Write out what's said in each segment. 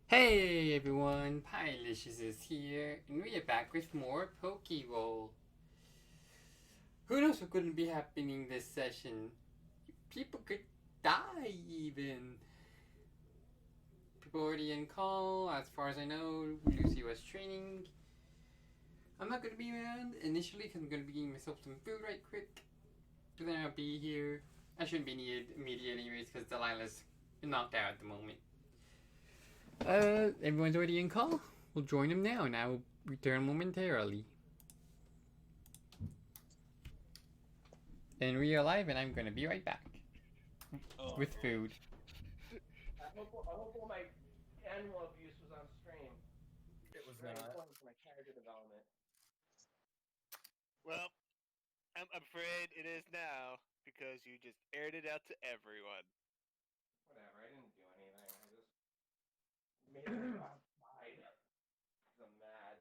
Hey everyone, Pilicious is here, and we are back with more Pokeroll. Who knows what could be happening this session? People could die even. People already in call, as far as I know, Lucy was training. I'm not gonna be around initially because I'm gonna be getting myself some food right quick. But then I'll be here. I shouldn't be needed immediately anyways because Delilah's knocked out at the moment. Everyone's already in call. We'll join them now, and I will return momentarily. And we are live, and I'm gonna be right back with food. I hope all my animal abuse was on stream. It was Very not. important for my character development. Well, I'm afraid it is now because you just aired it out to everyone. Whatever, I didn't do anything. I just made it go outside. Because I'm mad.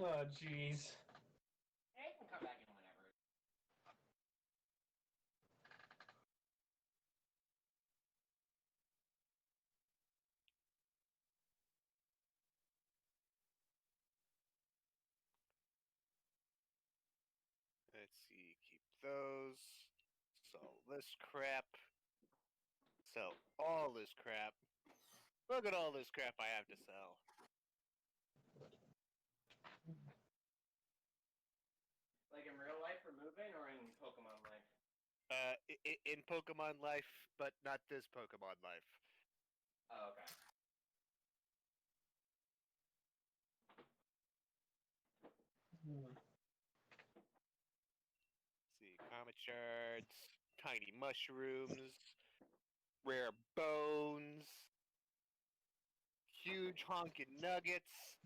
Oh, jeez. Hey, you can come back in whenever. Let's see, keep those. Sell this crap. Sell all this crap. Look at all this crap I have to sell. Like in real life for moving or in Pokemon life? In Pokemon Life, but not this Pokemon Life. Oh, okay. See, comet shards, tiny mushrooms, rare bones, huge honkin' nuggets,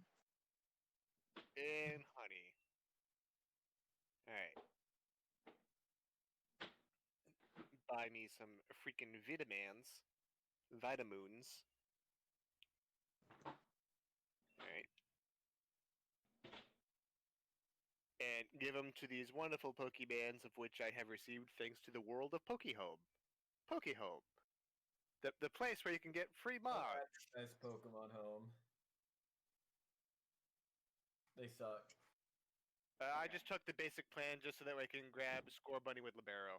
and honey. Alright. Buy me some freaking vitamins. Vitamoons. Alright. And give them to these wonderful Pokemans of which I have received thanks to the world of Pokehome. Pokehome. The place where you can get free mods. Nice Pokemon home. They suck. I just took the basic plan just so that way I can grab Score Bunny with Libero.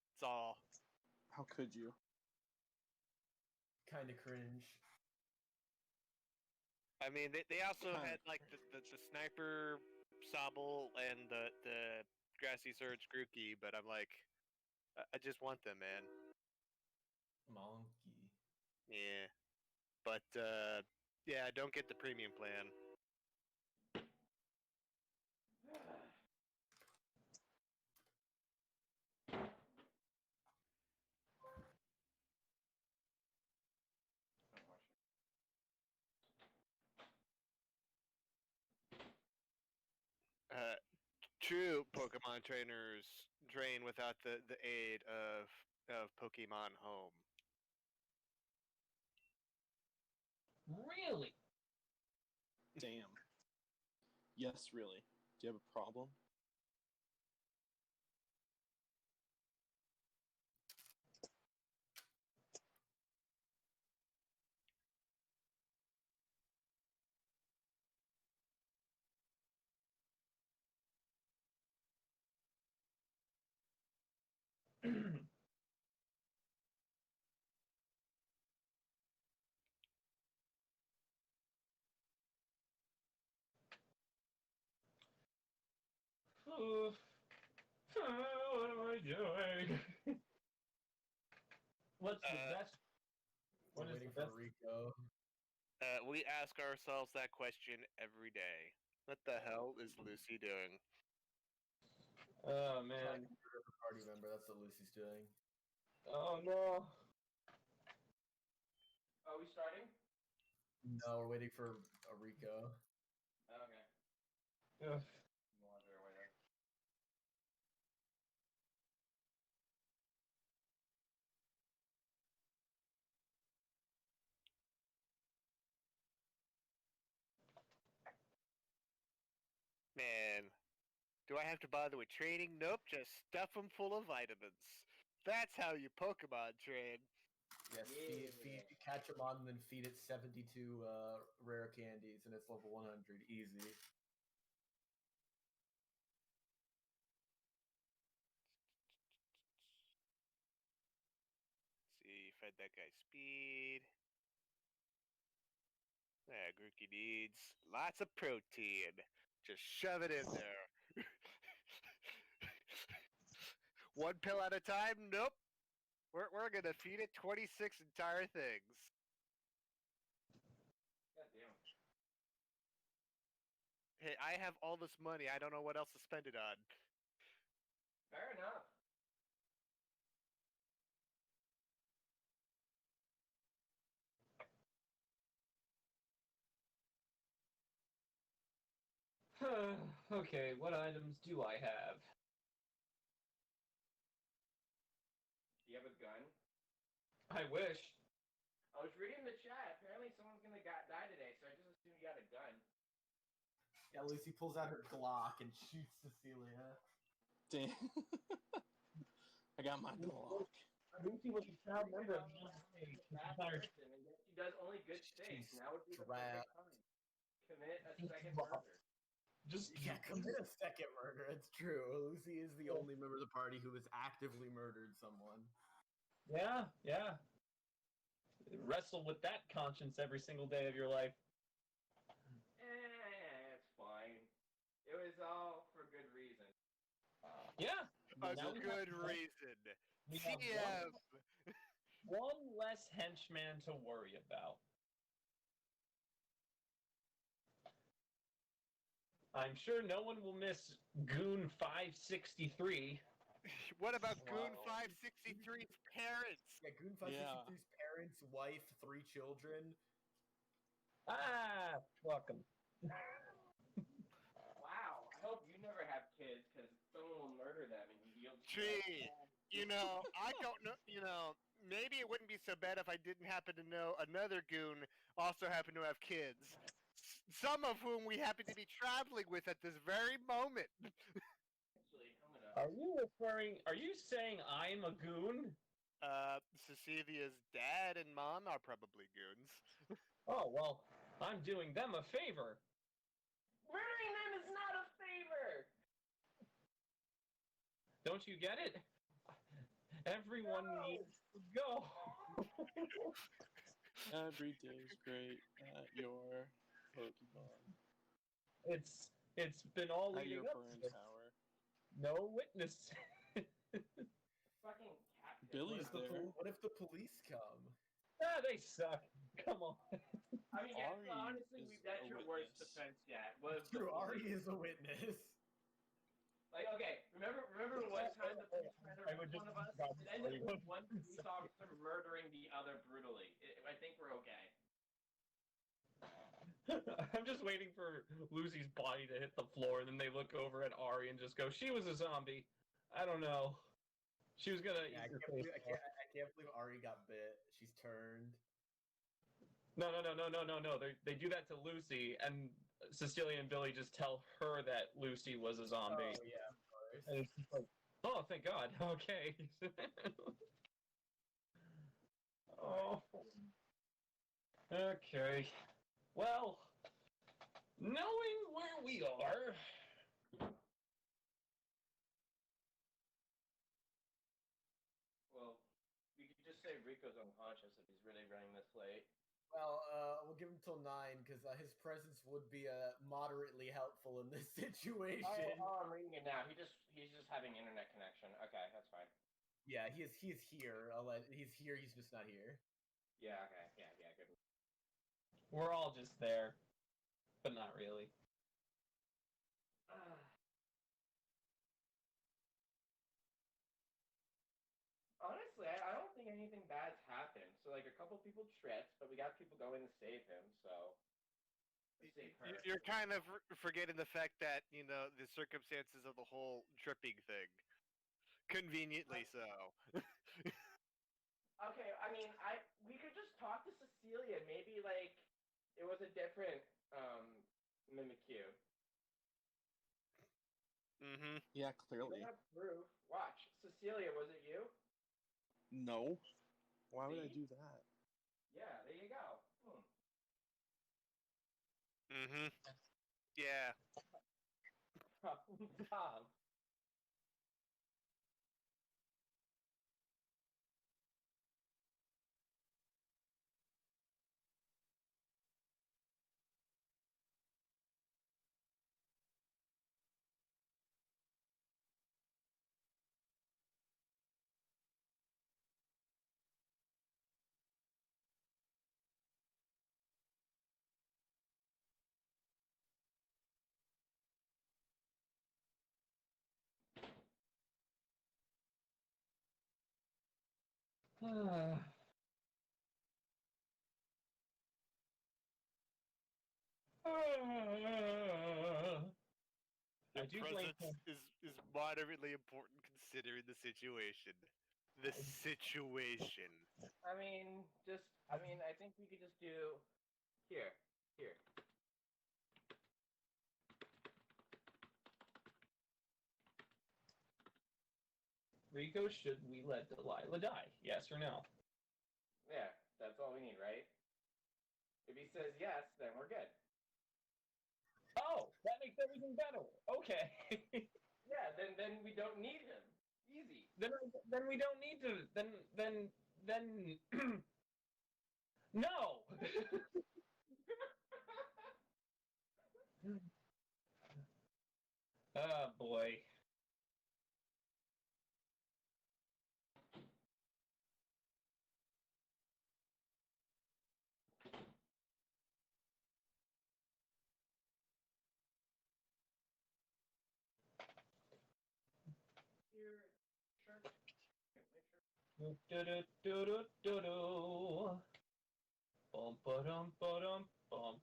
That's all. How could you? Kinda cringe. I mean, they also Kinda had like the Sniper Sobble and the Grassy Surge Grookey, but I'm like, I just want them, man. Monkey. Yeah. But, yeah, don't get the premium plan. True Pokemon trainers train without the aid of Pokemon Home. Really? Damn. Yes, really. Do you have a problem? What am I doing? What's the best? What We're is waiting the for best? Rico. We ask ourselves that question every day. What the hell is Lucy doing? Oh Trying man. to murder a party member. That's what Lucy's doing. Oh no. Are we starting? No, we're waiting for a Rico. Okay. Ugh. No wonder why then. Man, do I have to bother with training? Nope, just stuff them full of vitamins. That's how you Pokemon train. Yes, feed catch him on and then feed it 72 rare candies and it's level 100. Easy. See, fed that guy speed. Yeah, Grookey needs lots of protein. Just shove it in there. One pill at a time? Nope. We're gonna feed it 26 entire things. God damn. Hey, I have all this money. I don't know what else to spend it on. Fair enough. Okay, what items do I have? Do you have a gun? I wish. I was reading the chat. Apparently someone's gonna die today, so I just assumed you got a gun. Yeah, Lucy pulls out her Glock and shoots Cecilia. Damn. I got my Glock. Lucy was a proud member of She's a bad person, and yet she does only good things. She's Now would be the trapped. perfect time. Commit a second murder. Just commit a second murder. It's true. Lucy is the only member of the party who has actively murdered someone. Yeah. Wrestle with that conscience every single day of your life. It's fine. It was all for good reason. Yeah. A Now we good have- reason. we have TM. one less henchman to worry about. I'm sure no one will miss Goon 563. What about Goon Wow. 563's parents? Yeah, Goon 563's parents, wife, 3 children. Ah, fuck 'em. Wow. I hope you never have kids, because someone will murder them and you'll. Gee, I don't know, maybe it wouldn't be so bad if I didn't happen to know another goon also happened to have kids. Some of whom we happen to be traveling with at this very moment. Actually, I'm gonna. Are you saying I'm a goon? Cecilia's dad and mom are probably goons. Oh, well, I'm doing them a favor. Murdering them is not a favor! Don't you get it? Everyone needs to go. Every day's great at your Pokemon. It's been all At your leading up burn to this. tower. No witness. Fucking captain. Billy's there. What if the police come? They suck. Come on. I mean, yeah, Ari honestly, is that's a your worst witness. defense yet. Was the True, Ari police. is a witness. Like, okay, remember one time the police tried to I would arrest one just of us? describe It ended Ari. with one police officer murdering the other brutally. I think we're okay. I'm just waiting for Lucy's body to hit the floor, and then they look over at Ari and just go, "She was a zombie. I don't know. She was gonna Yeah, I eat your can't, face believe, I, off." can't, I can't believe Ari got bit. She's turned. No. They do that to Lucy, and Cecilia and Billy just tell her that Lucy was a zombie. Oh, yeah, of course. And it's just like, oh, thank God. Okay. Oh. Okay. Well, knowing where we are, Well, we could just say Rico's unconscious if he's really running this late. Well, we'll give him till 9 because his presence would be moderately helpful in this situation. Oh, I'm reading it now. He's just having internet connection. Okay, that's fine. Yeah, he is here. He's here. He's just not here. Yeah. Okay. Yeah. Good. We're all just there, but not really. Honestly, I don't think anything bad's happened. So, like, a couple people tripped, but we got people going to save him, so... Save her. You're kind of forgetting the fact that, you know, the circumstances of the whole tripping thing. Conveniently so. Okay, I mean, we could just talk to Cecilia. Maybe, like, it was a different, Mimikyu. Mm-hmm. Yeah, We clearly. don't have proof. Watch. Cecilia, was it you? No. Why would I See? do that? Yeah, there you go. Mm-hmm. Yeah. Tom. Your I do blame presence is moderately important considering the situation. The situation. I mean, I think we could just do... Here. Rico, should we let Delilah die? Yes or no? Yeah, that's all we need, right? If he says yes, then we're good. Oh, that makes everything better. Okay. Yeah, then we don't need him. Easy. then we don't need to. Then no. Oh boy. Here, sure. Do-do-do-do-do-do. Bum ba-dum ba-dum bum.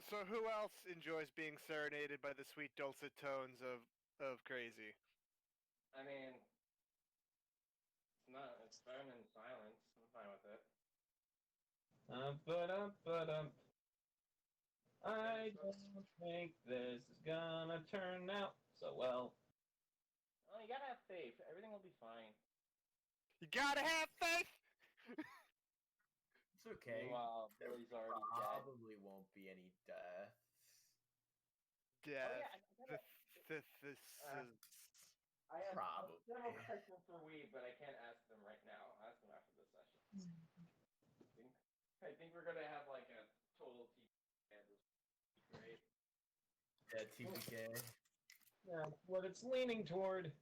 So who else enjoys being serenaded by the sweet dulcet tones of crazy? I mean, it's better than silence. I'm fine with it. Ba-dum. I don't think this is gonna turn out so well. Oh, you gotta have faith. Everything will be fine. You gotta have faith. It's okay. Meanwhile, There Billy's already dead. probably won't be any deaths. Death. Oh yeah, I have Probably. several questions for Weed, but I can't ask them right now. I'll ask them after this session. I think we're gonna have like a total TPK this week, right? Yeah, TPK. Yeah, what it's leaning toward.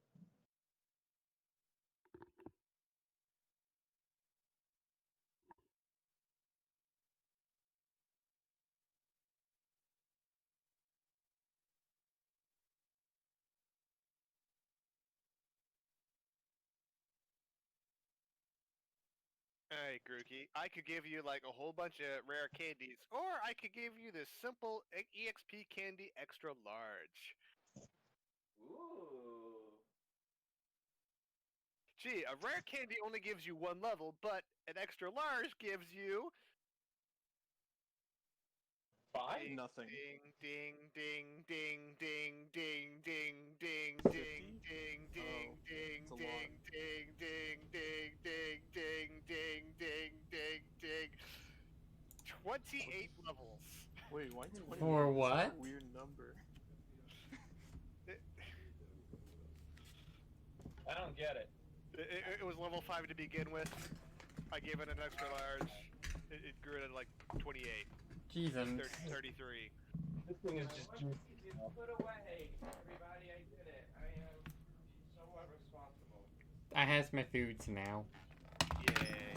Hey, Grookey, I could give you like a whole bunch of rare candies, or I could give you this simple EXP candy extra large. Ooh. Gee, a rare candy only gives you one level, but an extra large gives you 5? ding, Nothing. ding, ding, ding, ding, ding, ding, ding, ding, 50? ding, ding, ding, it's a lot. ding, ding, ding, ding, ding, ding, ding, ding, ding, ding. 28 levels. Wait, why 20? For That's what? a weird number. I don't get it. It was level 5 to begin with. I gave it an extra large. It grew to like 28, Jesus. 33. This thing is just. Put away, everybody. I did it. I am somewhat responsible. I has my foods now. Yay.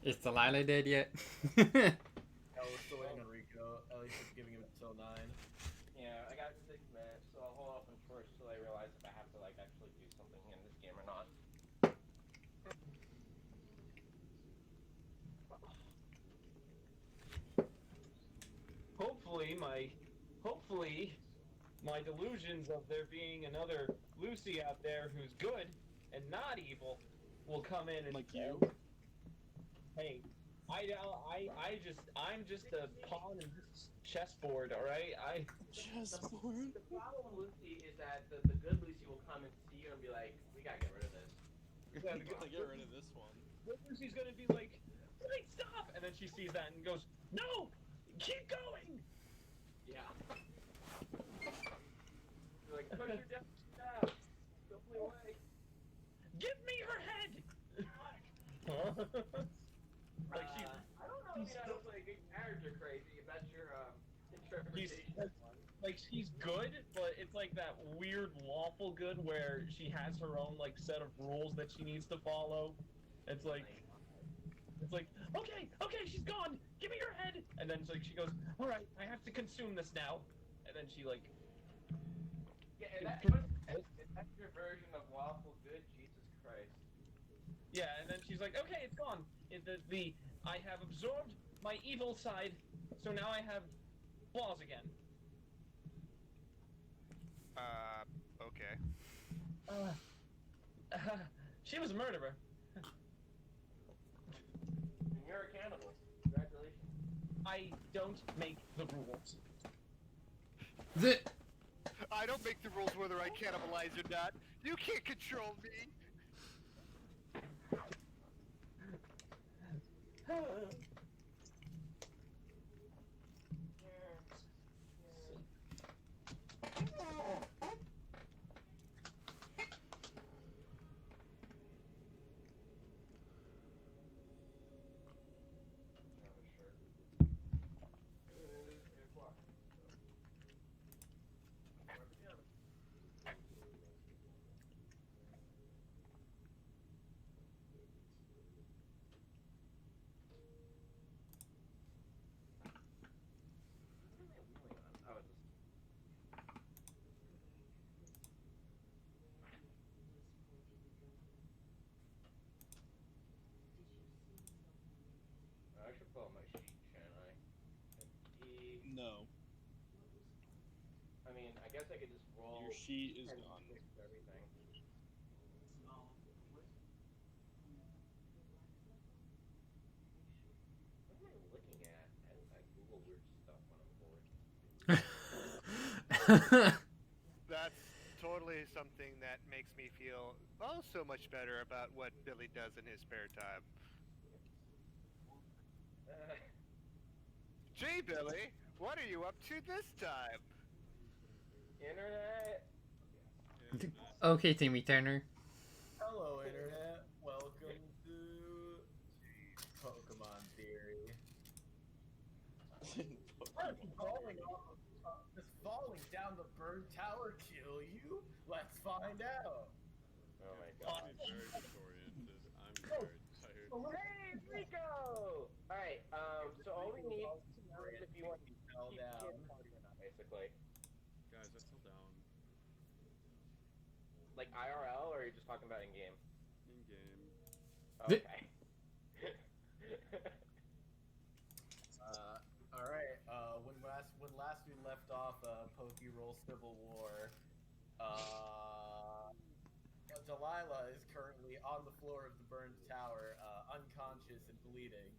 Is Delilah dead yet? Oh, we're still waiting on Rico. Ellie's just giving him until 9. Yeah, I got 6 minutes, so I'll hold off on chores till I realize if I have to like actually do something in this game or not. Hopefully my delusions of there being another Lucy out there who's good and not evil will come in and Like you? Hey, I'm just a pawn in this chessboard, all right? Chessboard. The problem with Lucy is that the good Lucy will come and see you and be like, we gotta get rid of this. Yeah, Gotta get rid of this one. Lucy's gonna be like, wait, stop! And then she sees that and goes, no, keep going. Yeah. You're like, push her down. Stop. Don't play away. Give me her head. Huh? Like she's. I don't know if you know how to play a good character, Crazy. If that's your interpretation. Like she's good, but it's like that weird lawful good where she has her own like set of rules that she needs to follow. It's like, okay, she's gone. Give me her head. And then it's like she goes, all right, I have to consume this now. And then she like. Yeah, and that's your version of lawful good. Jesus Christ. Yeah, and then she's like, okay, it's gone. I have absorbed my evil side, so now I have flaws again. Okay. She was a murderer. And you're a cannibal. Congratulations. I don't make the rules. I don't make the rules whether I cannibalize or not. You can't control me. I should pull up my sheet, shouldn't I? No. I mean, I guess I could just roll. Your sheet is 10 gone. d6 for everything. What am I looking at? I Google weird stuff when I'm bored. That's totally something that makes me feel so much better about what Billy does in his spare time. Gee, Billy, what are you up to this time? Internet. Okay, Timmy Turner. Hello, Internet. Welcome to Pokemon Theory. Does falling down the bird tower kill you? Let's find out. Oh my god. I'm very disoriented. I'm very tired. Hey, Rico! Alright, so all we need to know is if you want to Fell keep down. kid party or not, basically. Guys, I fell down. Like IRL, or are you just talking about in-game? In game. Vi- Okay. Alright, when last we left off Pokeroll Civil War, Delilah is currently on the floor of the burned tower, unconscious and bleeding.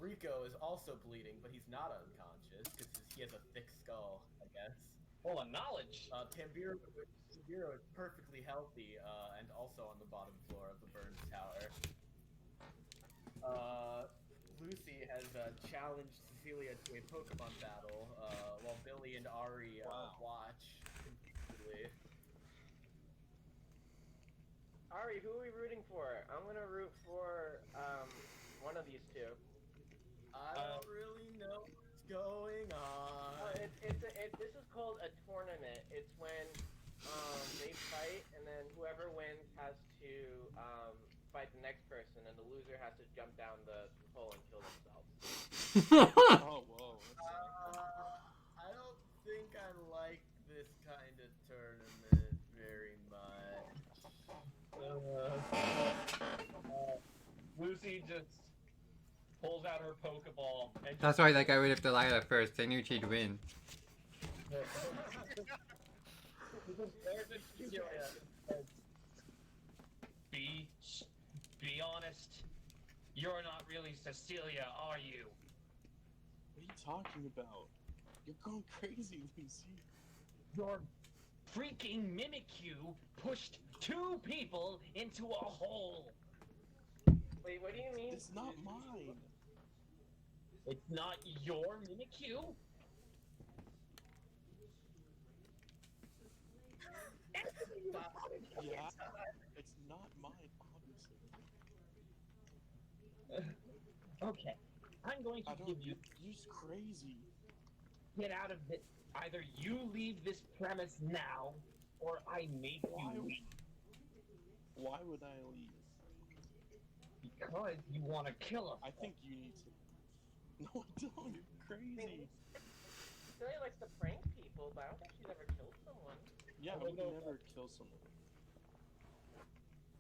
Rico is also bleeding, but he's not unconscious, because he has a thick skull, I guess. Full of knowledge. Tambiro is perfectly healthy, and also on the bottom floor of the burned tower. Lucy has challenged Cecilia to a Pokemon battle, while Billy and Ari watch confusedly. Ari, who are we rooting for? I'm gonna root for one of these two. I don't really know what's going on. This is called a tournament. It's when they fight, and then whoever wins has to fight the next person, and the loser has to jump down the hole and kill themselves. Oh, whoa. I don't think I like this kind of tournament very much. Lucy just pulls out her Pokeball and That's why that guy would have Delilah first. They knew she'd win. Be honest. You're not really Cecilia, are you? What are you talking about? You're going crazy, Lucy. Your freaking Mimikyu pushed 2 people into a hole. Wait, what do you mean? It's not mine. It's not your Mimikyu? Yeah, it's not mine, obviously. Okay, I'm going to give you You're just crazy. get out of this. Either you leave this premise now, or I make you leave. Why would I leave? Because you want to kill us. I think you need to. No, I don't. You're crazy. Cecilia likes to prank people, but I don't think she's ever killed someone. Yeah, I would never kill someone.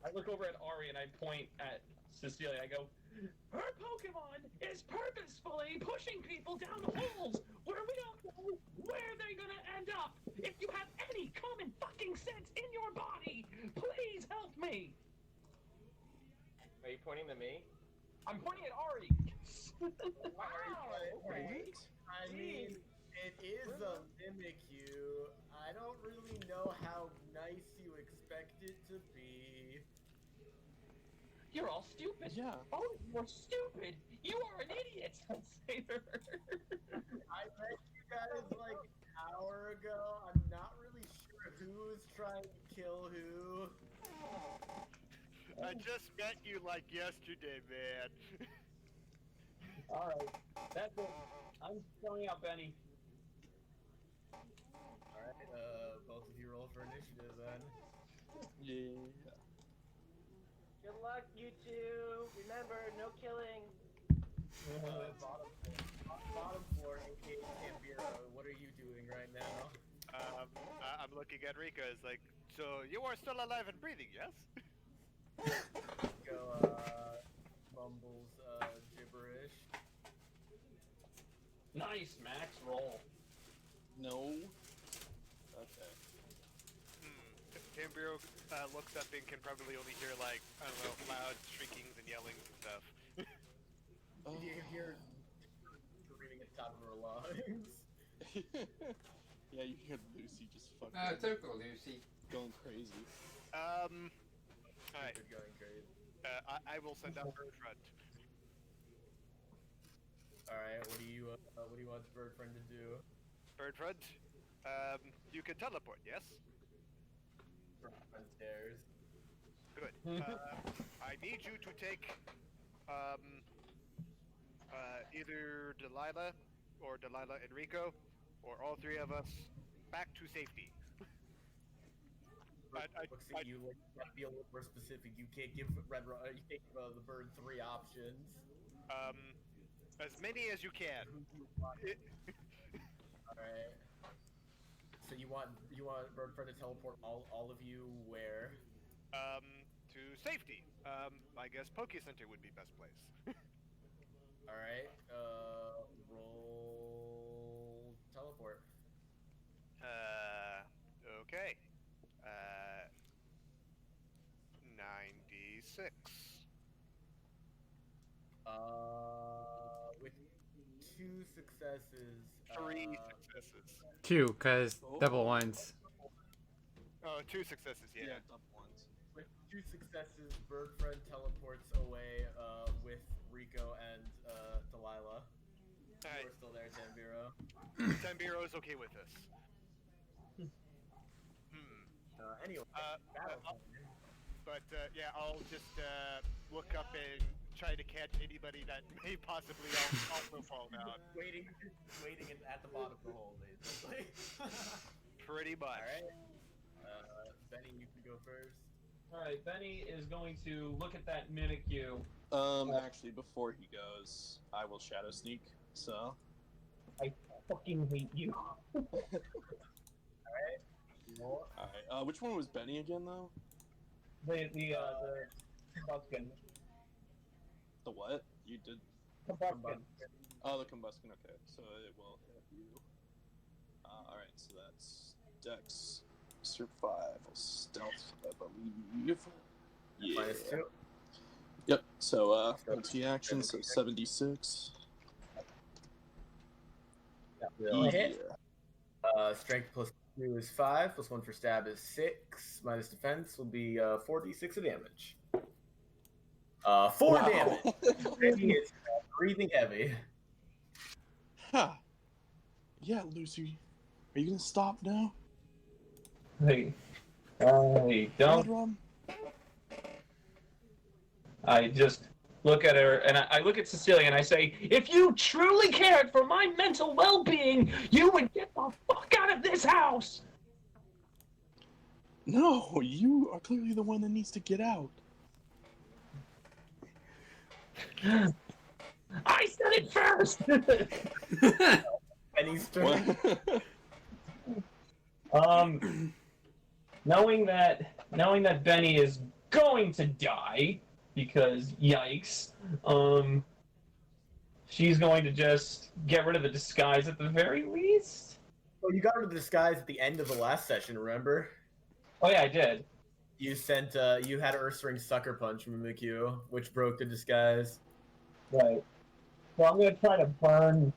I look over at Ari and I point at Cecilia. I go, her Pokemon is purposefully pushing people down holes where we don't know where they're gonna end up. If you have any common fucking sense in your body, please help me. Are you pointing to me? I'm pointing at Ari. Wow. Okay. I mean, it is a Mimikyu. I don't really know how nice you expect it to be. You're all stupid. Yeah. Oh, you're stupid. You are an idiot. Say to her. I met you guys like an hour ago. I'm not really sure who's trying to kill who. I just met you like yesterday, man. All right, that's it. I'm throwing out Benny. Alright, both of you roll for initiative then. Yeah. Good luck, you two. Remember, no killing. Bottom floor, aka Tambiro, what are you doing right now? I'm looking at Rika. It's like, so you are still alive and breathing, yes? Go, mumbles, gibberish. Nice, Max. Roll. No. Okay. Tambiro looks up and can probably only hear, like, I don't know, loud shriekings and yellings and stuff. Oh. You hear screaming at the top of her lungs. Yeah, you hear Lucy just fucking Typical Lucy. going crazy. Alright. You're going crazy. I will send out Bird Front. Alright, what do you want the bird friend to do? Bird Front, you can teleport, yes? Bird friend stairs. Good. I need you to take, either Delilah, or Delilah and Rico, or all 3 of us, back to safety. Bird looks at you like you have to be a little more specific. You can't give you can't give the bird 3 options. As many as you can. Alright. So you want bird friend to teleport all of you where? To safety. I guess Poke Center would be best place. Alright, roll teleport. Okay. 96. With 2 successes. 3 successes. 2, cause double ones. Oh, 2 successes, yeah. double ones. With 2 successes, bird friend teleports away with Rico and Delilah. Alright. We're still there, Tambiro. Tambiro is okay with this. Anyway, battle time. but yeah, I'll just look up and try to catch anybody that may possibly also fall down. Waiting at the bottom of the hole, basically. Pretty much. Alright. Benny, you can go first. Alright, Benny is going to look at that Mimikyu. Actually, before he goes, I will shadow sneak. So. I fucking hate you. Alright. Which one was Benny again, though? The combustion. The what? You did. Combustion. Oh, the combustion. Okay, so it will hit you. Alright, so that's Dex survival stealth, I believe. Yeah. -2. Yep. So multi-action, so 76. Will hit. Strength +2 is 5, +1 for stab is 6, minus defense will be 4d6 of damage. 4 damage. He is breathing heavy. Huh. Yeah, Lucy. Are you gonna stop now? Hey, I don't. Rum? I just look at her, and I look at Cecilia, and I say, if you truly cared for my mental well-being, you would get the fuck out of this house! No, you are clearly the one that needs to get out. I said it first! Benny's turn. Knowing that Benny is going to die, because yikes, she's going to just get rid of the disguise at the very least. Well, you got rid of the disguise at the end of the last session, remember? Oh yeah, I did. You sent, you had Ursaring Sucker Punch Mimikyu, which broke the disguise. Right. So I'm gonna try to burn.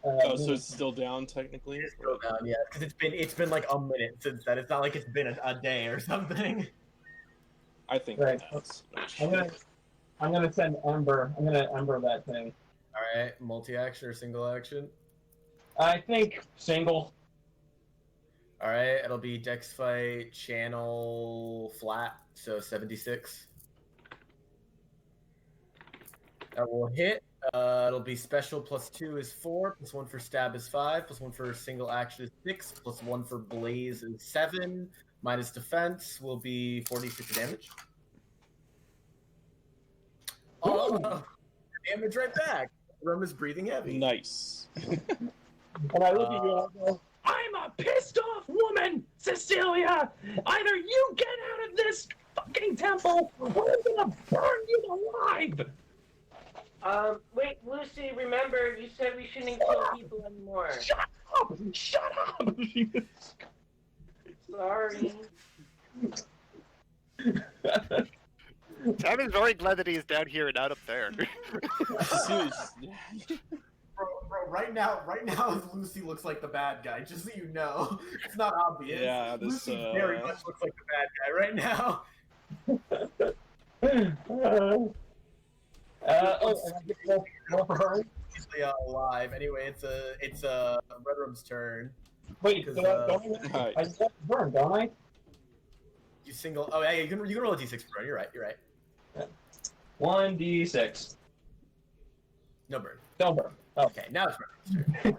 So it's still down technically? It's still down, yeah, because it's been like a minute since that. It's not like it's been a day or something. I think Right. that's. I'm gonna send Ember. I'm gonna Ember that thing. All right, multi-action or single action? I think single. All right, it'll be Dex Fight Channel Flat, so 76. That will hit. It'll be special +2 is 4, +1 for stab is 5, +1 for single action is 6, +1 for blaze is 7. Minus defense will be 46 damage. Oh, damage right back. Rum is breathing heavy. Nice. And I look at you and I go, I'm a pissed off woman, Cecilia! Either you get out of this fucking temple, or I'm gonna burn you alive! Wait, Lucy, remember, you said we shouldn't kill people anymore. Shut up! Shut up! Sorry. Sam is very glad that he is down here and not up there. Bro, right now, Lucy looks like the bad guy. Just so you know, it's not obvious. Yeah, this, Lucy very much looks like the bad guy right now. And I get roll for her. Usually alive. Anyway, it's Red Rum's turn. Wait, Because, don't Alright. I just have to burn, don't I? You single. Oh yeah, you can roll a d6 for burn. You're right. 1d6. No burn. Don't burn. Oh. Okay, now it's Red Rum's turn.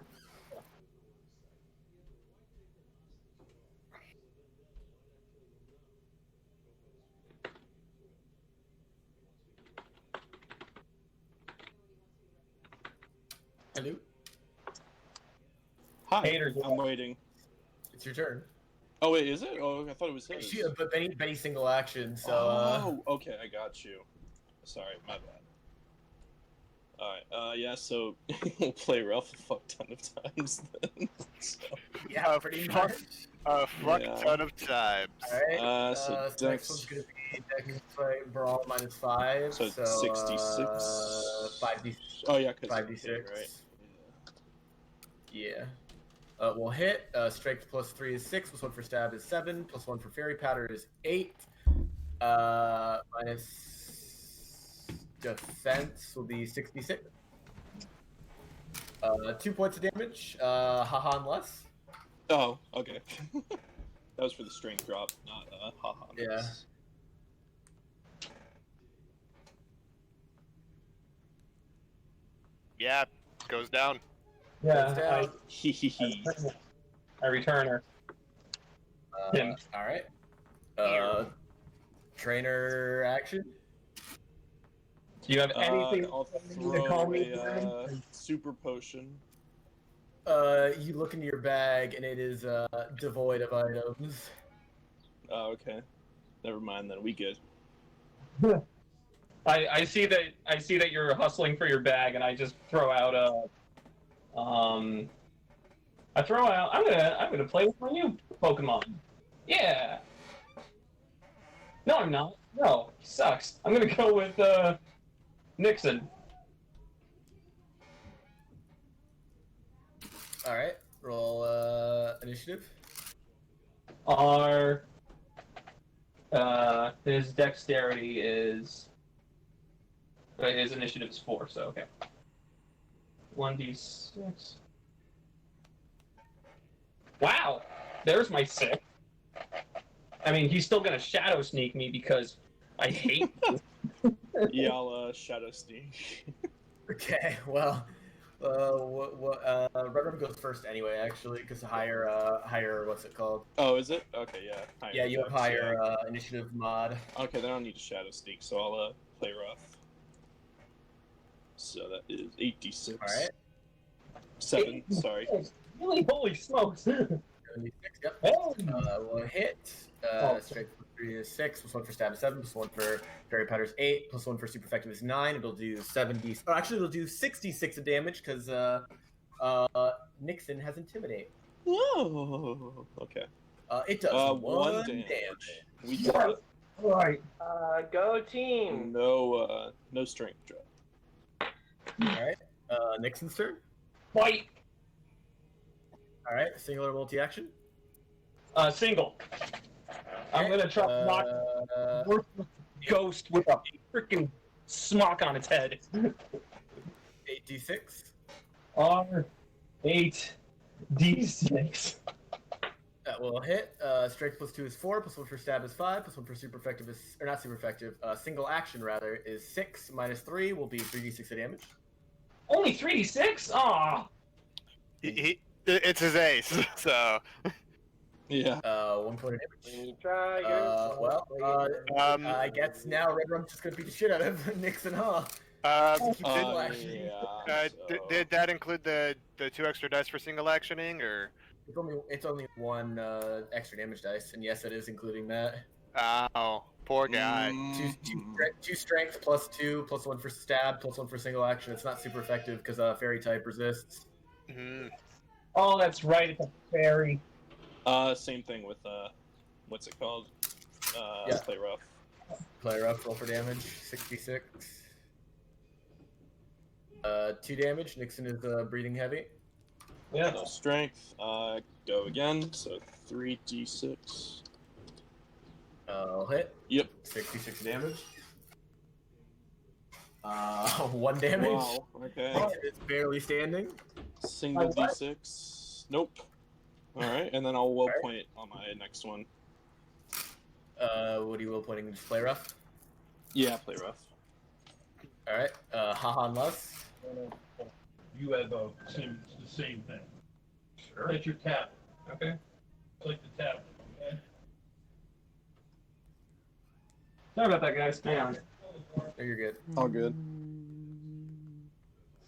Hello. Hi, Haters, I'm waiting. It's your turn. Oh wait, is it? Oh, I thought it was his. But Benny single action. So. Oh, okay, I got you. Sorry, my bad. Alright, yeah, so we'll play Ralph a fuck ton of times then. So, Yeah, pretty much. A fuck Yeah. ton of times. Alright. so So next Dex, one's gonna be Dex Fight Brawl -5. so 66. 5d. Oh yeah, because 5d6. right? Yeah. We'll hit. Strength +3 is 6, +1 for stab is 7, +1 for fairy powder is 8. Minus defense will be 66. 2 points of damage. Haha and less. Oh, okay. That was for the strength drop, not haha. Yeah. Yeah, goes down. Goes Yeah, down. Hee hee hee. I return her. Him. All right. Trainer action. Do you have anything I'll to call throw me? a super potion. You look into your bag and it is devoid of items. Oh, okay. Never mind then. We good. I see that you're hustling for your bag, and I just throw out I'm gonna play with my new Pokemon. Yeah. No, I'm not. No, he sucks. I'm gonna go with Nixon. All right. Roll initiative. Our his dexterity is his initiative is 4, so okay. 1d6. Wow, there's my 6. I mean, he's still gonna shadow sneak me because I hate you. Yeah, I'll shadow sneak. Okay. Well, Red Rum goes first anyway, actually, because higher. What's it called? Oh, is it? Okay, yeah. Higher Yeah, you have dex, higher yeah. initiative mod. Okay, then I don't need to shadow sneak, so I'll play rough. So that is 8d6. All right. 7, sorry. Really, holy smokes! 76. Yep. Oh. Will hit. Strength plus 3 is 6, plus 1 for stab is 7, plus 1 for fairy powder is 8, plus 1 for super effective is 9. It'll do 70. Oh, actually, it'll do 66 of damage because Nixon has intimidate. Oh, okay. It does 1 damage. damage. We got it. Alright. Go team. No strength drop. All right. Nixon's turn. Fight! All right. Singular multi-action. Single. I'm gonna try to knock the ghost with a freaking smock on its head. 8d6. R8D6. That will hit. Strength plus 2 is 4, plus 1 for stab is 5, plus 1 for super effective is, or not super effective, single action rather, is 6, minus 3 will be 3d6 of damage. Only 3d6? Aw! It's his ace, so. Yeah. 1 point of damage. Try I guess now Red Rum's just gonna beat the shit out of Nixon, huh? Yeah. Did that include the 2 extra dice for single actioning, or? It's only 1 extra damage dice, and yes, it is including that. Oh, poor guy. Two strength plus 2 plus 1 for stab plus 1 for single action. It's not super effective because fairy type resists. Mm-hmm. Oh, that's right, it's a fairy. Same thing with what's it called? Yeah. Play rough. Play rough, roll for damage, 66. 2 damage. Nixon is breathing heavy. Yeah. No strength. Go again. So 3d6. I'll hit. Yep. 66 damage. 1 damage. Wow. Okay. It's barely standing. Single d6. Nope. All right, and then I'll will point on my next one. What are you will pointing? Just play rough. Yeah, play rough. All right. Haha and Lus. You have the same thing. Sure. Hit your tab. Okay. Click the tab. Okay. Sorry about that, guys. Hang on. No, you're good. All good.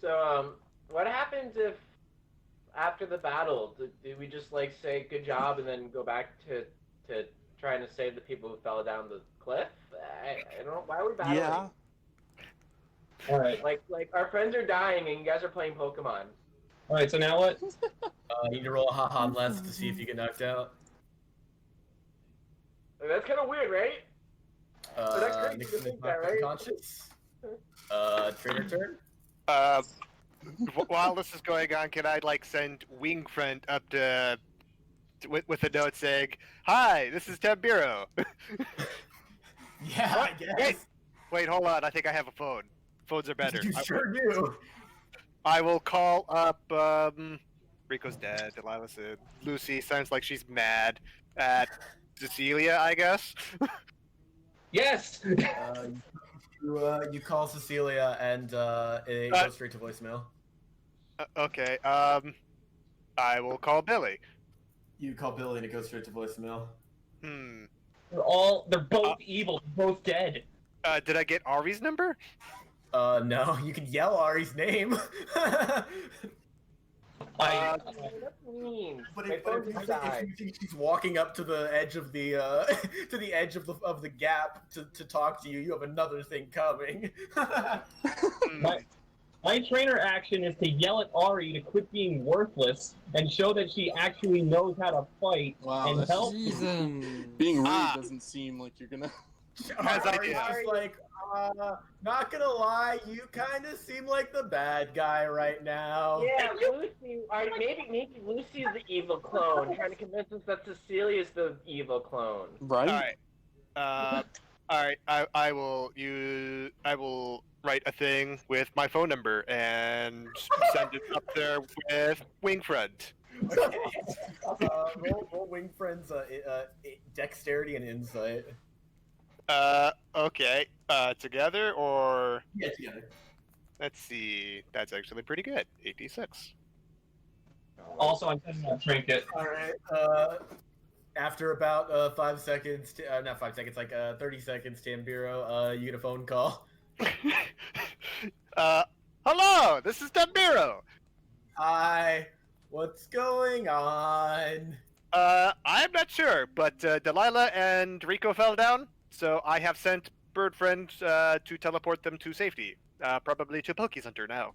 So, what happens if after the battle, do we just like say good job and then go back to trying to save the people who fell down the cliff? I don't know. Why are we battling? Yeah. All right. Like our friends are dying and you guys are playing Pokemon. All right. So now what? You need to roll a haha and Lus to see if you get knocked out. That's kind of weird, right? that's crazy to Nixon is think knocked that, right? unconscious. Trainer turn. While this is going on, can I send Wingfront up to with a note saying, "Hi, this is Tambiro." Yeah, I guess. Wait, hold on. I think I have a phone. Phones are better. You sure do. I will call up. Rico's dead. Delilah said. Lucy sounds like she's mad at Cecilia, I guess. Yes. You call Cecilia and it goes straight to voicemail. Okay. I will call Billy. You call Billy and it goes straight to voicemail. Hmm. They're both evil, they're both dead. Did I get Ari's number? No, you can yell Ari's name. That's mean. But My if phone you just think died. she's walking up to the edge of the to the edge of the gap to talk to you, you have another thing coming. My trainer action is to yell at Ari to quit being worthless and show that she actually knows how to fight Wow, and that's help. being rude doesn't seem like you're gonna. Ari's just like, not gonna lie, you kind of seem like the bad guy right now. Yeah, Lucy. Maybe Lucy's the evil clone, trying to convince us that Cecilia's the evil clone. Right. All right. I will write a thing with my phone number and send it up there with Wingfriend. Okay. Roll Wing Friend's dexterity and insight. Okay. Together or Yeah, together. let's see. That's actually pretty good. 86. Also, I'm sending a trinket. All right. After about 5 seconds, not 5 seconds, like 30 seconds, Tambiro, you get a phone call. Hello. This is Dambiro. Hi. What's going on? I'm not sure, but Delilah and Rico fell down, so I have sent Bird Friend to teleport them to safety, probably to Poke Center now.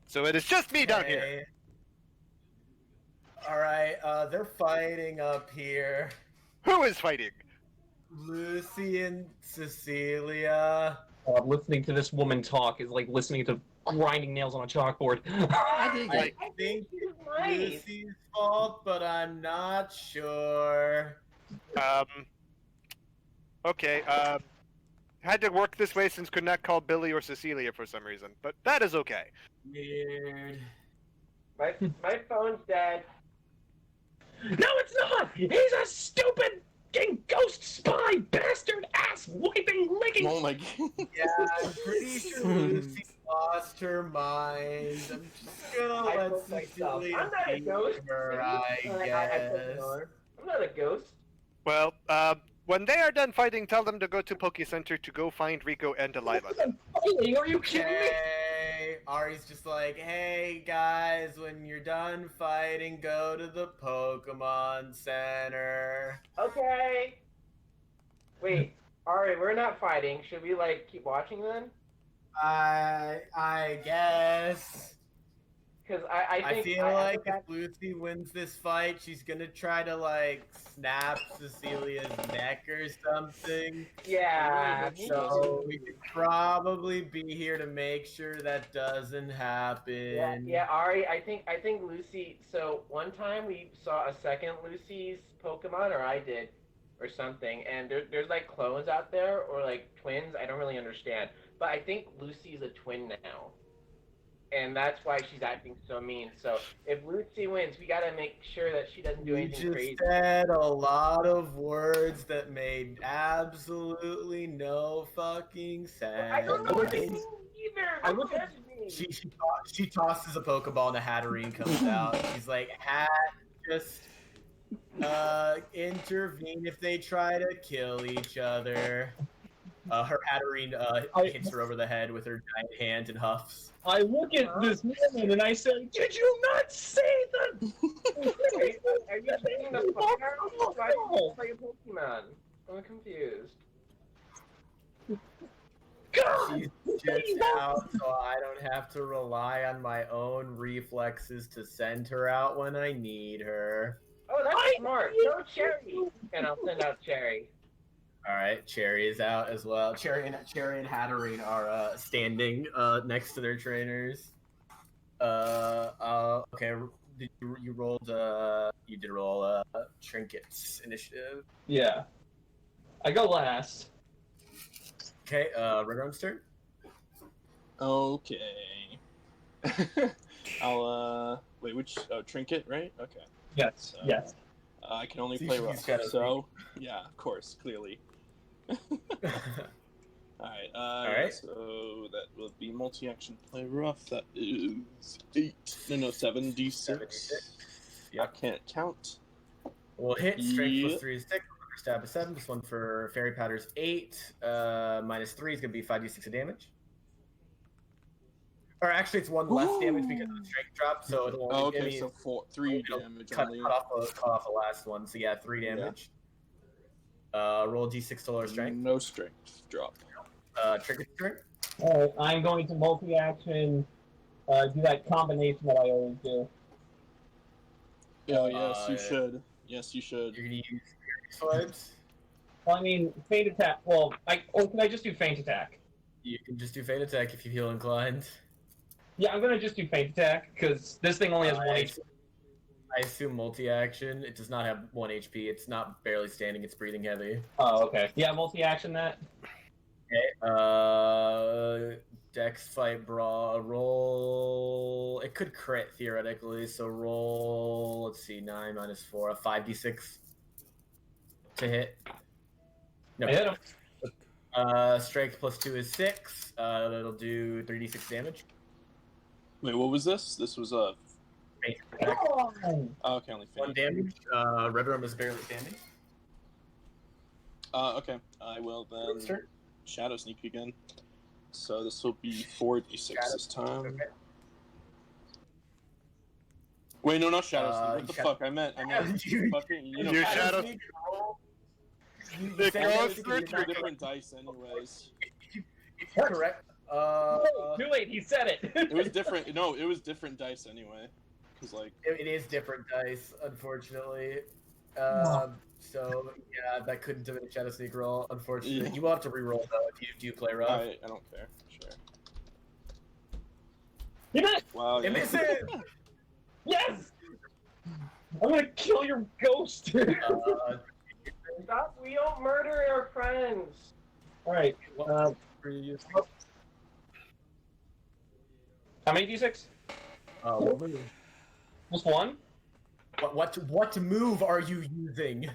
So it is just me down here. All right. They're fighting up here. Who is fighting? Lucy and Cecilia. Listening to this woman talk is like listening to grinding nails on a chalkboard. I think it's Lucy's fault, but I'm not sure. Okay. Had to work this way since could not call Billy or Cecilia for some reason, but that is okay. Weird. My phone's dead. No, it's not! He's a stupid ghost spy bastard ass wiping licking. Oh my god. Yeah, I'm pretty sure Lucy lost her mind. I'm just gonna let told myself, Cecilia I'm not a be ghost. her, I guess. I'm not a ghost. Well, when they are done fighting, tell them to go to Poke Center to go find Rico and Delilah. Fighting? Are you kidding me? Okay. Ari's just like, hey guys, when you're done fighting, go to the Pokemon Center. Okay. Wait, Ari, we're not fighting. Should we keep watching then? I guess. Because I think feel like if Lucy wins this fight, she's gonna try to snap Cecilia's neck or something. Yeah. So we could probably be here to make sure that doesn't happen. Yeah, Ari, I think Lucy. So one time we saw a second Lucy's Pokemon, or I did, or something, and there's clones out there or twins. I don't really understand, but I think Lucy's a twin now. And that's why she's acting so mean. So if Lucy wins, we gotta make sure that she doesn't do anything crazy. You just said a lot of words that made absolutely no fucking sense. I don't know what they mean either. She tosses a Pokeball and a Hatterene comes out. She's like, Hat, just intervene if they try to kill each other. Her Hatterene hits her over the head with her giant hand and huffs. I look at this woman and I say, "Did you not say that?" Are you saying the Pokeroll? Why do you play a Pokemon? I'm confused. God, She's just out, so I don't have to rely on my own reflexes to send her out when I need her. Oh, that's smart. No Cherry. And I'll send out Cherry. All right, Cherry is out as well. Cherry and Hatterene are standing next to their trainers. Okay. You rolled? You did roll trinkets initiative. Yeah, I go last. Okay. Redrun's turn. Okay. I'll wait. Which trinket, right? Okay. Yes. So, yes. I can only So play he's rough. gotta So yeah, of course, clearly. Alright, Alright. so that will be multi-action play rough. That is 7d6. 7d6. I Yep. can't count. We'll hit. Strength Yep. plus 3 is 6. For stab is 7. This one for fairy powder's 8. Minus 3 is going to be 5d6 of damage. Or actually, it's 1 less damage because of the strength drop, so it'll only give me... So 3 it'll damage cut only. off the last one, so yeah, 3 damage. Roll d6 to lower strength. No strength drop. Trinket strength. Alright, I'm going to multi-action, do that combination that I always do. Oh, yes, you should. Yes, you should. You're going to use Furious Vibes. Well, I mean, feint attack. Well, or can I just do feint attack? You can just do Fate Attack if you feel inclined. Yeah, I'm gonna just do feint attack, because this thing only has 1 HP. I assume multi-action. It does not have 1 HP. It's not barely standing. It's breathing heavy. Oh, okay. Yeah, multi-action that. Okay. Dex fight brawl roll. It could crit theoretically. So roll. Let's see. 9 minus 4. A 5d6 to hit. No. I hit him. Strength plus 2 is 6. That'll do 3d6 damage. Wait, what was this? This was a... Come on! Oh, okay, only 1 damage. Red Rum is barely standing. Okay. I will then Shadow Sneak again. So this will be 4d6 this time. Okay. Wait, no, not Shadow Sneak. What the Shadow- fuck? I meant fucking, Your Shadow Sneak. It Shadow goes Sneak through is not different dice anyways. If you're correct. Too late, he said it! It was different. No, it was different dice anyway. Cause like... It is different dice, unfortunately. So yeah, that couldn't have been a Shadow Sneak roll. Unfortunately, Yeah. you will have to re-roll though if you do play rough. I don't care. Sure. You missed! Wow. It Yeah. misses. Yes! I'm gonna kill your ghost! Stop! We don't murder our friends. Alright, how many d6? What move? Just 1? What move are you using?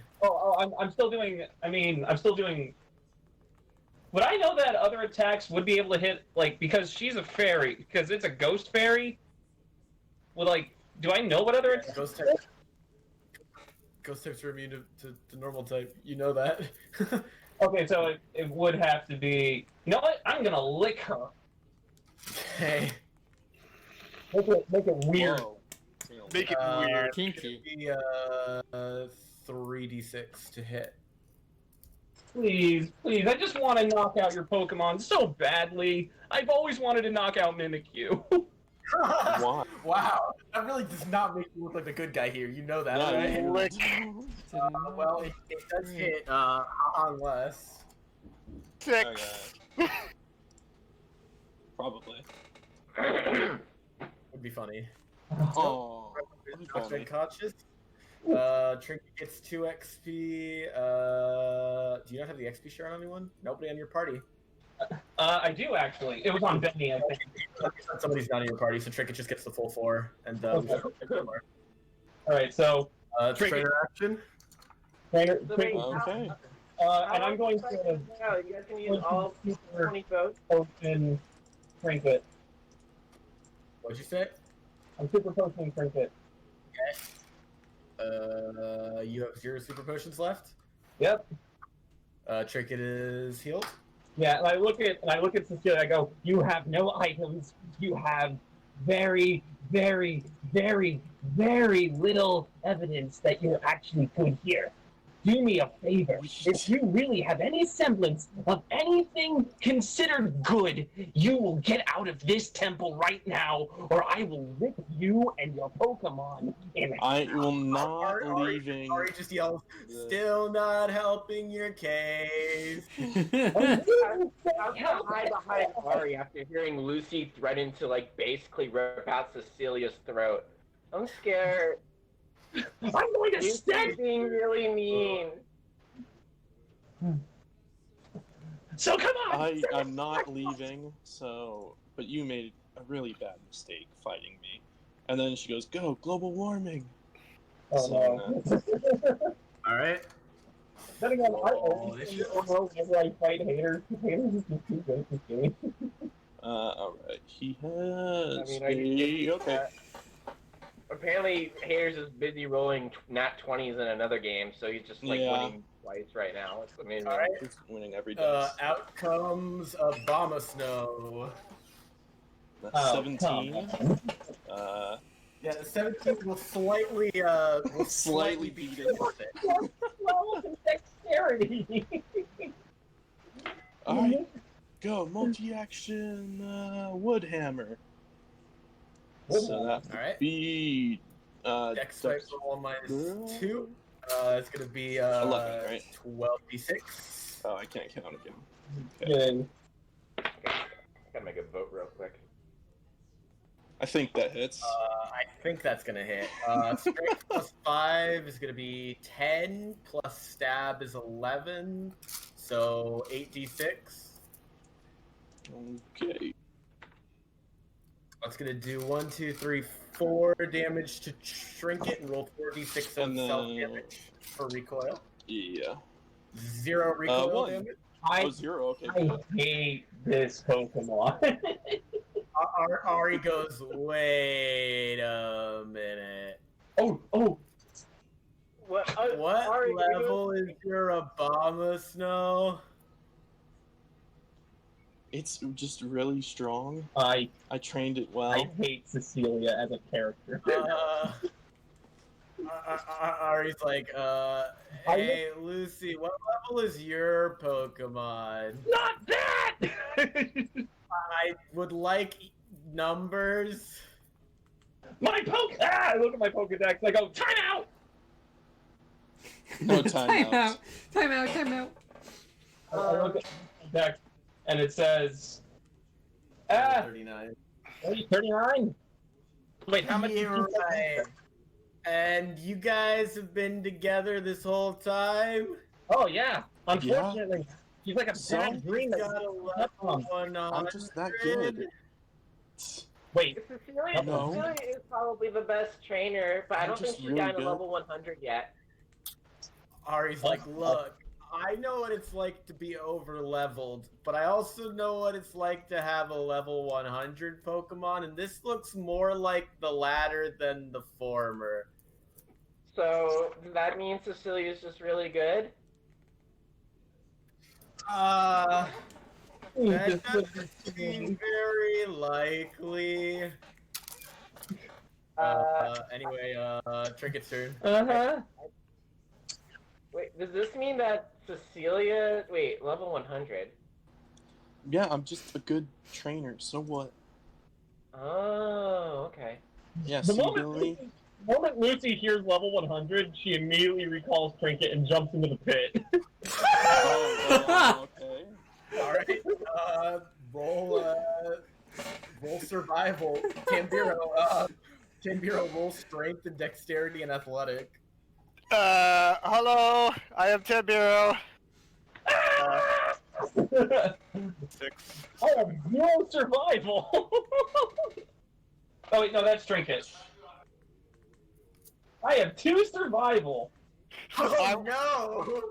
I'm still doing, I'm still doing... Would I know that other attacks would be able to hit, like, because she's a fairy, because it's a ghost fairy? Would, like, do I know what other attacks? Ghost types are immune to normal type. You know that. Okay, so it would have to be... You know what? I'm gonna lick her. Hey. Make it weird. Whoa. Make it weird. Kinky. Be 3d6 to hit. Please, please, I just want to knock out your Pokemon so badly. I've always wanted to knock out Mimikyu. Why? Wow, that really does not make you look like the good guy here. You know that, Yeah, right? you- Lick. Well, it does hit unless. 6. Okay. Probably. Would be funny. Oh. Touch unconscious. Trinket gets 2 XP. Do you not have the XP share on anyone? Nobody on your party. I do actually. It was on Benny, I think. Somebody's not in your party, so Trinket just gets the full 4. And Okay. Alright, so Trinket- trainer action. trainer, Okay. and I'm going to Yeah, you guys can use all 20 votes. potion Trinket. What'd you say? I'm super potioning Trinket. You have 0 super potions left. Yep. Trinket is healed. Yeah, and I look at Cecilia, I go, you have no items. You have very, very, very, very little evidence that you're actually good here. Do me a favor. If you really have any semblance of anything considered good, you will get out of this temple right now, or I will rip you and your Pokemon in I will not Ari leaving. just yells, still not helping your case. I'm gonna hide behind Ari after hearing Lucy threaten to, like, basically rip out Cecilia's throat. I'm scared. I'm going to Lucy's stab. being really mean. So come on. I'm not leaving. So, but you made a really bad mistake fighting me. And then she goes, "Go global warming." Oh no. All right. Depending on I Oh, always this say shit- overall whenever I fight haters, haters is just too good at this game. Alright. He has I mean, are you- okay. Apparently, Haters is busy rolling nat 20s in another game, so he's just like Yeah. winning twice right now. It's amazing. All right. He's winning every dice. Out comes Obama Snow. That's Oh, 17. come Yeah, the 17 will slightly Slightly beat it. Well, and dexterity. Alright. Go. Multi-action wood hammer. So that would Alright. be Dex strike roll minus 2. It's gonna be 11, right? 12d6. Oh, I can't count again. Good. Gotta make a vote real quick. I think that hits. I think that's gonna hit. Strength plus 5 is gonna be 10, plus stab is 11, so 8d6. Okay. That's gonna do 1, 2, 3, 4 damage to Trinket and roll 4d6 of And then- self damage for recoil. Yeah. 0 recoil 1. damage. Oh, 0. Okay. I hate this Pokemon. Ari goes, wait a minute. oh. What? What Ari, level is your Obama Snow? It's just really strong. I trained it well. I hate Cecilia as a character. Ari's like, hey, Lucy, what level is your Pokemon? Not that! I would like numbers. I look at my Pokedex, I go, time out! No timeouts. Time out. I look at my Pokedex, and it says, 39. 39? Wait, how much did You're you right. And you guys have been together this whole time? Oh, yeah. Unfortunately, he's like a So, bad dream that Got a you level 100. I'm just that good. Wait, Cecilia, No. Cecilia is probably the best trainer, but I I'm don't think just she's really gotten good. to level 100 yet. Ari's like, look, I know what it's like to be over-leveled, but I also know what it's like to have a level 100 Pokemon, and this looks more like the latter than the former. So that means Cecilia's just really good. That doesn't seem very likely. Anyway, Trinket's turn. uh-huh. Wait, does this mean that Cecilia? Wait, level 100. Yeah, I'm just a good trainer. So what? Oh, okay. Yeah, The see, moment, Billy? the moment Lucy hears level 100, she immediately recalls Trinket and jumps into the pit. Oh, okay. Alright, roll survival. Tambiro, roll strength and dexterity and athletic. Hello, I am Tebiro. 6. I have 0 survival! Oh wait, no, that's Trinket. I have 2 survival! Oh no!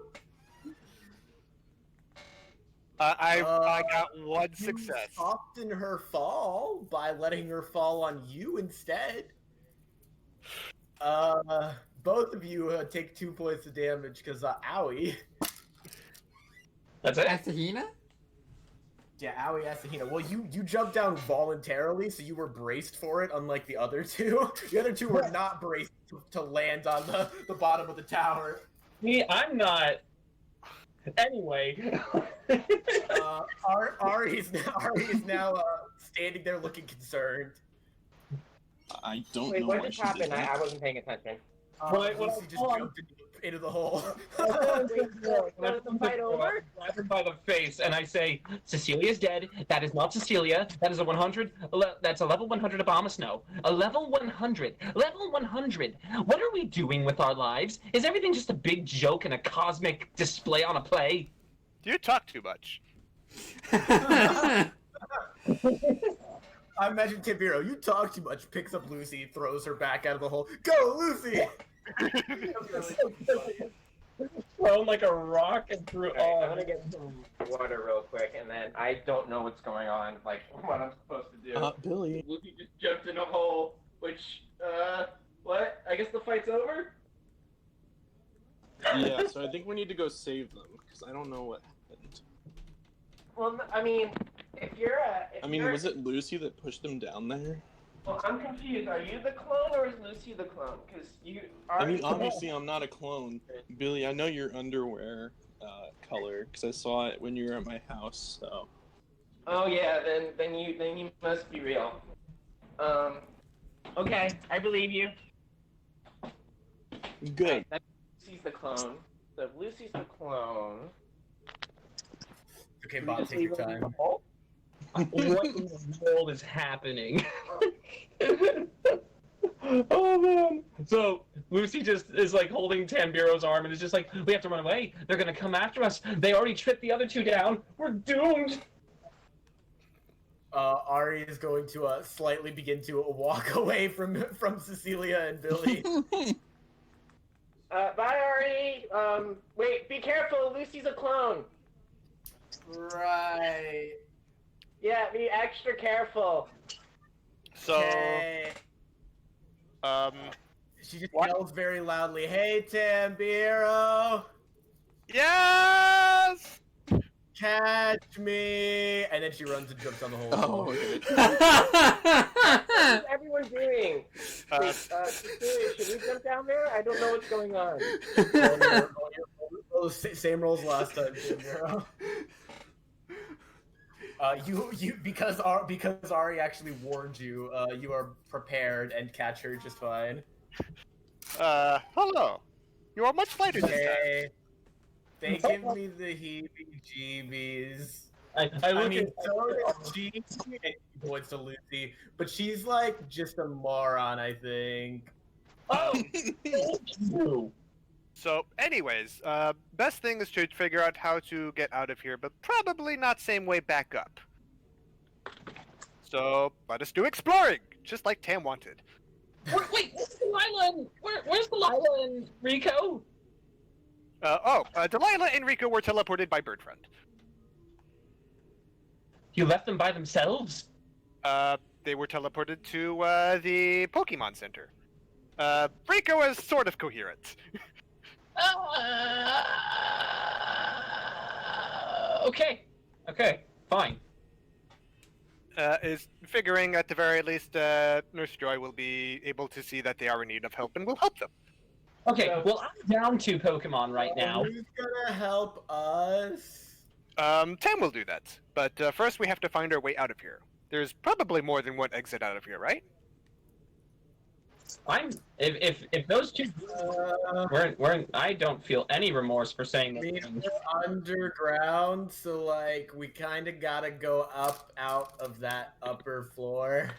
I got 1 You success. soften her fall by letting her fall on you instead. Both of you take 2 points of damage because owie. That's it? Asahina? Yeah, owie Asahina. Well, you jumped down voluntarily, so you were braced for it, unlike the other two. The other two were not braced to land on the bottom of the tower. Me, I'm not. Anyway. Ari's now standing there looking concerned. I don't Wait, know what why just she did happened? I that. wasn't paying attention. Lucy just jumped into the hole. Was the fight over? Grab her by the face, and I say, Cecilia's dead. That is not Cecilia. That is a 100. That's a level 100 Abomasnow. A level 100. Level 100. What are we doing with our lives? Is everything just a big joke and a cosmic display on a play? You talk too much. I imagine Tibiro, you talk too much, picks up Lucy, throws her back out of the hole. Go, Lucy! thrown like a rock and threw. Alright, I'm gonna get some water real quick, and then I don't know what's going on, like what I'm supposed to do. Billy. Lucy just jumped in a hole, which, what? I guess the fight's over? Yeah, so I think we need to go save them, because I don't know what happened. Well, I mean, if you're Was it Lucy that pushed them down there? Well, I'm confused. Are you the clone, or is Lucy the clone? Because you are... Obviously I'm not a clone. Billy, I know your underwear color, because I saw it when you were at my house, so... Oh yeah, then you must be real. Okay, I believe you. Good. Right, Lucy's the clone. So if Lucy's the clone... Okay, Bob, take your time. What in the world is happening? Oh man! So Lucy just is like holding Tambiro's arm and is just like, we have to run away. They're gonna come after us. They already tripped the other two down. We're doomed. Ari is going to slightly begin to walk away from Cecilia and Billy. Bye, Ari. Wait, be careful. Lucy's a clone. Right. Yeah, be extra careful. So, Okay. She just yells very loudly, "Hey, Tambiro! yes! Catch me!" And then she runs and jumps on the hole. Oh, What's everyone doing? Wait, Cecilia, should we jump down there? I don't know what's going on. Same rolls last time, Tambiro. Because Ari actually warned you, you are prepared and catch her just fine. Hello. You are much lighter this time. Okay. They give me the heebie-jeebies. I mean, so does she, and she points to Lucy, but she's like just a moron, I think. Oh, thank you. So, anyways, best thing is to figure out how to get out of here, but probably not same way back up. So, let us do exploring, just like Tam wanted. Wait, where's Delilah and, where's Delilah and Rico? Delilah and Rico were teleported by Birdfriend. You left them by themselves? They were teleported to, the Pokemon Center. Rico is sort of coherent. Okay, fine. Is figuring at the very least, Nurse Joy will be able to see that they are in need of help and will help them. Okay, well, I'm down 2 Pokemon right now. Who's gonna help us? Tam will do that, but first we have to find our way out of here. There's probably more than one exit out of here, right? If those two weren't, I don't feel any remorse for saying I mean, that. we're underground, so like we kind of gotta go up out of that upper floor.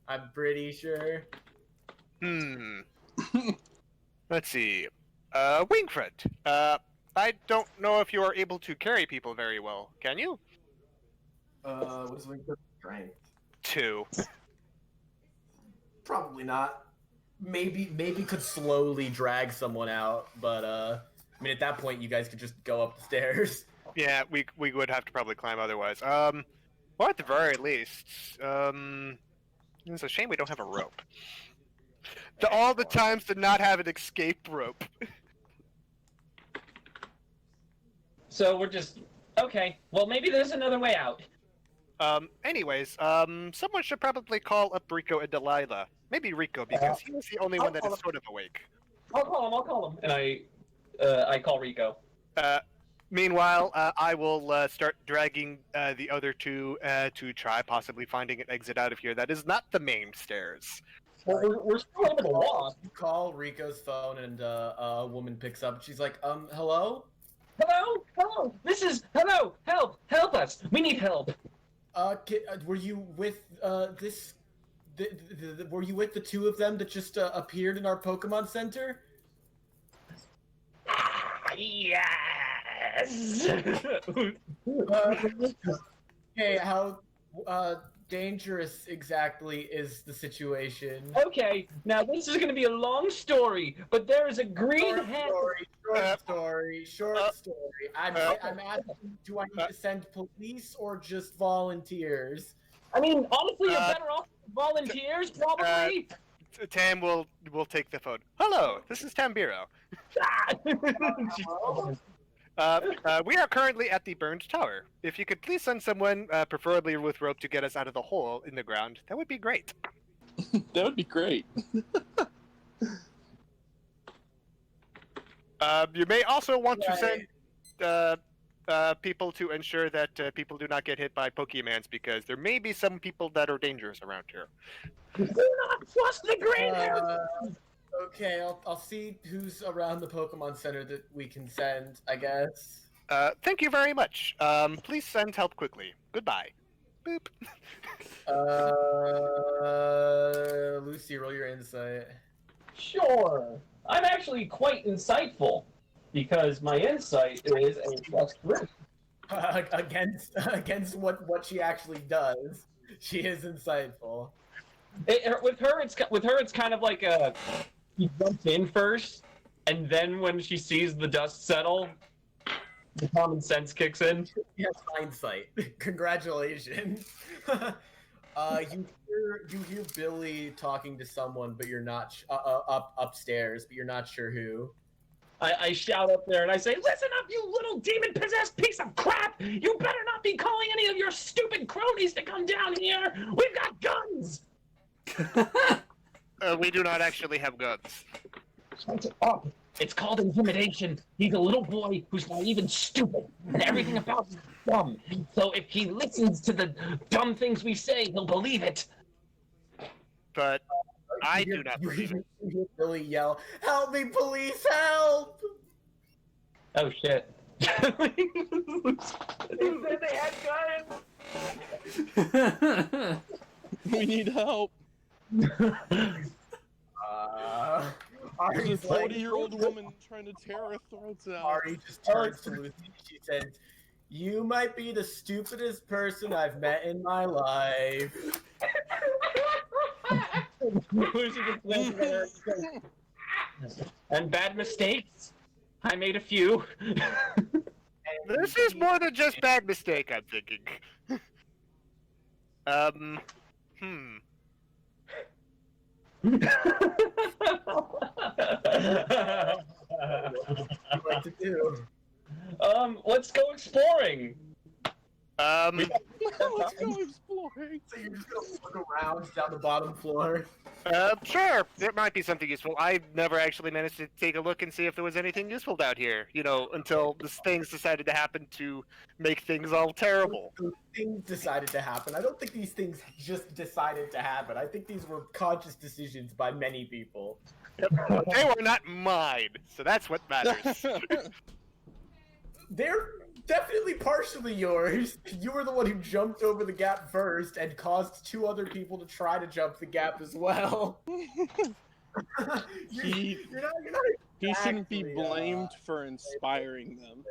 I'm pretty sure. Let's see. Wingfred. I don't know if you are able to carry people very well. Can you? What is Wingfoot's strength? 2. Probably not. Maybe could slowly drag someone out, but I mean at that point you guys could just go up the stairs. Yeah, we would have to probably climb otherwise. Or at the very least, it's a shame we don't have a rope. All the times to not have an escape rope. So we're just okay. Well, maybe there's another way out. Anyways, someone should probably call up Rico and Delilah. Maybe Rico, because he was the only one that is sort of awake. I'll call him. And I call Rico. Meanwhile, I will start dragging the other two to try possibly finding an exit out of here. That is not the main stairs. Well, we're still able to walk. You call Rico's phone and a woman picks up. She's like, hello? Hello. This is hello. Help us. We need help. Were you with were you with the two of them that just appeared in our Pokemon Center? Yes. Okay, how dangerous exactly is the situation? Okay, now this is going to be a long story, but there is a green hen. Short story. I'm asking, do I need to send police or just volunteers? I mean, honestly, you're better off with volunteers, probably. Tam will take the phone. Hello, this is Tambiro. We are currently at the burned tower. If you could please send someone, preferably with rope, to get us out of the hole in the ground, that would be great. That would be great. You may also want to send people to ensure that people do not get hit by Pokemans, because there may be some people that are dangerous around here. Do not trust the green hair. Okay, I'll see who's around the Pokemon Center that we can send, I guess. Thank you very much. Please send help quickly. Goodbye. Boop. Lucy, roll your insight. Sure. I'm actually quite insightful, because my insight is a +3. Against what she actually does, she is insightful. With her, it's kind of like she jumps in first, and then when she sees the dust settle, the common sense kicks in. Yes, hindsight. Congratulations. You hear Billy talking to someone, but you're not upstairs, but you're not sure who. I shout up there and I say, "Listen up, you little demon-possessed piece of crap! You better not be calling any of your stupid cronies to come down here! We've got guns!" We do not actually have guns. Shut up. It's called intimidation. He's a little boy who's naive and stupid, and everything about him is dumb. So if he listens to the dumb things we say, he'll believe it. But I do not believe it. You hear Billy yell, "Help me, police, help!" Oh, shit. They said they had guns! We need help. There's a 40-year-old woman trying to tear our throats out. Ari just turns to Lucy. She says, "You might be the stupidest person I've met in my life." And bad mistakes. I made a few. This is more than just bad mistake, I'm thinking. What do you like to do? Let's go exploring. Let's go exploring. So you're just gonna look around down the bottom floor? Sure, there might be something useful. I never actually managed to take a look and see if there was anything useful down here, until the things decided to happen to make things all terrible. Things decided to happen. I don't think these things just decided to happen. I think these were conscious decisions by many people. Yep. They were not mine, so that's what matters. They're definitely partially yours. You were the one who jumped over the gap first and caused 2 other people to try to jump the gap as well. He shouldn't be blamed for inspiring them.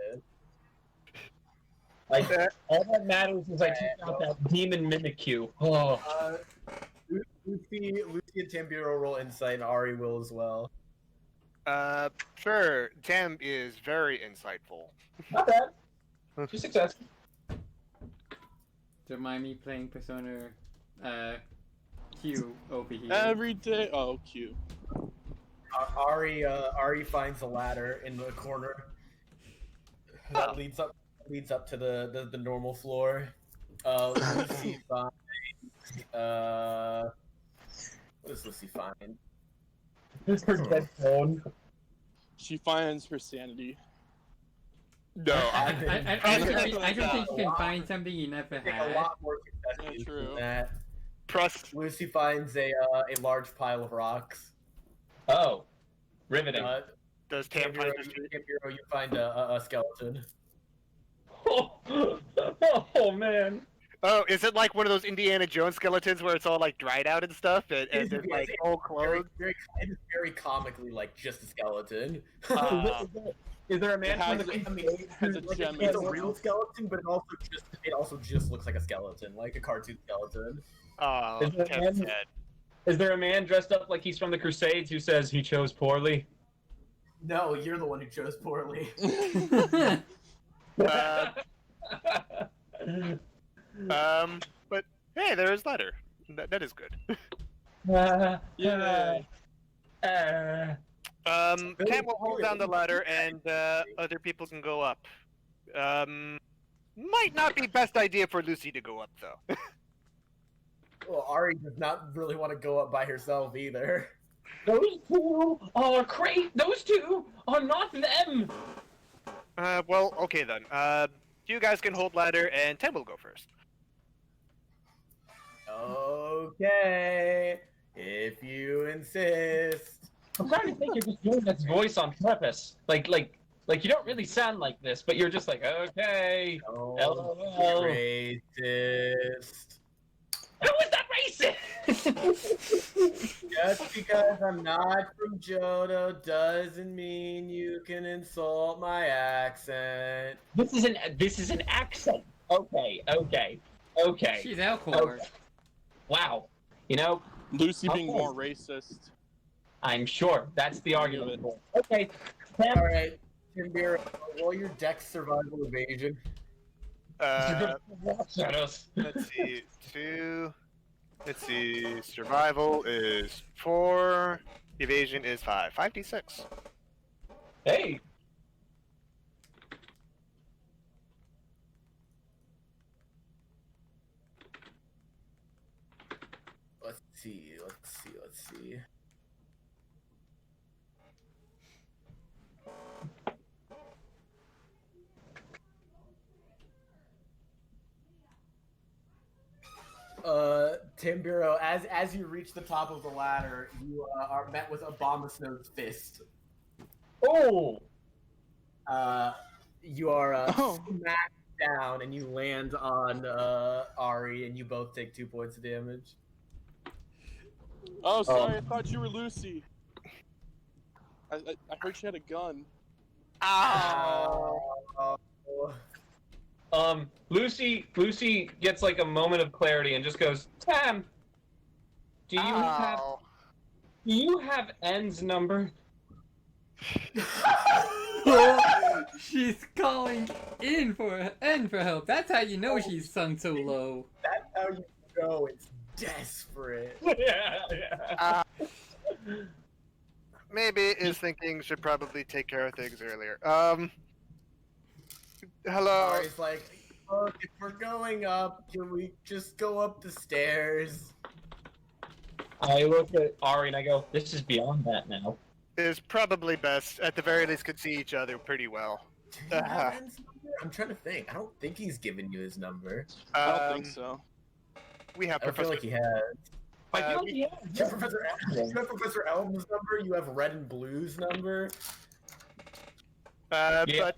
All that matters is I took out that demon Mimikyu. Oh. Lucy and Tambiro roll insight, and Ari will as well. Sure. Tam is very insightful. Not bad. 2 successes. Remind me playing Persona Q over here. Every day. Oh, Q. Ari finds a ladder in the corner that leads up to the normal floor. Lucy finds what does Lucy find? Just her dead phone. She finds her sanity. No, I don't think you can find something you never A had. lot more successes True. than that. Trust. Lucy finds a large pile of rocks. Oh. Riveting. Does Tam find her Tambiro, you find a skeleton. Oh, man. Oh, is it like one of those Indiana Jones skeletons where it's all like dried out and stuff, and it's like old clothes? It's very comically like just a skeleton. Is there a man It from has a gem. It's a real skeleton, but it also just looks like a skeleton, like a cartoon skeleton. Oh, Is there a Tam's man- dead. Is there a man dressed up like he's from the Crusades who says he chose poorly? No, you're the one who chose poorly. But hey, there is ladder. That is good. Yay. Cam will hold down the ladder, and other people can go up. Might not be best idea for Lucy to go up though. Well, Ari does not really want to go up by herself either. Those two are Those two are not them. Well, okay then. You guys can hold ladder, and Tim will go first. Okay, if you insist. I'm starting to think you're just doing this voice on purpose. Like you don't really sound like this, but you're just like, okay. Oh, LOL. racist. How is that racist? Just because I'm not from Johto doesn't mean you can insult my accent. This is an accent. Okay. She's Alcor. Okay. Wow. You know, Lucy being Okay. more racist. I'm sure that's the argument. Okay. All right, Timbir, roll your Dex survival evasion. Let's see. 2. Let's see. Survival is 4. Evasion is 5. 5d6. Hey. Let's see. Timbiro, as you reach the top of the ladder, you are met with Abomasno's fist. Oh. You are smacked down, and you land on Ari, and you both take 2 points of damage. Oh, sorry, I thought you were Lucy. I heard she had a gun. Oh. Lucy gets like a moment of clarity and just goes, Tam, do you have N's number? She's calling in for help. That's how you know she's sunk so low. That's how you know it's desperate. Yeah. Maybe is thinking should probably take care of things earlier. Hello. Ari's like, look, if we're going up, can we just go up the stairs? I look at Ari and I go, this is beyond that now. Is probably best. At the very least, could see each other pretty well. Do you have N's number? I'm trying to think. I don't think he's given you his number. I don't think so. We have I feel Professor. like he has. I feel like You have Professor Elm's number. You have Red and Blue's number. Yeah. But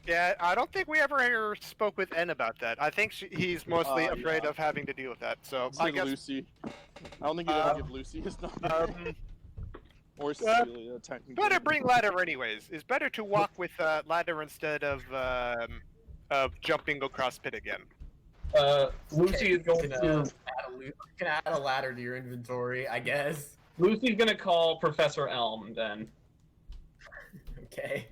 yeah, I don't think we ever spoke with N about that. I think he's mostly afraid of having to deal with that. So I I guess Lucy. I don't think you'd ever give Lucy his number. Or Cecilia, technically. better bring ladder anyways. It's better to walk with ladder instead of jumping across pit again. Lucy is going to. You can add a ladder to your inventory, I guess. Lucy's gonna call Professor Elm then. Okay.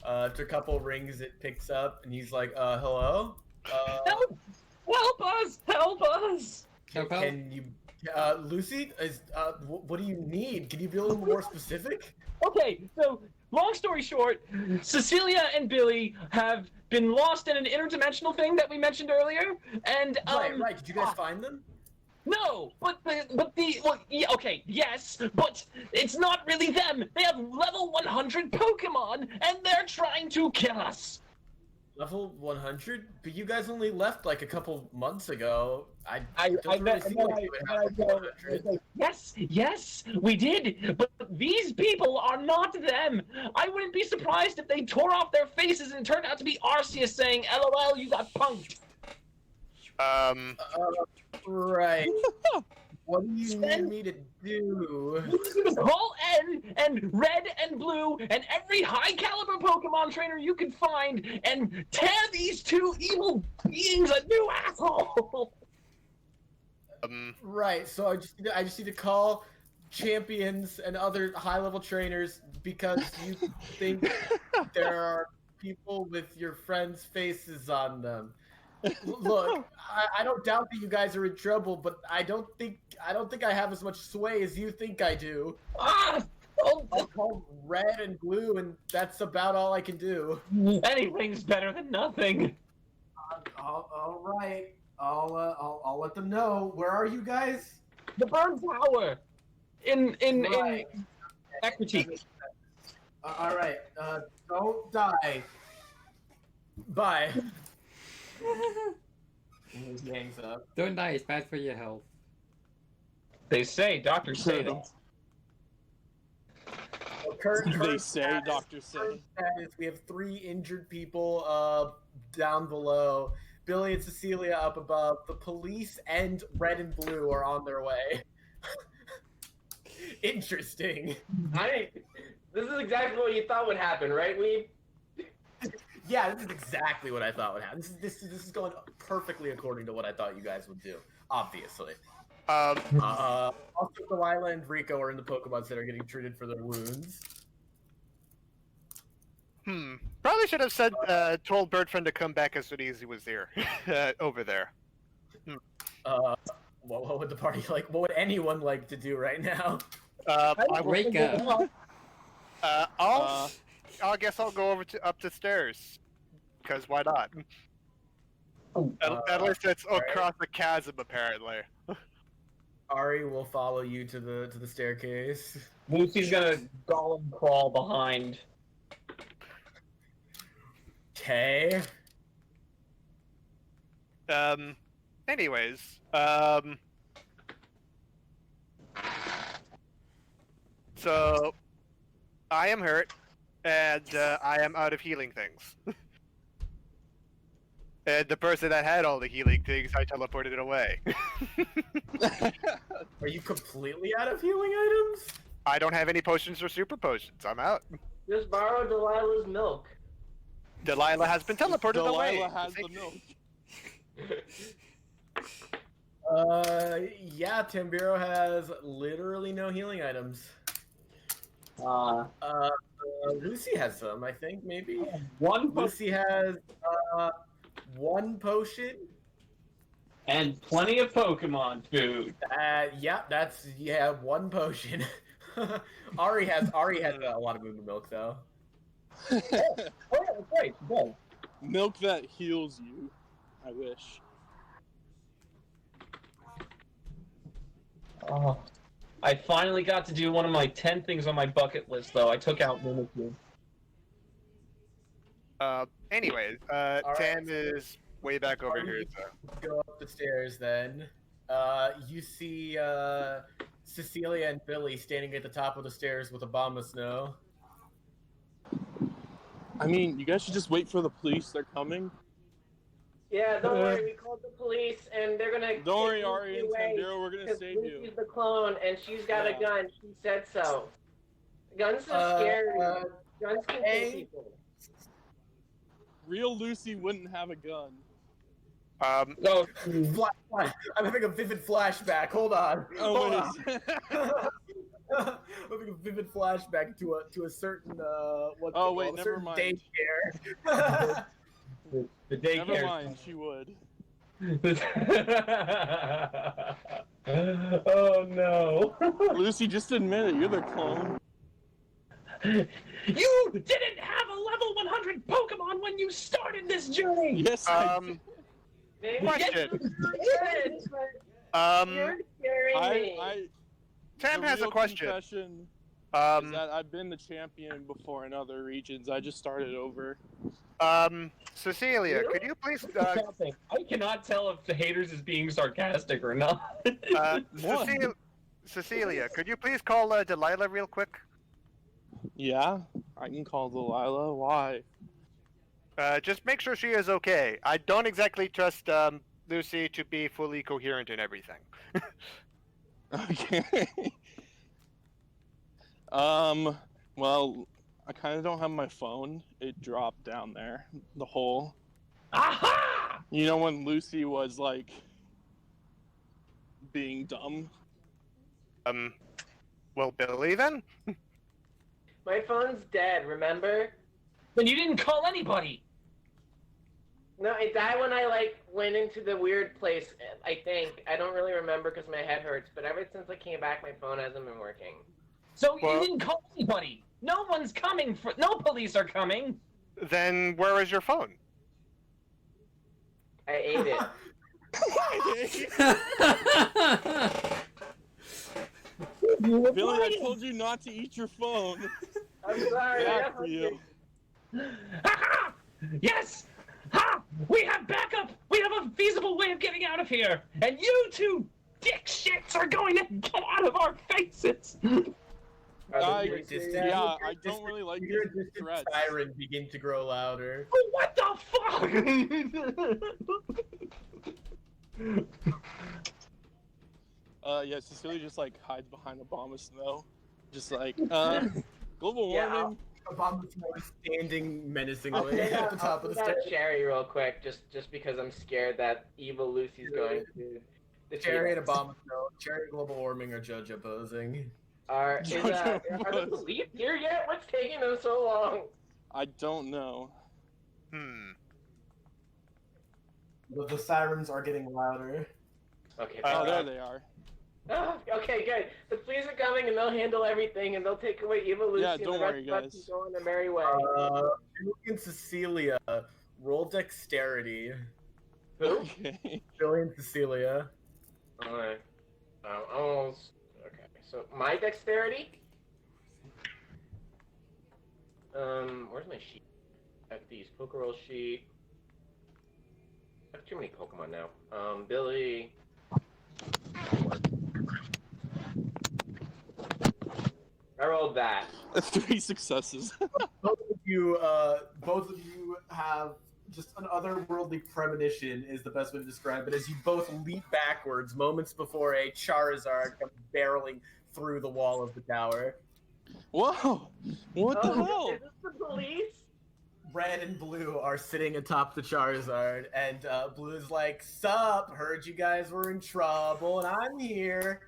After a couple rings, it picks up, and he's like, hello? Help us! Help us! Can you... Lucy, what do you need? Can you be a little more specific? Okay, so long story short, Cecilia and Billy have been lost in an interdimensional thing that we mentioned earlier, and Right. Did you guys find them? No, yes, but it's not really them. They have level 100 Pokemon, and they're trying to kill us. Level 100? But you guys only left like a couple months ago. Yes, we did, but these people are not them. I wouldn't be surprised if they tore off their faces and it turned out to be Arceus saying, LOL, you got punked. Right. What do you need me to do? Call N and Red and Blue and every high caliber Pokemon trainer you can find and tear these two evil beings a new asshole. Right. So I just need to call champions and other high-level trainers because you think there are people with your friends' faces on them. Look, I don't doubt that you guys are in trouble, but I don't think I have as much sway as you think I do. Ah! Oh, I'll call red and blue, and that's about all I can do. anything's better than nothing. All right. I'll let them know. Where are you guys? The burn tower. In Right. equity. All right. Don't die. Bye. And he hangs up. Don't die, it's bad for your health. They say, doctors say that. They say, doctors say. We have 3 injured people down below. Billy and Cecilia up above. The police and red and blue are on their way. Interesting. This is exactly what you thought would happen, right, Weeb? Yeah, this is exactly what I thought would happen. This is going perfectly according to what I thought you guys would do. Obviously. Also, Delilah and Rico are in the Pokemon Center getting treated for their wounds. Probably should have said, told Birdfriend to come back as soon as he was there, over there. What would the party like? What would anyone like to do right now? I will, Wake up. I guess I'll go over up the stairs, because why not? At least it's across the chasm, apparently. Ari will follow you to the staircase. Lucy's gonna golem crawl behind. Okay. Anyways, so I am hurt, and I am out of healing things. And the person that had all the healing things, I teleported it away. Are you completely out of healing items? I don't have any potions or super potions. I'm out. Just borrow Delilah's milk. Delilah has been teleported away. Delilah has the milk. Yeah, Tambiro has literally no healing items. Lucy has some, I think, maybe. Lucy has, 1 potion. And plenty of Pokemon food. Yeah, 1 potion. Ari has a lot of movement milk, though. Oh yeah, that's right. Good. Milk that heals you. I wish. Oh, I finally got to do one of my 10 things on my bucket list, though. I took out Mimikyu. Anyways, Tam is way back over here. So. Go up the stairs, then. You see Cecilia and Billy standing at the top of the stairs with a bomb of snow. I mean, you guys should just wait for the police. They're coming. Yeah, don't worry. We called the police, and they're gonna. Don't worry, Ari and Tambiro. We're gonna save you. Lucy's the clone, and she's got a gun. She said so. Guns are scary. Guns can kill people. Real Lucy wouldn't have a gun. No. I'm having a vivid flashback. Hold on. Hold on. I'm having a vivid flashback to a certain never mind. Daycare. The daycare. Never mind, she would. Oh no. Lucy, just admit it. You're the clone. You didn't have a level 100 Pokemon when you started this journey. Yes, I did. Question. You're scaring me. Tam has a question. Is that I've been the champion before in other regions. I just started over. Cecilia, Really? could you please? I cannot tell if the haters is being sarcastic or not. Cecilia, could you please call Delilah real quick? Yeah, I can call Delilah. Why? Just make sure she is okay. I don't exactly trust Lucy to be fully coherent in everything. Okay. Well, I kind of don't have my phone. It dropped down there, the hole. Aha! You know when Lucy was like being dumb? Well, Billy, then? My phone's dead, remember? Then you didn't call anybody. No, it died when I, went into the weird place, I think. I don't really remember because my head hurts, but ever since I came back, my phone hasn't been working. So Well- you didn't call anybody. No one's coming. No police are coming. Then where is your phone? I ate it. Billy, I told you not to eat your phone. I'm sorry. I Bad got for you. Ha! Yes! Ha! We have backup! We have a feasible way of getting out of here! And you two dick shits are going to get out of our faces! I don't really like you hear a these distant threats. siren begin to grow louder. What the fuck? Yeah, Cecilia just like hides behind Obama Snow. Just like, global Yeah, warming. Obama's standing menacingly I'll take at out, the top of the I'll take out stairs. Sherry real quick, just because I'm scared that evil Lucy's going to... Cherry and Obama, no. Cherry and global warming are judge opposing. Are the police here yet? What's taking them so long? I don't know. The sirens are getting louder. Okay, Oh, there they are. Oh, okay, good. The police are coming and they'll handle everything and they'll take away evil Lucy Yeah, and don't the rest worry, of us guys. can go on their merry way. Billy and Cecilia, roll dexterity. Who? Okay. Billy and Cecilia. Alright. Almost. Okay, so my dexterity? Where's my sheet? I have these Pokeroll sheet. I have too many Pokemon now. Billy. I rolled that. 3 successes. Both of you have just an otherworldly premonition is the best way to describe it, as you both leap backwards moments before a Charizard comes barreling through the wall of the tower. Whoa! What the hell? Is this the police? Red and Blue are sitting atop the Charizard, and Blue is like, "Sup, heard you guys were in trouble, and I'm here."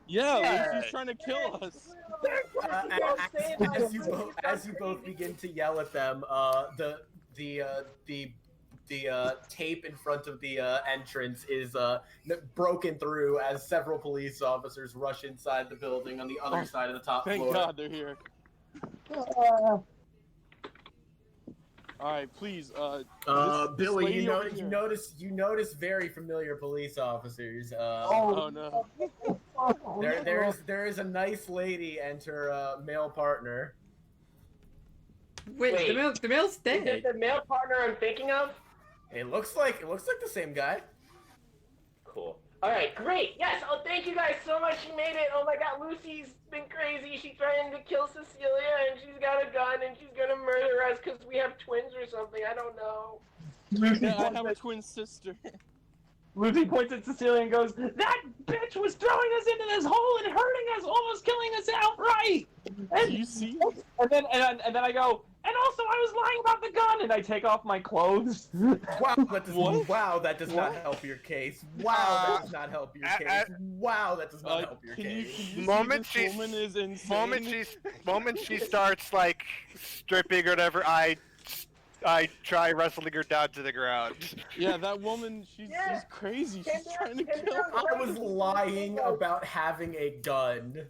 Yeah, Lucy's trying to kill us. As you both begin to yell at them, the tape in front of the entrance is broken through as several police officers rush inside the building on the other side of the top Thank floor. God they're here. All right, please. This Billy, lady you over here. notice very familiar police officers. Oh no. There is a nice lady and her male partner. Wait, the male's Is dead. it the male partner I'm thinking of? It looks like the same guy. Cool. Alright, great. Yes, thank you guys so much. She made it. Oh my god, Lucy's been crazy. She's trying to kill Cecilia and she's got a gun and she's gonna murder us because we have twins or something. I don't know. Yeah, I have a twin sister. Lucy points at Cecilia and goes, "That bitch was throwing us into this hole and hurting us, almost killing us outright." And, Do you see? and then I go, "And also I was lying about the gun," and I take off my clothes. Wow, that does not help your case. Wow, that does not help your case. Wow, that does not help your case. Can you Moment see this she's- woman is insane. Moment she starts like stripping or whatever, I try wrestling her down to the ground. Yeah, that woman, she's crazy. She's trying to kill I was lying about having a gun.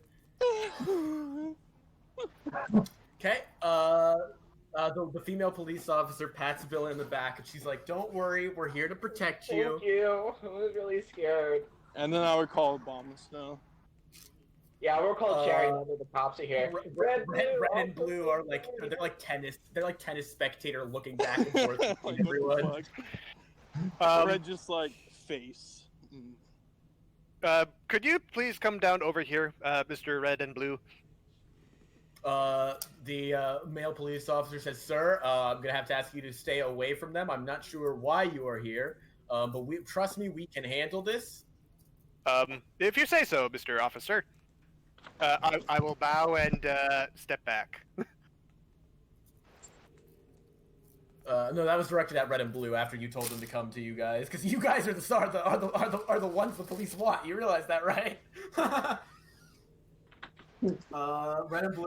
Okay, the female police officer pats Bill in the back, and she's like, "Don't worry, we're here to protect you." Thank you. I was really scared. And then I would call Obama Snow. Yeah, we're called Cherry now that the cops are here. Red and Blue are like they're like tennis spectator looking back and forth Like, between everyone. what the fuck? Red just like face. Could you please come down over here, Mr. Red and Blue? The male police officer says, "Sir, I'm gonna have to ask you to stay away from them. I'm not sure why you are here, but trust me, we can handle this." If you say so, Mr. Officer. I will bow and step back. No, that was directed at Red and Blue after you told them to come to you guys, because you guys are the ones the police want. You realize that, right? Red and Blue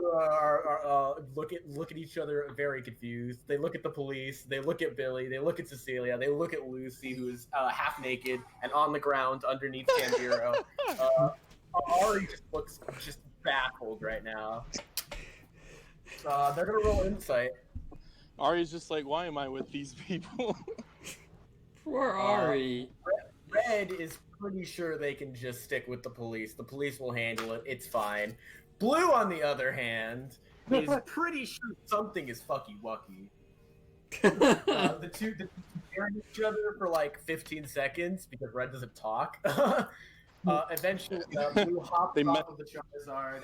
look at each other very confused. They look at the police. They look at Billy. They look at Cecilia. They look at Lucy, who's half naked and on the ground underneath Tambiro. Ari just looks just baffled right now. They're gonna roll insight. Ari's just like, why am I with these people? Poor Ari. Red is pretty sure they can just stick with the police. The police will handle it. It's fine. Blue, on the other hand, is pretty sure something is fucky wucky. The two stare at each other for like 15 seconds because Red doesn't talk. Eventually, Blue hops off of the Charizard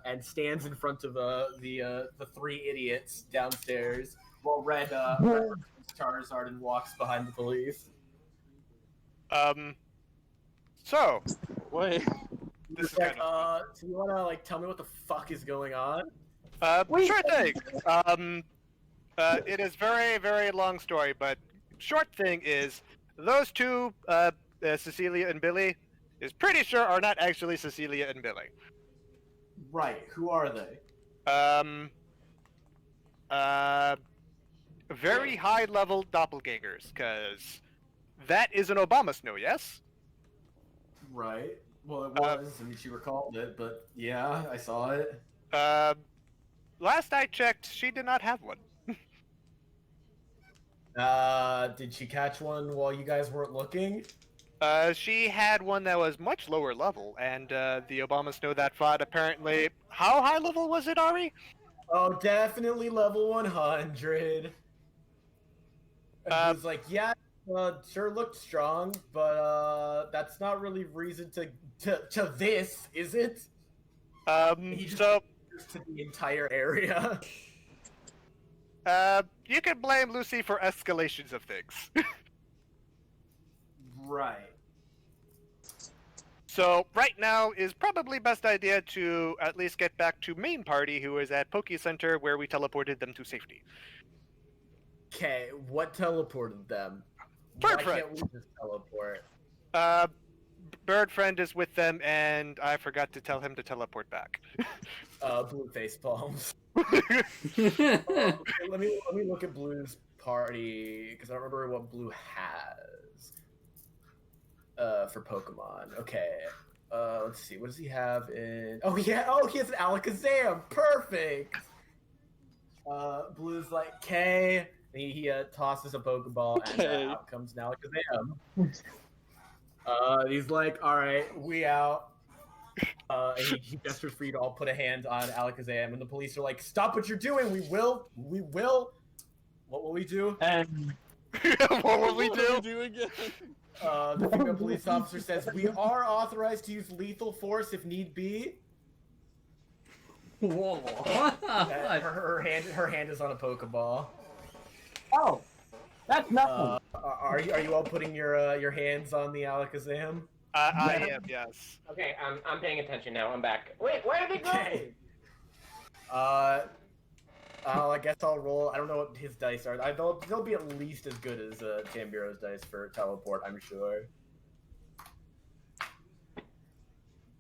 and stands in front of the three idiots downstairs, while Red Charizard and walks behind the police. So, Wait. this is Like, kind so you wanna like tell me what the fuck is going on? sure thing. It is very, very long story, but short thing is those two, Cecilia and Billy, is pretty sure are not actually Cecilia and Billy. Right. Who are they? Very high level doppelgangers, because that is an Obama snow, yes? Right. Well, it was. I mean, she recalled it, but yeah, I saw it. Last I checked, she did not have one. Did she catch one while you guys weren't looking? She had one that was much lower level, and the Obama snow that fought apparently. How high level was it, Ari? Oh, definitely level 100. It was like, yeah, sure looked strong, but that's not really reason to this, is it? He just So to the entire area. you can blame Lucy for escalations of things. Right. So right now is probably best idea to at least get back to main party, who is at Poke Center, where we teleported them to safety. Okay, what teleported them? Bird Why friend. can't we just teleport? Bird friend is with them, and I forgot to tell him to teleport back. Blue face palms. Let me look at Blue's party because I don't remember what Blue has. For Pokemon. Okay. Let's see. What does he have in? Oh yeah. Oh, he has an Alakazam. Perfect. Blue's like K. He tosses a Pokeball and out comes an Alakazam. He's like, all right, we out. And he gestures for you to all put a hand on Alakazam, and the police are like, stop what you're doing. We will. What will we do? What will we do? do again? The female police officer says, we are authorized to use lethal force if need be. Whoa. Her hand is on a Pokeball. Oh, that's nothing. Are you all putting your hands on the Alakazam? I am, yes. Okay, I'm paying attention now. I'm back. Wait, where are they going? Okay. I guess I'll roll. I don't know what his dice are. They'll be at least as good as Tambiro's dice for teleport, I'm sure.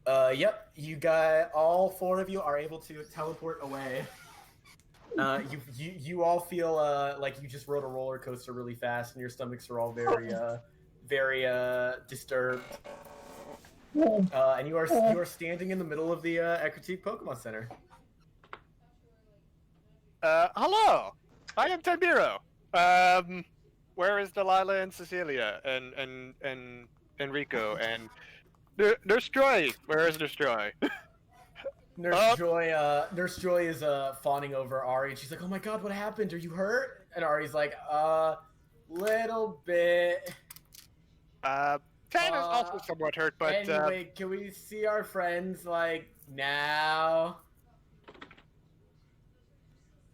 Yep. You got all four of you are able to teleport away. You all feel like you just rode a roller coaster really fast, and your stomachs are all very disturbed. And you are standing in the middle of the Ecruteak Pokemon Center. Hello. I am Tambiro. Where is Delilah and Cecilia and Enrico and Nurse Joy? Where is Nurse Joy? Nurse Joy is fawning over Ari. She's like, "Oh my God, what happened? Are you hurt?" And Ari's like, little bit." Tanner's also somewhat hurt, but anyway, can we see our friends like now?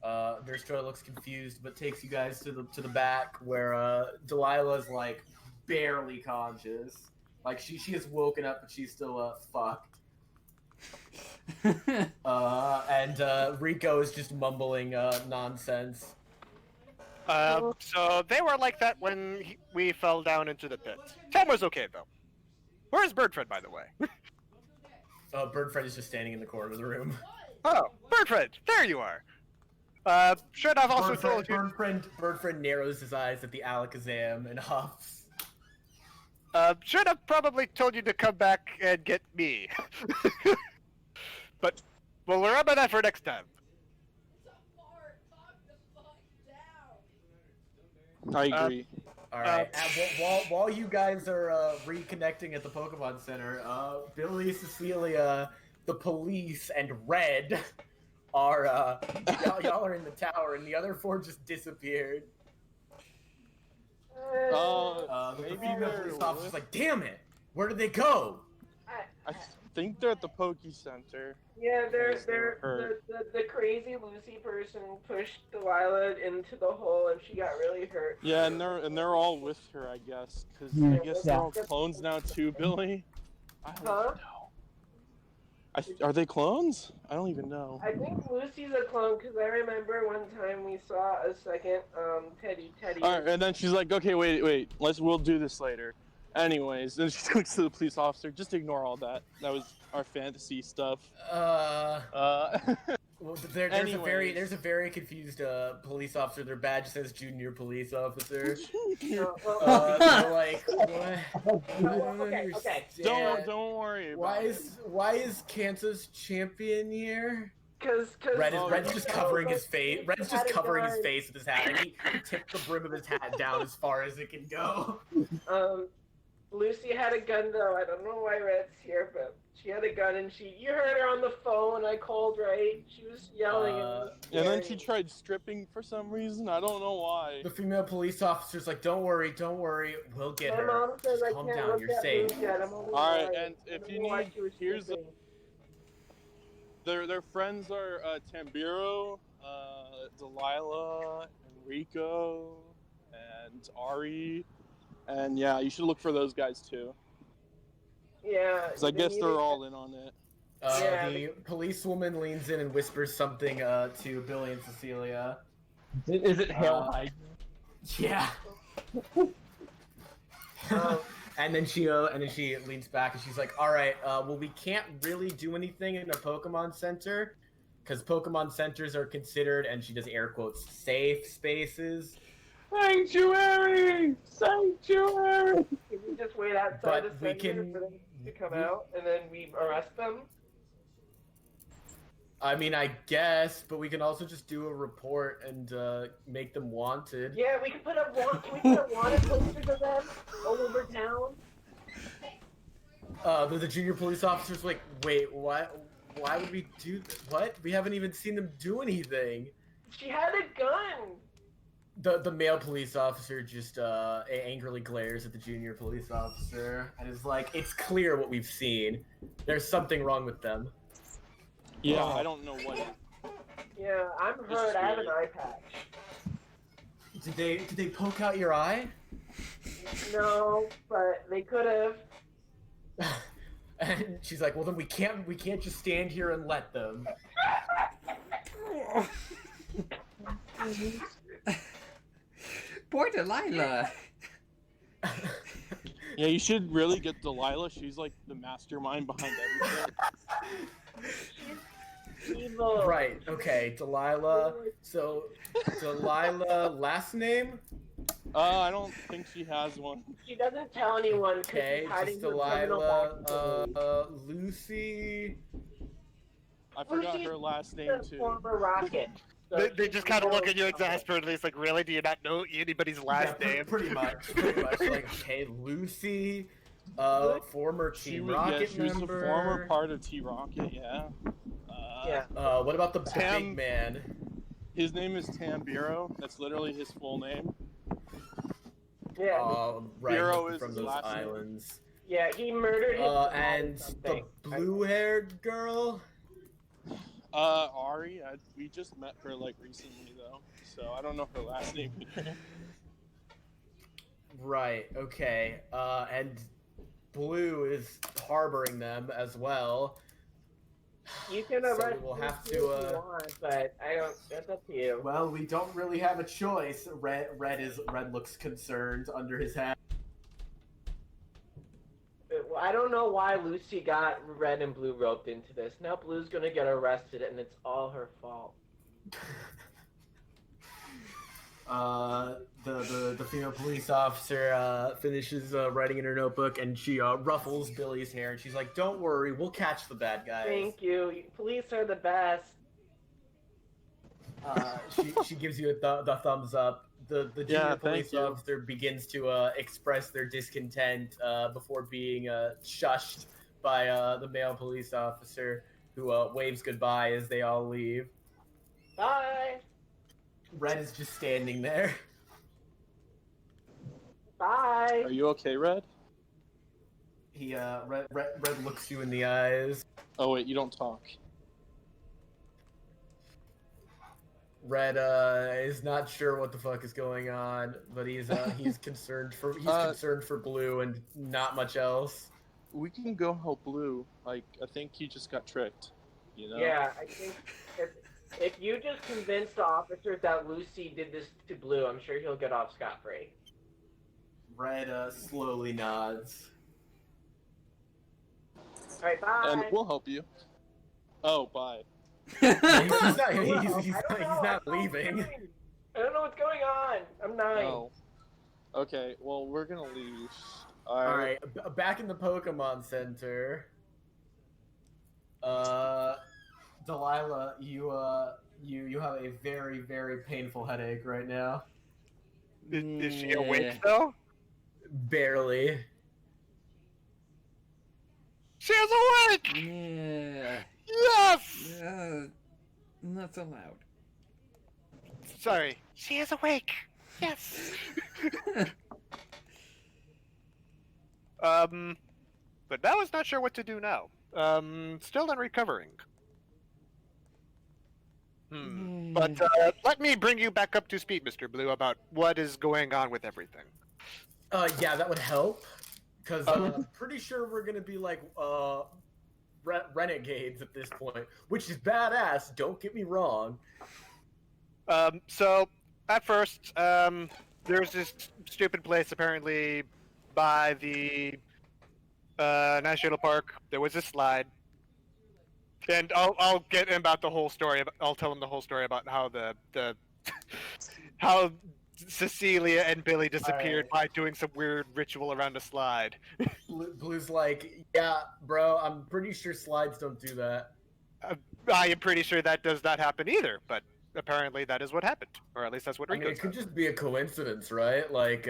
Nurse Joy looks confused, but takes you guys to the back where Delilah's like barely conscious. Like she has woken up, but she's still fucked. And Rico is just mumbling nonsense. So they were like that when we fell down into the pit. Tamara's okay though. Where's Birdfriend, by the way? Birdfriend is just standing in the corner of the room. Oh, Birdfriend, there you are. Should I've also told you. Birdfriend narrows his eyes at the Alakazam and huffs. Should have probably told you to come back and get me. But we'll remember that for next time. I agree. All right. While you guys are reconnecting at the Pokemon Center, Billy, Cecilia, the police, and Red are y'all are in the tower, and the other four just disappeared. The female police officer's like, "Damn it! Where did they go?" I think they're at the Poke Center. Yeah, Yes, they were hurt. the crazy Lucy person pushed Delilah into the hole and she got really hurt. Yeah, and they're all with her, I guess, because I guess they're all clones now too, Billy. I don't know. Are they clones? I don't even know. I think Lucy's a clone because I remember one time we saw a second Teddy. All right, and then she's like, "Okay, wait, we'll do this later." Anyways, then she looks to the police officer. Just ignore all that. That was our fantasy stuff. Well, there's a very confused police officer. Their badge says junior police officer. They're like, what? Okay. Don't worry about it. Why is Kansas champion year? Because Red's just covering his face. Red's just covering his face with his hat. And he tipped the brim of his hat down as far as it can go. Lucy had a gun though. I don't know why Red's here, but she had a gun and you heard her on the phone. I called, right? She was yelling. And then she tried stripping for some reason. I don't know why. The female police officer's like, don't worry, we'll get her. My mom says I Calm can't down, look you're at safe. Lucy yet. I'm only Alright, lying. and if I you don't know why need, she was here's stripping. their friends are Tambiro, Delilah, Enrico, and Ari. And yeah, you should look for those guys too. Yeah. Because I guess they're all in on it. The policewoman leans in and whispers something to Billy and Cecilia. Is it Hail Hydra? Yeah. And then she leans back and she's like, "All right, well, we can't really do anything in a Pokemon Center because Pokemon Centers are considered," and she does air quotes, "safe spaces." Sanctuary! Sanctuary! Can we just wait outside But the we center can- for them to come out and then we arrest them? I mean, I guess, but we can also just do a report and make them wanted. Yeah, we can put up wanted posters of them all over town. The junior police officer's like, "Wait, what? Why would we do what? We haven't even seen them do anything." She had a gun. The male police officer just angrily glares at the junior police officer and is like, "It's clear what we've seen. There's something wrong with them." Yeah, I don't know what. Yeah, I'm hurt. I have an eye patch. Did they poke out your eye? No, but they could have. And she's like, "Well, then we can't just stand here and let them." Poor Delilah. Yeah, you should really get Delilah. She's like the mastermind behind everything. Evil. Right. Okay, Delilah. So, Delilah, last name? I don't think she has one. She doesn't tell anyone because Okay, she's hiding just her criminal Delilah. backstory. Lucy. I forgot Lucy's her last name the too. former Rocket. So They just kind of look at you exasperately. It's like, really? Do you not know anybody's last Yeah, name? Pretty much. Like, okay, Lucy. Former Team Yeah, Rocket she was a member. former part of T-Rocket, yeah. Yeah. What about the Tam- big man? His name is Tambiro. That's literally his full name. Yeah. Right, Bureau is from his those last name. islands. Yeah, he murdered his mom or And the something. blue-haired girl. Ari. We just met her like recently though, so I don't know her last name either. Right. Okay. And Blue is harboring them as well. You can So arrest we'll me have too to, if you want, but I don't. That's up to you. Well, we don't really have a choice. Red looks concerned under his hat. I don't know why Lucy got red and blue roped into this. Now blue's gonna get arrested, and it's all her fault. The female police officer finishes writing in her notebook, and she ruffles Billy's hair, and she's like, "Don't worry, we'll catch the bad guys." Thank you. Police are the best. She gives you the thumbs up. The junior police you. officer begins to express their discontent before being shushed by the male police officer, who waves goodbye as they all leave. Bye. Red is just standing there. Bye. Are you okay, Red? He Red looks you in the eyes. Oh wait, you don't talk. Red is not sure what the fuck is going on, but he's concerned for concerned for Blue and not much else. We can go help Blue. Like, I think he just got tricked. You know? Yeah, I think if you just convince the officers that Lucy did this to Blue, I'm sure he'll get off scot-free. Red slowly nods. Alright, bye. And we'll help you. Oh, bye. He's not leaving. leaving. I don't know what's going on. I'm 9. Oh. Okay, well, we're gonna leave. Alright, back in the Pokemon Center. Delilah, you have a very, very painful headache right now. Is she awake though? Barely. She's awake! Yeah. Yes! Not so loud. Sorry. She is awake. Yes. But now is not sure what to do now. Still in recovering. But let me bring you back up to speed, Mr. Blue, about what is going on with everything. Yeah, that would help. Because I'm pretty sure we're gonna be like renegades at this point, which is badass. Don't get me wrong. So at first, there's this stupid place apparently by the national park. There was a slide, and I'll get him about the whole story. I'll tell him the whole story about how the how Cecilia and Billy disappeared by doing some weird ritual around a slide. Blue's like, yeah, bro, I'm pretty sure slides don't do that. I am pretty sure that does not happen either, but apparently that is what happened, or at least that's what Rico it could said. just be a coincidence, right? Like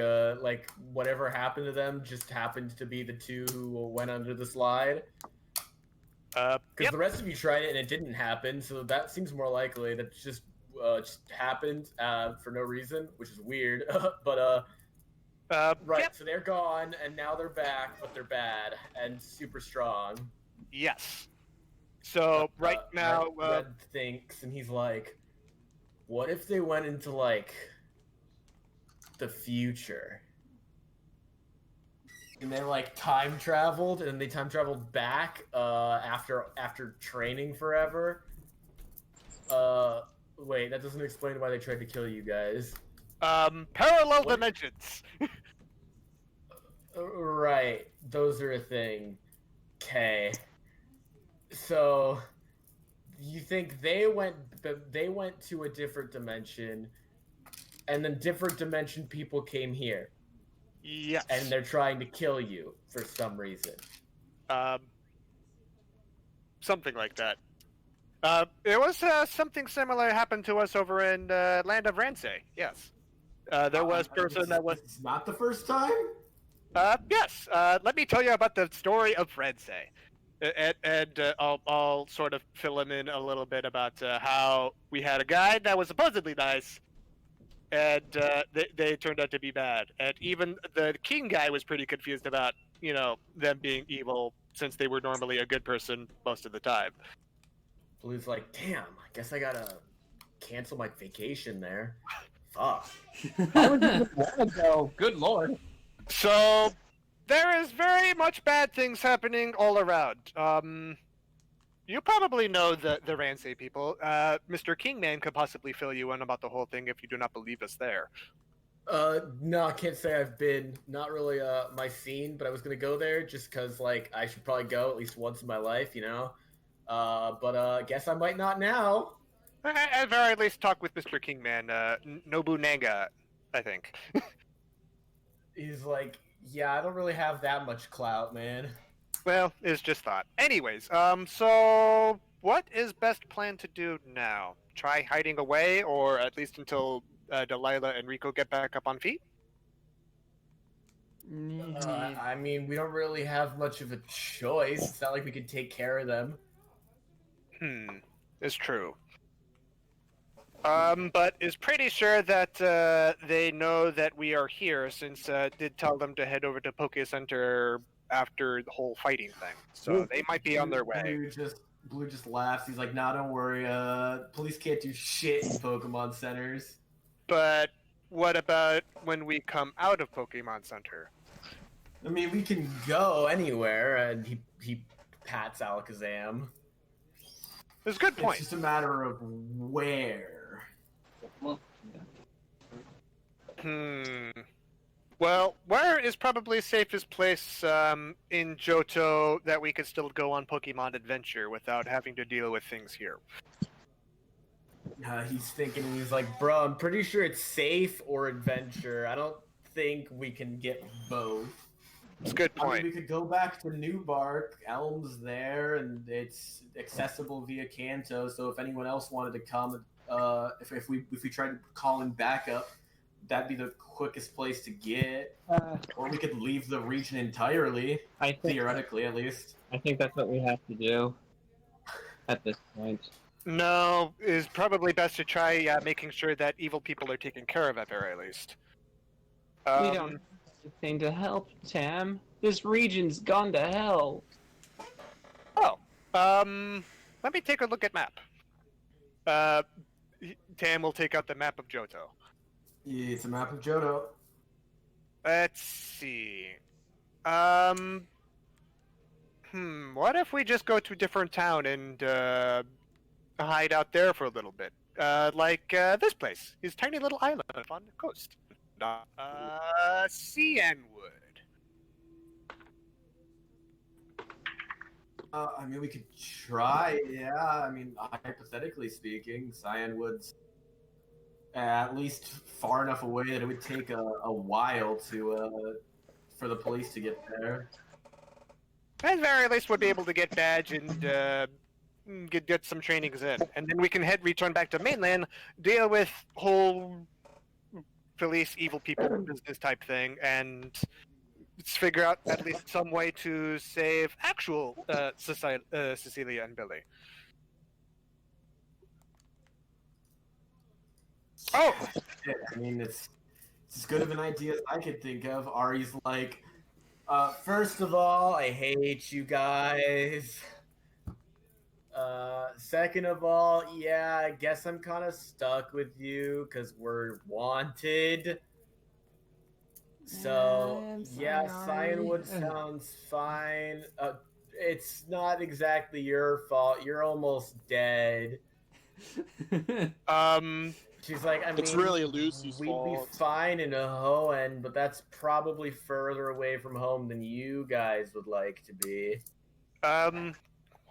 whatever happened to them just happened to be the two who went under the slide. Because the rest of you tried it and it didn't happen, so that seems more likely. That just happened for no reason, which is weird. But right, so they're gone and now they're back, but they're bad and super strong. Yes. So right now, Red thinks, and he's like, "What if they went into like the future?" And they like time traveled, and they time traveled back after training forever. Wait, that doesn't explain why they tried to kill you guys. Parallel dimensions. Right, those are a thing. Okay. So you think they went to a different dimension, and then different dimension people came here. Yes. And they're trying to kill you for some reason. Something like that. It was something similar happened to us over in Land of Ransay. Yes. There was person that was. It's not the first time. Yes. Let me tell you about the story of Ransay, and I'll sort of fill him in a little bit about how we had a guy that was supposedly nice, and they turned out to be bad. And even the king guy was pretty confused about, them being evil, since they were normally a good person most of the time. Blue's like, damn, I guess I gotta cancel my vacation there. Fuck. I was just want to go. Good lord. So there is very much bad things happening all around. You probably know the Ransay people. Mr. Kingman could possibly fill you in about the whole thing if you do not believe us there. No, I can't say I've been. Not really my scene, but I was gonna go there just because like I should probably go at least once in my life, you know. But guess I might not now. At very least, talk with Mr. Kingman, Nobunanga, I think. He's like, yeah, I don't really have that much clout, man. Well, it's just thought. Anyways, so what is best plan to do now? Try hiding away, or at least until Delilah and Rico get back up on feet? I mean, we don't really have much of a choice. It's not like we could take care of them. It's true. But is pretty sure that they know that we are here, since did tell them to head over to Poke Center after the whole fighting thing. So they might be on their way. Blue just laughs. He's like, "Nah, don't worry. Police can't do shit in Pokemon centers." But what about when we come out of Pokemon Center? I mean, we can go anywhere, and he pats Alakazam. It's a good point. It's just a matter of where. Well, where is probably safest place in Johto that we could still go on Pokemon Adventure without having to deal with things here? He's thinking, and he's like, "Bro, I'm pretty sure it's safe or adventure. I don't think we can get both." It's a good point. I mean, we could go back to New Bark. Elm's there, and it's accessible via Kanto. So if anyone else wanted to come, if we tried to call in backup, that'd be the quickest place to get. Or we could leave the region entirely, theoretically at least. I think that's what we have to do at this point. No, it's probably best to try making sure that evil people are taken care of at very least. We don't have anything to help, Tam. This region's gone to hell. Oh, let me take a look at map. Tam will take out the map of Johto. Yeah, it's a map of Johto. Let's see. What if we just go to a different town and hide out there for a little bit? Like this place, his tiny little island on the coast. Cianwood. I mean, we could try, yeah. I mean, hypothetically speaking, Cianwood's at least far enough away that it would take a while for the police to get there. At very least, we'll be able to get badge and get some trainings in, and then we can return back to mainland, deal with whole police, evil people, business type thing, and let's figure out at least some way to save actual Cecilia and Billy. Oh! I mean, it's as good of an idea as I could think of. Ari's like, first of all, I hate you guys. Second of all, yeah, I guess I'm kind of stuck with you because we're wanted. So, yeah, Cianwood sounds fine. It's not exactly your fault. You're almost dead. She's like, I mean, it's really Lucy's we'd fault. be fine in Ahoen, but that's probably further away from home than you guys would like to be.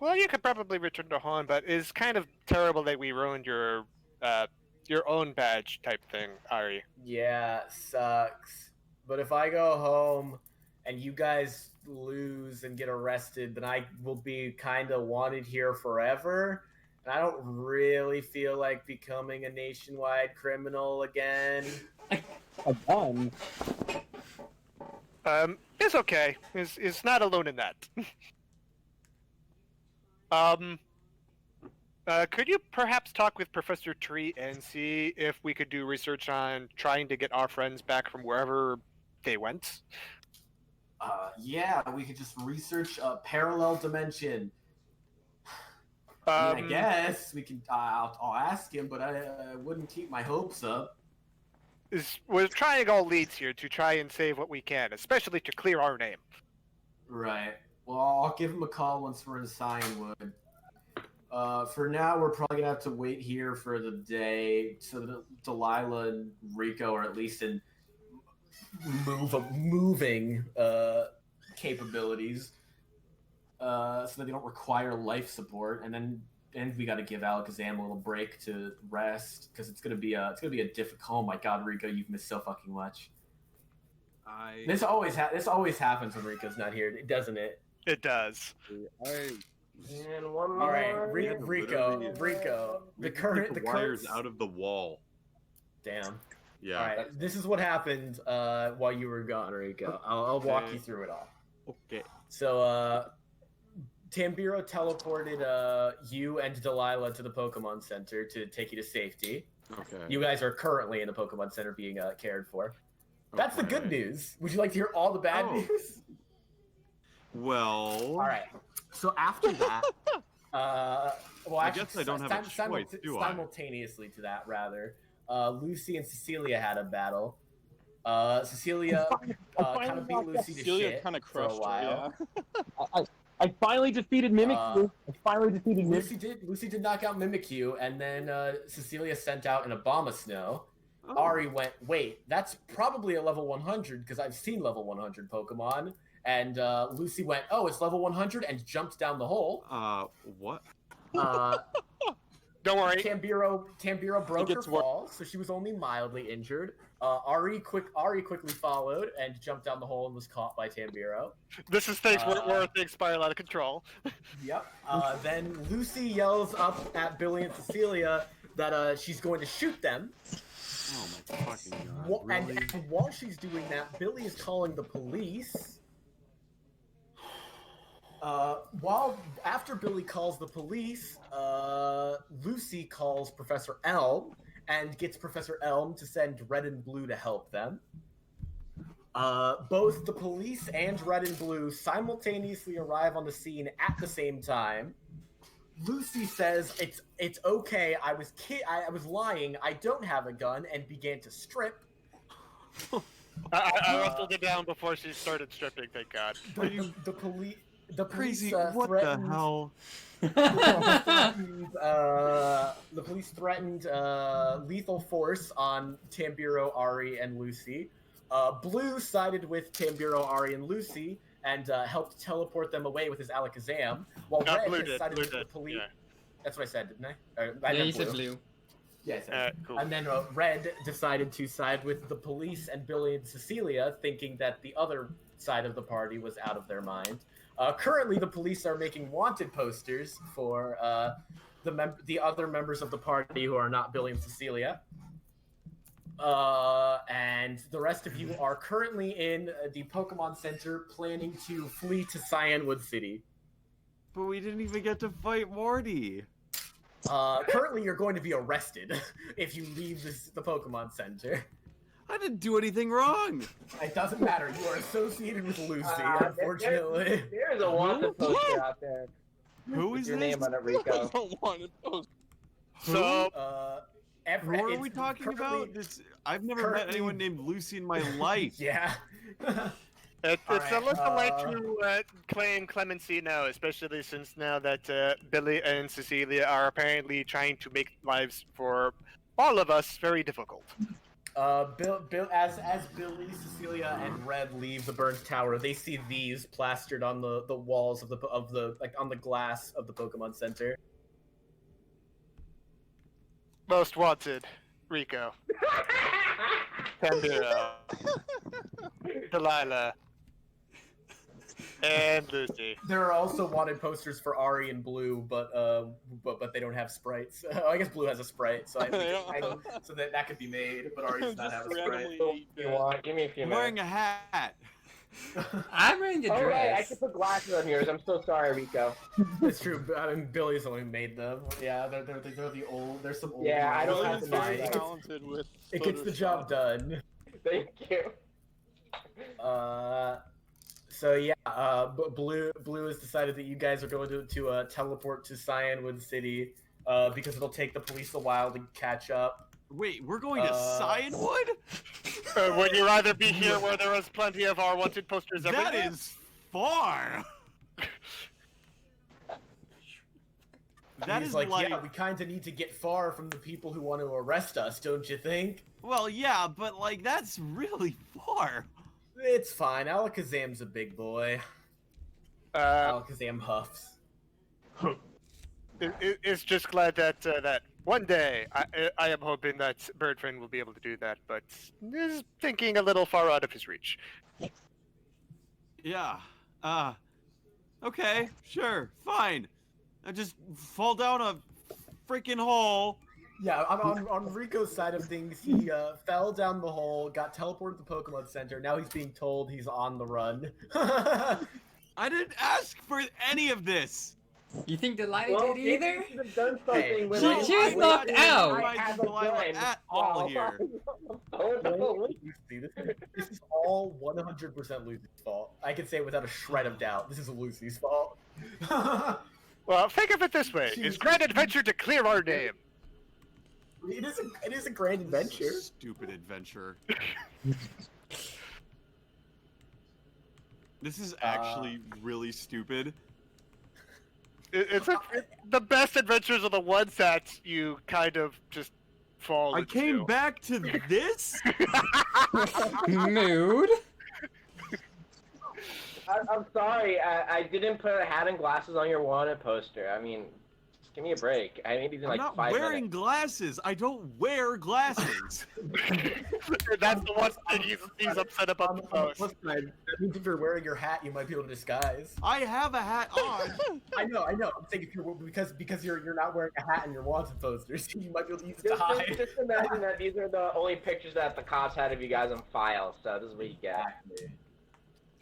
Well, you could probably return to home, but it's kind of terrible that we ruined your own badge type thing, Ari. Yeah, sucks. But if I go home and you guys lose and get arrested, then I will be kind of wanted here forever. And I don't really feel like becoming a nationwide criminal again. Again? It's okay. It's not alone in that. Could you perhaps talk with Professor Tree and see if we could do research on trying to get our friends back from wherever they went? Yeah, we could just research a parallel dimension. I guess we can. I'll ask him, but I wouldn't keep my hopes up. We're trying all leads here to try and save what we can, especially to clear our name. Right. Well, I'll give him a call once we're in Cianwood. For now, we're probably gonna have to wait here for the day so that Delilah and Rico are at least in moving capabilities, so that they don't require life support. And we got to give Alakazam a little break to rest because it's gonna be a difficult. Oh my God, Rico, you've missed so fucking much. This always happens when Rico's not here, doesn't it? It does. And one All more. right, Rico. The wires out of the wall. Damn. Yeah. All right, this is what happened while you were gone, Rico. I'll walk you through it all. Okay. So, Tambiro teleported you and Delilah to the Pokemon Center to take you to safety. Okay. You guys are currently in the Pokemon Center being cared for. That's the good news. Would you like to hear all the bad news? Well. All right. So after that, well, I guess I don't have a choice, do I? Simultaneously to that, rather, Lucy and Cecilia had a battle. Cecilia kind of beat Lucy to Cecilia shit kind of for a crushed while. her, yeah. I finally defeated Mimikyu. Lucy did knock out Mimikyu, and then Cecilia sent out an Abomasnow. Oh. Ari went, wait, that's probably a level 100 because I've seen level 100 Pokemon. And Lucy went, oh, it's level 100, and jumped down the hole. What? Don't worry. Tambiro broke her fall, so she was only mildly injured. Ari quickly followed and jumped down the hole and was caught by Tambiro. This is things where things spiral out of control. Yep. Then Lucy yells up at Billy and Cecilia that she's going to shoot them. Oh my fucking God. Really? And while she's doing that, Billy is calling the police. After Billy calls the police, Lucy calls Professor Elm and gets Professor Elm to send Red and Blue to help them. Both the police and Red and Blue simultaneously arrive on the scene at the same time. Lucy says, "It's okay. I was lying. I don't have a gun," and began to strip. I wrestled it down before she started stripping. Thank God. The police. The Crazy. police, What the hell? The police threatened lethal force on Tambiro, Ari, and Lucy. Blue sided with Tambiro, Ari, and Lucy and helped teleport them away with his Alakazam, while Red sided with the police. Yeah. That's what I said, didn't I? Yeah, you said Blue. Yeah, I said. Cool. And then Red decided to side with the police and Billy and Cecilia, thinking that the other side of the party was out of their mind. Currently, the police are making wanted posters for the other members of the party who are not Billy and Cecilia. And the rest of you are currently in the Pokemon Center planning to flee to Cianwood City. But we didn't even get to fight Morty. Currently, you're going to be arrested if you leave the Pokemon Center. I didn't do anything wrong. It doesn't matter. You are associated with Lucy, unfortunately. There's a wanted poster out there. Who is Your this? name on it, Rico. So, Who are we talking about? I've never met anyone named Lucy in my life. Yeah. it's a little way to claim clemency now, especially since now that Billy and Cecilia are apparently trying to make lives for all of us very difficult. Bill, as Billy, Cecilia, and Red leave the burned tower, they see these plastered on the walls of the like on the glass of the Pokemon Center. Most wanted, Rico. Tambiro. Delilah. And Lucy. There are also wanted posters for Ari and Blue, but they don't have sprites. I guess Blue has a sprite, so so that could be made, but Ari does not have a sprite. You want? Give me a few I'm minutes. wearing a hat. I'm wearing the Oh, right, I dress. should put glasses on yours. I'm so sorry, Rico. It's true. I mean, Billy's only made them. Yeah, they're the old. There's some old. Yeah, I don't ones. have Billy's to very mind. talented with It gets the job done. Thank you. So yeah, Blue has decided that you guys are going to teleport to Cianwood City, because it'll take the police a while to catch up. Wait, we're going to Cianwood? Would you rather be here where there is plenty of our wanted posters everywhere? That is far. That he's is like, like, yeah, we kind of need to get far from the people who want to arrest us, don't you think? well, yeah, but like that's really far. It's fine. Alakazam's a big boy. Alakazam huffs. It's just glad that that one day I am hoping that Birdfriend will be able to do that, but is thinking a little far out of his reach. Yeah. Okay, sure, fine. I just fall down a freaking hole. Yeah, on Rico's side of things, he fell down the hole, got teleported to the Pokemon Center. Now he's being told he's on the run. I didn't ask for any of this. You think Delilah did either? You should have done something Hey, with she was knocked out. I have Delilah at all here. Lucy, this is all 100% Lucy's fault. I can say without a shred of doubt, this is Lucy's fault. Well, think of it this way: it's Grand Adventure to clear our name. It is a grand adventure. Stupid adventure. This is actually really stupid. The best adventures are the ones that you kind of just fall I into. came back to this? Mood? I'm sorry, I didn't put a hat and glasses on your wanted poster. I mean, just give me a break. I maybe in like I'm not 5 wearing minutes. glasses. I don't wear glasses. That's the one thing he's upset about the On the most. flip side, that means if you're wearing your hat, you might be able to disguise. I have a hat on. I know. I'm saying if you're because you're not wearing a hat in your wanted posters, you might be able to use it to hide. Just imagine that these are the only pictures that the cops had of you guys on file, so this is what you get.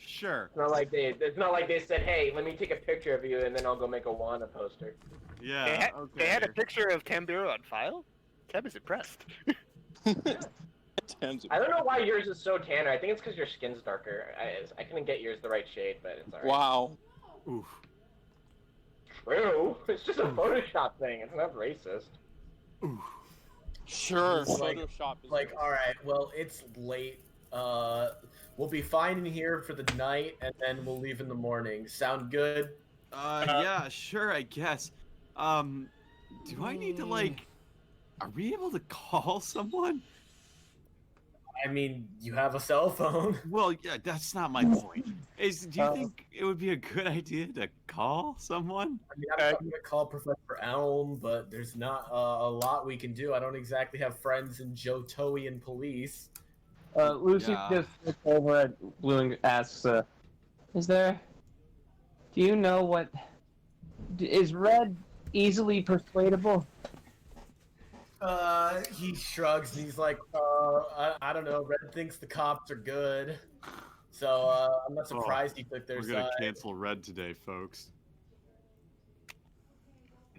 Sure. It's not like they said, hey, let me take a picture of you and then I'll go make a Wanda poster. Yeah. They had a picture of Tamburo on file. Tab is impressed. I don't know why yours is so tanner. I think it's because your skin's darker. I couldn't get yours the right shade, but it's alright. Wow. Oof. True. It's just a Photoshop thing. It's not racist. Oof. Sure. It's like- Photoshop is Like, all right, well, it's late. We'll be fine in here for the night, and then we'll leave in the morning. Sound good? Yeah, sure, I guess. Do I need to, like... Are we able to call someone? I mean, you have a cell phone. Well, yeah, that's not my point. Do you think it would be a good idea to call someone? I mean, I'm going to call Professor Elm, but there's not a lot we can do. I don't exactly have friends in Johtoian police. Lucy Yeah. just looks over at Blue and asks, is there... Do you know what... Is Red easily persuadable? He shrugs and he's like, I don't know. Red thinks the cops are good. So, I'm not surprised he took their We're gonna side. cancel Red today, folks.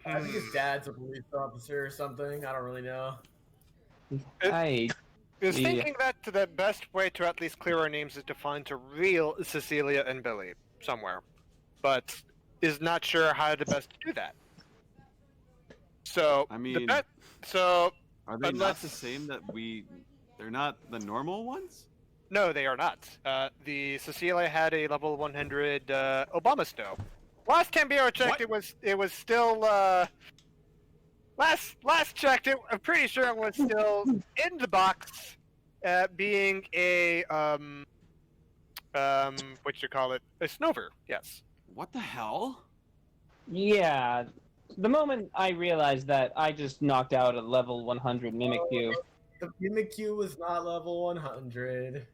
I think his dad's a police officer or something. I don't really know. I... Is Yeah. thinking that the best way to at least clear our names is to find a real Cecilia and Billy somewhere, but is not sure how to best do that. So I mean, are they not unless- the same that we... They're not the normal ones? no, they are not. The Cecilia had a level 100 Obama Snow. Last time BR checked, it was still last checked. I'm pretty sure it was still in the box, being a what you call it, a Snover. Yes. What the hell? Yeah. The moment I realized that, I just knocked out a level 100 Mimikyu. The Mimikyu was not level 100.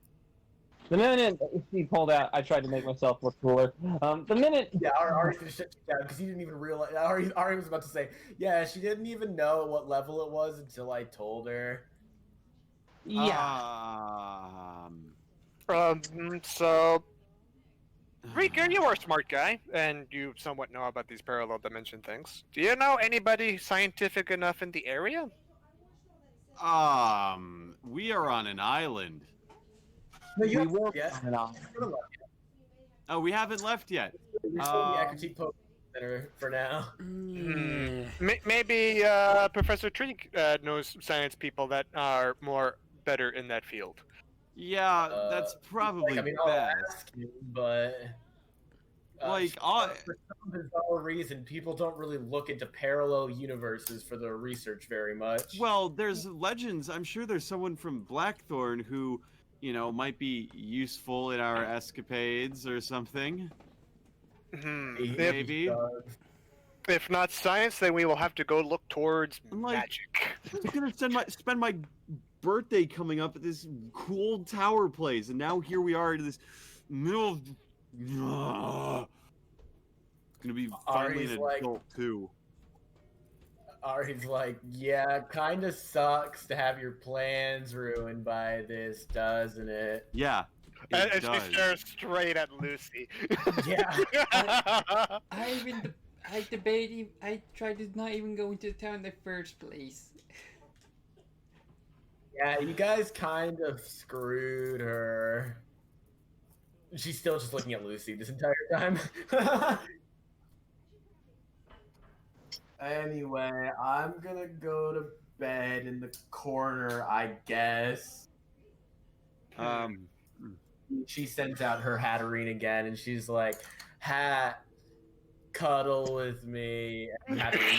The minute he pulled out, I tried to make myself look cooler. The minute... Yeah, Ari's gonna shut you down because he didn't even realize. Ari was about to say, yeah, she didn't even know what level it was until I told her. Yeah. So, Rika, you are a smart guy, and you somewhat know about these parallel dimension things. Do you know anybody scientific enough in the area? We are on an island. No, you We have will yes. find out. Oh, we haven't left yet. You're still in the Acrotique Pokemon Center for now. Yeah. Maybe Professor Trink knows science people that are more better in that field. Yeah, that's probably Like, I mean, I'll best. ask you, but Like, for some bizarre reason, people don't really look into parallel universes for their research very much. well, there's legends. I'm sure there's someone from Blackthorn who, might be useful in our escapades or something. He Maybe. does. If not science, then we will have to go look towards I'm like- magic. I'm gonna spend my birthday coming up at this cool tower place, and now here we are in this middle of. Gonna be finally Ari's an like- adult too. Ari's like, yeah, kind of sucks to have your plans ruined by this, doesn't it? Yeah, And it she does. stares straight at Lucy. Yeah. I debated. I tried to not even go into town in the first place. Yeah, you guys kind of screwed her. She's still just looking at Lucy this entire time. Anyway, I'm gonna go to bed in the corner, I guess. She sends out her Hatterene again, and she's like, "Hat, cuddle with me." And Hatterene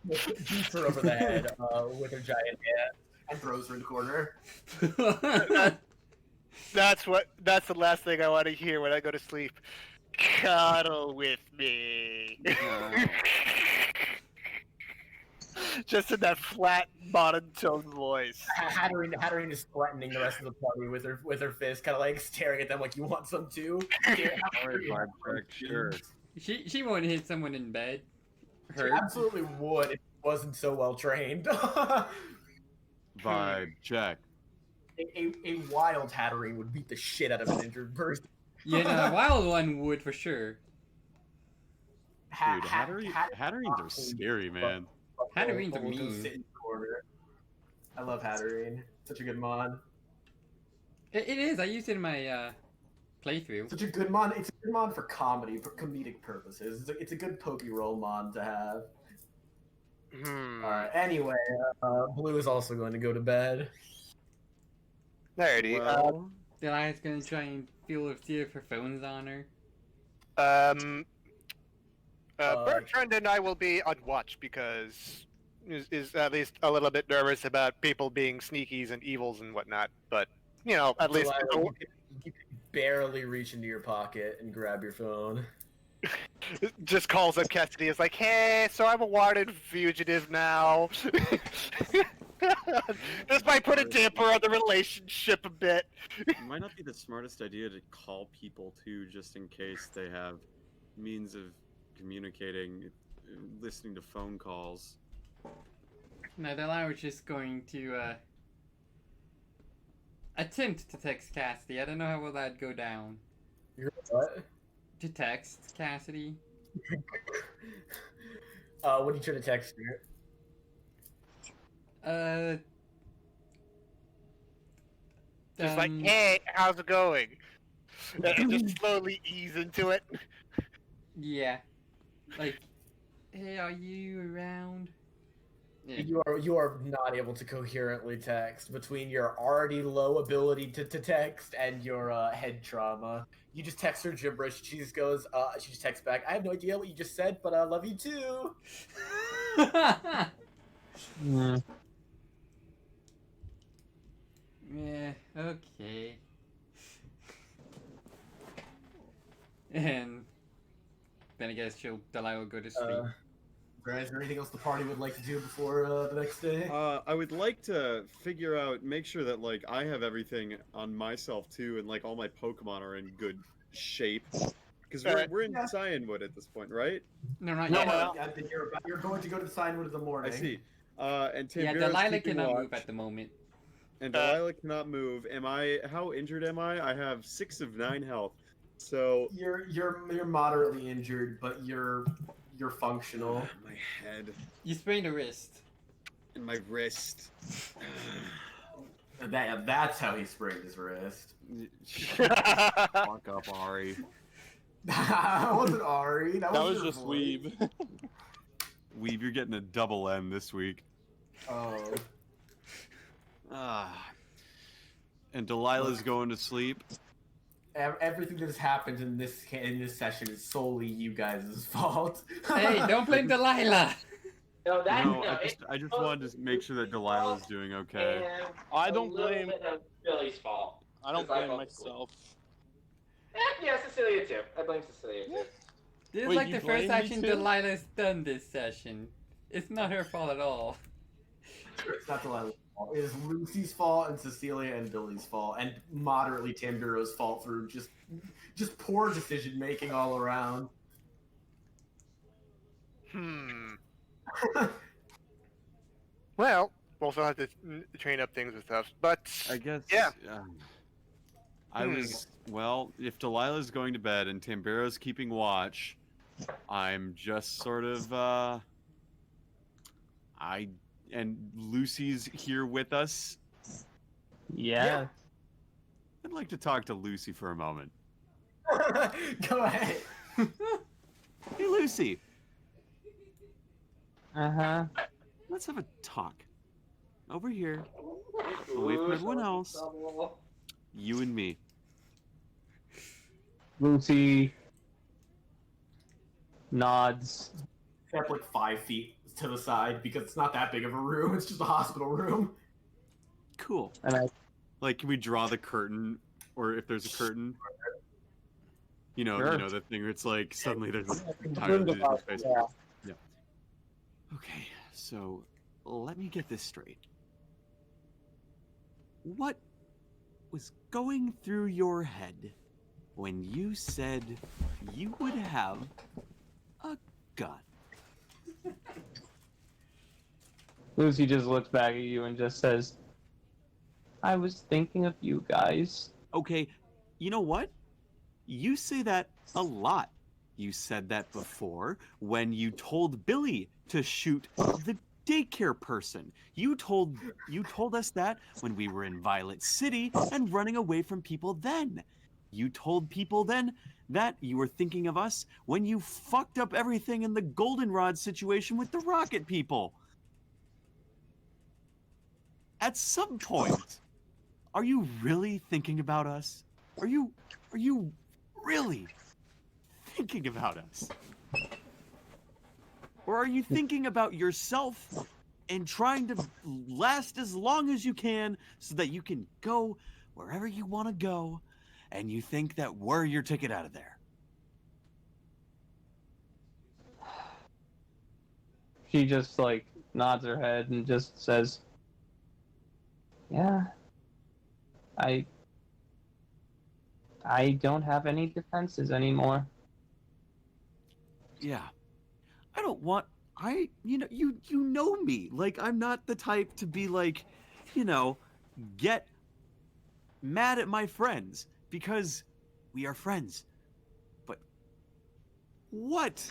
beats her over the head with her giant hand and throws her in the corner. That's the last thing I want to hear when I go to sleep. Cuddle with me. Just in that flat monotone voice. Hatterene is threatening the rest of the party with her fist, kind of like staring at them like, "You want some too?" Sure. She won't hit someone in bed. She Hurt. absolutely would if it wasn't so well trained. Vibe check. A wild Hatterene would beat the shit out of an injured person. Yeah, no, the wild one would for sure. Dude, Hatterenes are scary, man. Hatterenes are Will go mean. sit in the corner. I love Hatterene. Such a good mon. It is. I used it in my playthrough. Such a good mon. It's a good mon for comedic purposes. It's a good Pokeroll mon to have. Alright, anyway, Blue is also going to go to bed. Alrighty. Well, Delilah's gonna try and see if her phone's on her. Bertrand and I will be on watch because is at least a little bit nervous about people being sneakies and evils and whatnot. But at least Delilah, you can barely reach into your pocket and grab your phone. just calls up Cassidy. Is like, hey, so I'm a wanted fugitive now. This might put a damper on the relationship a bit. it might not be the smartest idea to call people too, just in case they have means of communicating, listening to phone calls. No, Delilah was just going to attempt to text Cassidy. I don't know how will that go down. You're what? To text Cassidy. What are you trying to text her? Just like, hey, how's it going? And just slowly ease into it. Yeah. Like, hey, are you around? Yeah. You are not able to coherently text between your already low ability to text and your head trauma. You just text her gibberish. She just goes. She just texts back. I have no idea what you just said, but I love you too. Yeah, okay. And then I guess Delilah will go to sleep. Is there anything else the party would like to do before the next day? I would like to make sure that like I have everything on myself too, and like all my Pokemon are in good shape. Because we're in Cianwood at this point, right? No, not No, yet. you're going to go to the Cianwood in the morning. I see. And Yeah, Tambira's Delilah keeping cannot watch, move at the moment. and Delilah cannot move. How injured am I? I have 6 of 9 health. So You're moderately injured, but you're functional. my head You sprained a wrist. and my wrist. That's how he sprained his wrist. Fuck up, Ari. That wasn't Ari. That was just your voice. Weeb. Weeb, you're getting a double M this week. Oh. And Delilah's going to sleep. everything that has happened in this session is solely you guys' fault. Hey, don't blame Delilah. No, that No, no, I just wanted to make sure that Delilah's doing okay. and I a don't little blame. bit of Billy's fault. I don't 'Cause I blame love school. myself. Yeah, Cecilia too. I blame Cecilia too. This is Wait, like you the blame first me action too? Delilah's done this session. It's not her fault at all. It's not Delilah's fault. It is Lucy's fault and Cecilia and Billy's fault, and moderately Tamburo's fault through just poor decision making all around. Well, we'll also have to train up things and stuff. But I guess. Yeah. I was well. If Delilah's going to bed and Tamburo's keeping watch, I'm just sort of and Lucy's here with us. Yeah. I'd like to talk to Lucy for a moment. Go ahead. Hey, Lucy. Uh-huh. Let's have a talk. Over here. Away from everyone else. You and me. Lucy nods. Step like 5 feet to the side because it's not that big of a room. It's just a hospital room. Cool. And I Like, can we draw the curtain, or if there's a curtain? You know, Sure. you know the thing where it's like suddenly there's a room tiny device, space. yeah. Yeah. Okay, so let me get this straight. What was going through your head when you said you would have a gun? Lucy just looks back at you and just says, I was thinking of you guys. Okay, you know what? You say that a lot. You said that before when you told Billy to shoot the daycare person. You told us that when we were in Violet City and running away from people then. You told people then that you were thinking of us when you fucked up everything in the Goldenrod situation with the Rocket people. At some point, are you really thinking about us? Are you really thinking about us? Or are you thinking about yourself and trying to last as long as you can so that you can go wherever you want to go and you think that we're your ticket out of there? She just like nods her head and just says, yeah, I don't have any defenses anymore. Yeah. I don't want you know me. Like, I'm not the type to be like, get mad at my friends because we are friends. But what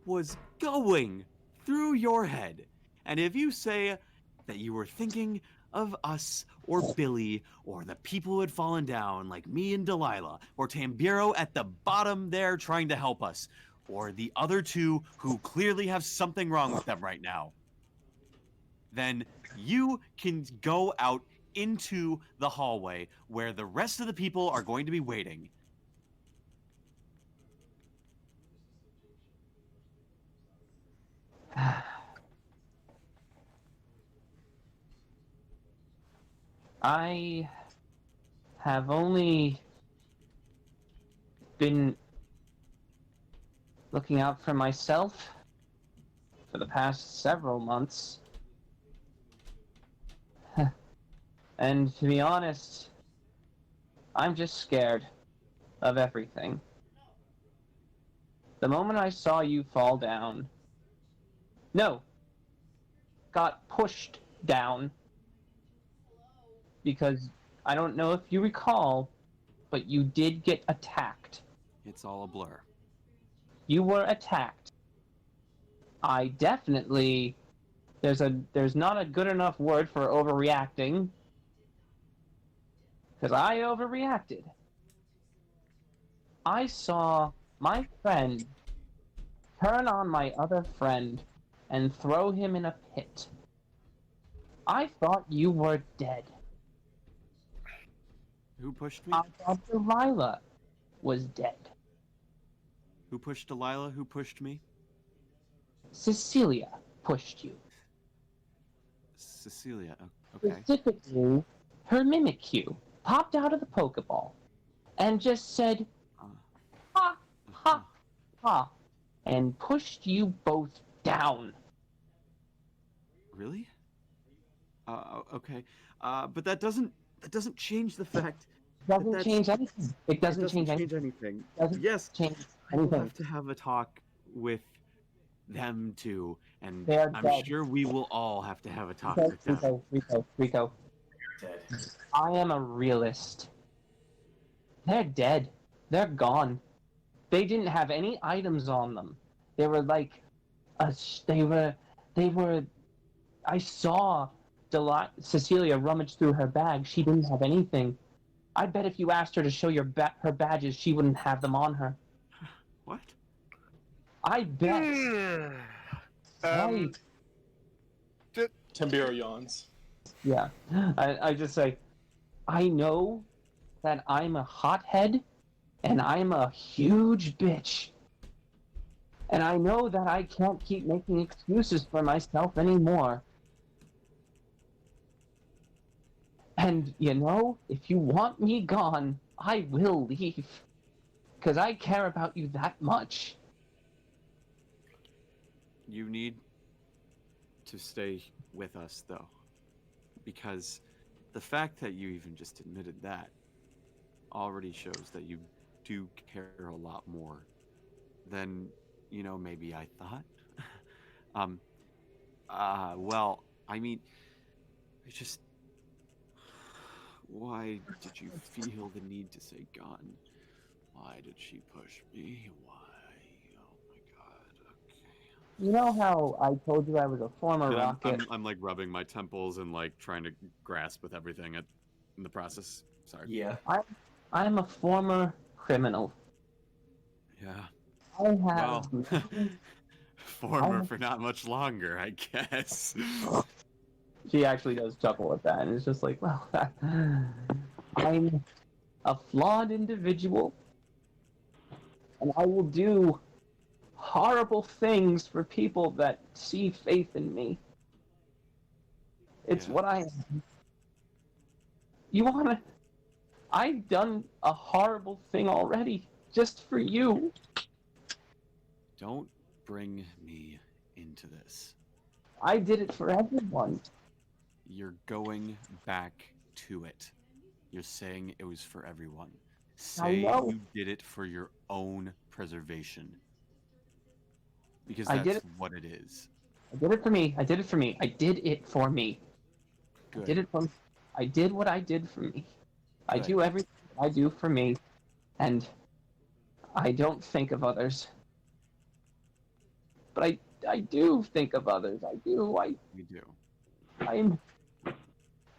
was going through your head? And if you say that you were thinking of us or Billy or the people who had fallen down like me and Delilah or Tamburo at the bottom there trying to help us, or the other two who clearly have something wrong with them right now, then you can go out into the hallway where the rest of the people are going to be waiting. I have only been looking out for myself for the past several months. And to be honest, I'm just scared of everything. The moment I saw you fall down, got pushed down, because I don't know if you recall, but you did get attacked. It's all a blur. You were attacked. I definitely, there's not a good enough word for overreacting, because I overreacted. I saw my friend turn on my other friend and throw him in a pit. I thought you were dead. Who pushed me? I thought Delilah was dead. Who pushed Delilah? Who pushed me? Cecilia pushed you. Cecilia. Okay. Specifically, her Mimikyu popped out of the Pokeball and just said, Uh, ha, ha, ha, and pushed you both down. Really? Okay. But that doesn't change the fact. Doesn't That's- change anything. It doesn't change anything. anything. Doesn't Yes, change I will anything. have to have a talk with them too, and They are I'm dead. sure we will all have to have a talk with them. Rico. Dead. I am a realist. They're dead. They're gone. They didn't have any items on them. They were like, they were. I saw Cecilia rummage through her bag. She didn't have anything. I bet if you asked her to show her badges, she wouldn't have them on her. What? I bet. Right. Tambiro yawns. Yeah. I just say, I know that I'm a hothead and I'm a huge bitch. And I know that I can't keep making excuses for myself anymore. And, you know, if you want me gone, I will leave. Because I care about you that much. You need to stay with us, though. Because the fact that you even just admitted that already shows that you do care a lot more than, maybe I thought. Well, I mean, why did you feel the need to say gun? Why did she push me? Why? Oh my god, okay. You know how I told you I was a former And rocket? I'm like rubbing my temples and like trying to grasp with everything in the process. Sorry. Yeah. I'm a former criminal. Yeah. I have... Well, former for not much longer, I guess. She actually does chuckle at that, and it's just like, well, I'm a flawed individual, and I will do horrible things for people that see faith in me. It's Yeah. what I am. You wanna... I've done a horrible thing already, just for you. Don't bring me into this. I did it for everyone. You're going back to it. You're saying it was for everyone. Say know. you did it for your own preservation. Because I that's did it- what it is. I did it for me. I did it for me. I did it for me. Good. I did it for... I did what I did for me. I Good. do everything I do for me, and I don't think of others. But I do think of others. I do. We do.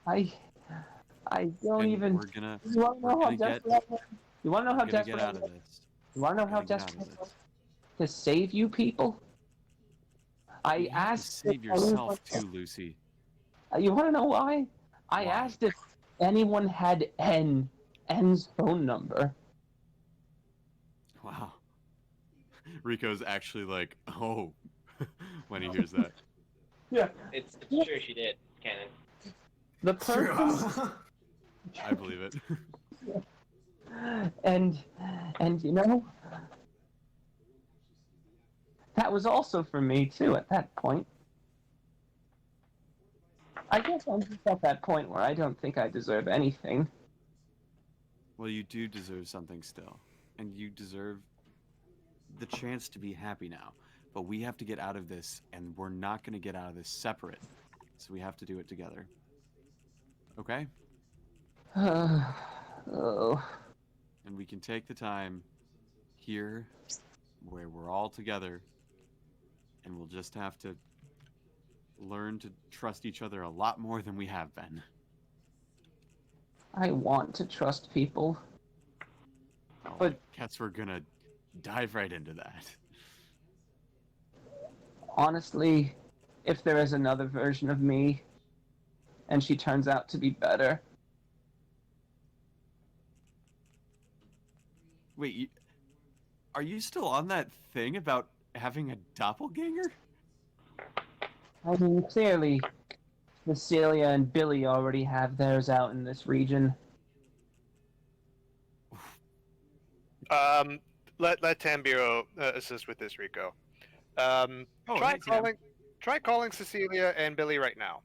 I don't And even... we're gonna You want to know how gonna get- desperate I am? You want to know how we're gonna desperate get I out am? of this. You want to know We're how gonna get out of desperate I am? this. To save you people? I You have to asked... save if anyone- yourself too, Lucy. You want to know why? I Why? asked if anyone had N's phone number. Wow. Rico's actually like, oh, when he hears that. Yeah. It's true she did, Cannon. The person... I believe it. and you know, that was also for me too at that point. I guess I'm just at that point where I don't think I deserve anything. Well, you do deserve something still. And you deserve the chance to be happy now. But we have to get out of this, and we're not going to get out of this separate. So we have to do it together. Okay? Oh. And we can take the time here where we're all together, and we'll just have to learn to trust each other a lot more than we have been. I want to trust people. Oh, But- I guess we're gonna dive right into that. Honestly, if there is another version of me, and she turns out to be better, Wait, are you still on that thing about having a doppelganger? I mean, clearly, Cecilia and Billy already have theirs out in this region. Let Tambiro assist with this, Rico. Oh, Try hey, Tam. calling Cecilia and Billy right now.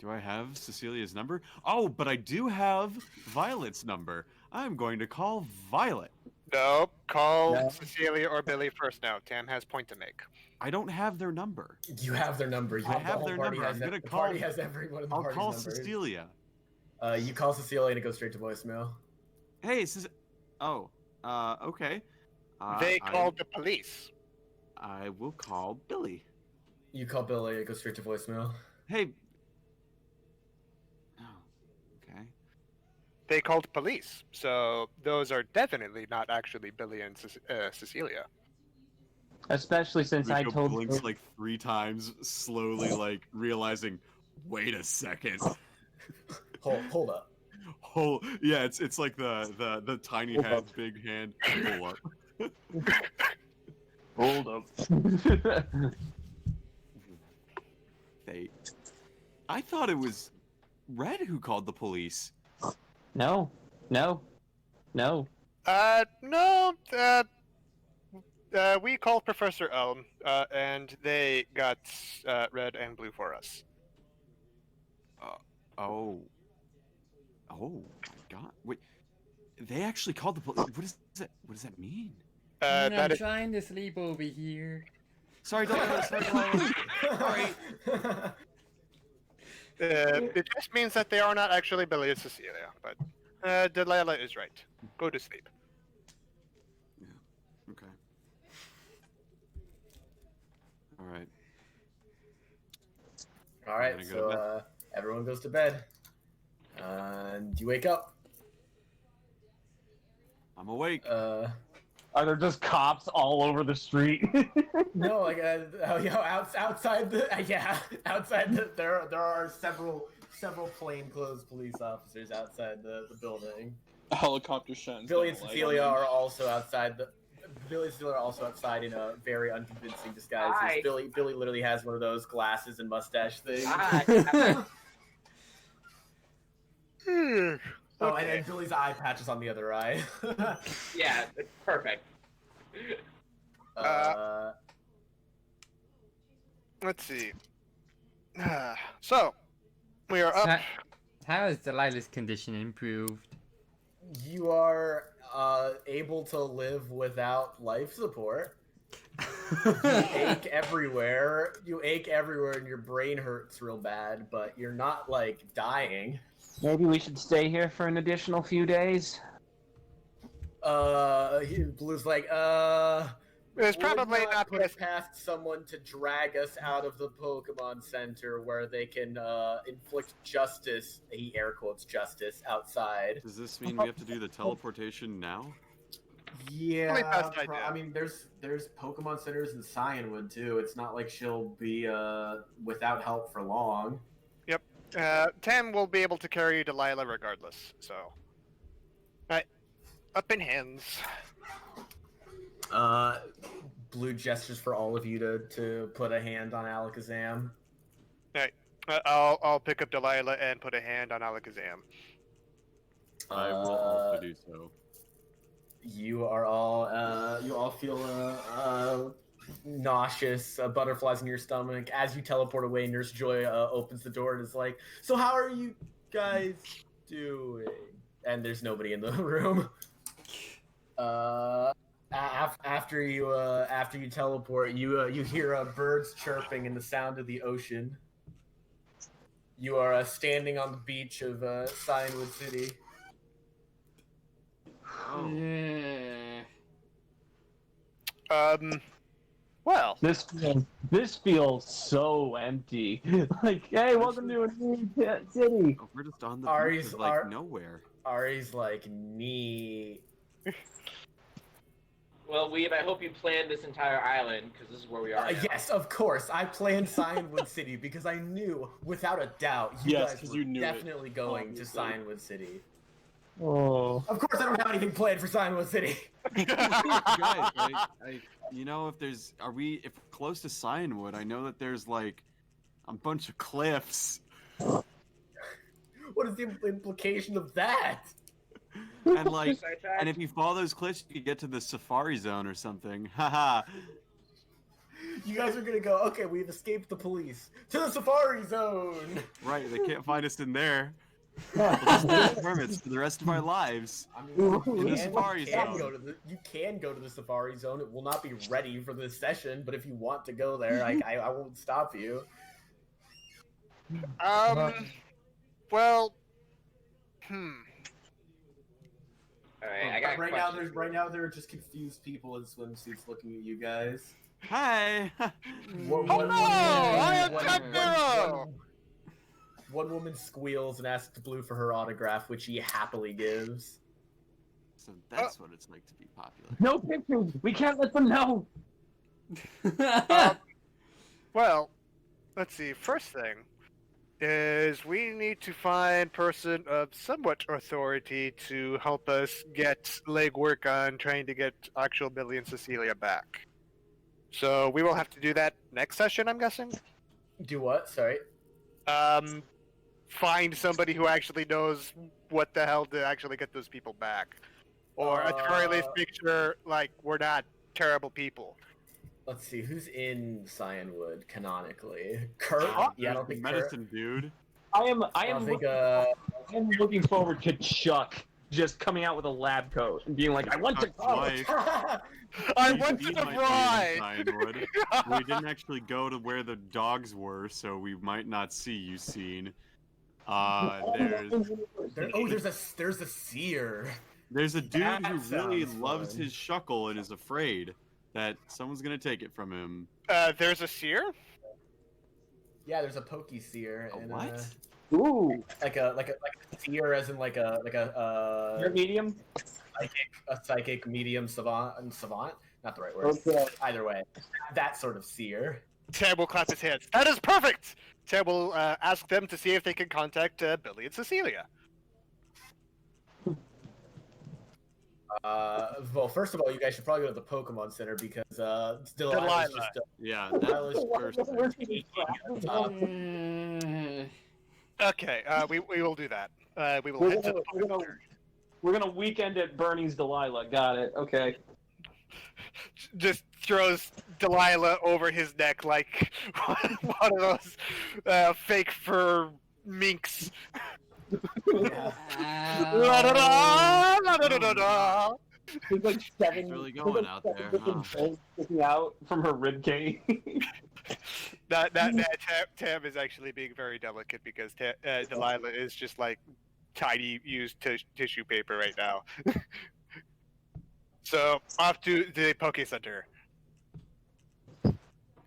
Do I have Cecilia's number? Oh, but I do have Violet's number. I'm going to call Violet. No, call No. Cecilia or Billy first now. Tam has point to make. I don't have their number. You have their number. You I the have whole their party number. Has I'm gonna the call. party has every one of the I'll party's call numbers. Cecilia. You call Cecilia and it goes straight to voicemail. Hey, oh, okay. They called the police. I will call Billy. You call Billy, it goes straight to voicemail. Hey. Oh, okay. They called police. So those are definitely not actually Billy and Cecilia. Especially since I Rico told blinks like 3 times, slowly like realizing, wait a second. Hold up. Oh yeah, it's like the tiny Hold hand, up. big hand. Pull up. Hold up. I thought it was Red who called the police. No. No. We called Professor Elm, and they got red and blue for us. Oh my God! Wait, they actually called the police. What does that mean? I'm That is trying to sleep over here. Sorry, Delilah. Sorry. it just means that they are not actually Billy and Cecilia, but Delilah is right. Go to sleep. Yeah. Okay. All right. All right, I'm gonna go to so everyone goes to bed. And you wake up. I'm awake. Are there just cops all over the street? No, like outside the outside there are several plainclothes police officers outside the building. A helicopter shines. Billy and down a light Cecilia on them. are also outside Billy and Cecilia are also outside in a very unconvincing disguise. Hi. Billy literally has one of those glasses and mustache things. Oh, and Billy's eye patch is on the other eye. Yeah, it's perfect. Let's see. So, we are up. How has Delilah's condition improved? You are able to live without life support. You ache everywhere, and your brain hurts real bad, but you're not like dying. Maybe we should stay here for an additional few days. Blue's like, It's would probably not not put best. it past someone to drag us out of the Pokemon Center where they can inflict justice. He air quotes justice outside. Does this mean we have to do the teleportation now? Yeah, best idea. I mean, there's Pokemon Centers in Cianwood too. It's not like she'll be without help for long. Tam will be able to carry Delilah regardless. So, right, up in hands. Blue gestures for all of you to put a hand on Alakazam. Right, I'll pick up Delilah and put a hand on Alakazam. I will also do so. You all feel nauseous, butterflies in your stomach. As you teleport away, Nurse Joy opens the door and is like, "So how are you guys doing?" And there's nobody in the room. After you teleport, you hear birds chirping and the sound of the ocean. You are standing on the beach of Cianwood City. Oh. Yeah. Well, This feels so empty. Like, hey, welcome to a new city. Oh, we're just on the Ari's- beach of, like Ar- nowhere. Ari's like, neat. Well, Weeb, I hope you planned this entire island, because this is where we are now. Yes, of course. I planned Cianwood City because I knew, without a doubt, you Yes, guys 'cause were you knew it, definitely going obviously. to Cianwood City. Oh. Of course, I don't have anything planned for Cianwood City. Guys, are we if we're close to Cianwood? I know that there's like a bunch of cliffs. What is the implication of that? And like, Suicide pact? and if you follow those cliffs, you get to the safari zone or something. Haha. You guys are gonna go, okay, we've escaped the police. To the safari zone! Right, they can't find us in there. We'll just get permits for the rest of our lives. I mean, In the safari you can zone. you can go to the safari zone. It will not be ready for this session, but if you want to go there, I won't stop you. Well, Alright, I got a right question. now there are just confused people in swimsuits looking at you guys. Hi. hello, I am Ted One woman squeals and asks Blue for her autograph, which he happily gives. So that's what it's like to be popular. No pictures. We can't let them know. Well, let's see. First thing is we need to find person of somewhat authority to help us get legwork on trying to get actual Billy and Cecilia back. So we will have to do that next session, I'm guessing. Do what? Sorry. Find somebody who actually knows what the hell to actually get those people back, or at the very least make sure like we're not terrible people. Let's see, who's in Cianwood canonically? Kurt? Yeah, I don't think Kurt. medicine, dude. I am looking forward to Chuck just coming out with a lab coat and being like, I want to go. I We went to the might be in ride. Cianwood. We didn't actually go to where the dogs were, so we might not see you scene. There's a seer. There's a dude That who really sounds loves fun. his shuckle and is afraid that someone's gonna take it from him. There's a seer. Yeah, there's a pokey seer. A and, Ooh. like a seer, as in like a You're medium? psychic medium savant. Not the right word. Okay. Either way, that sort of seer. Tab will clap his hands. That is perfect. Tab will ask them to see if they can contact Billy and Cecilia. Well, first of all, you guys should probably go to the Pokemon Center because Delilah's Delilah. just Yeah, that's first. Okay, we will do that. We will head to the Pokemon Center. We're gonna weekend at Bernie's Delilah. Got it. Okay. Just throws Delilah over his neck like one of those fake fur minks. Yeah. La-da-da, There's like seven. It's really going out there, huh? Sticking out from her rib cage. Tam is actually being very delicate because Delilah is just like tiny used tissue paper right now. So off to the Poke Center.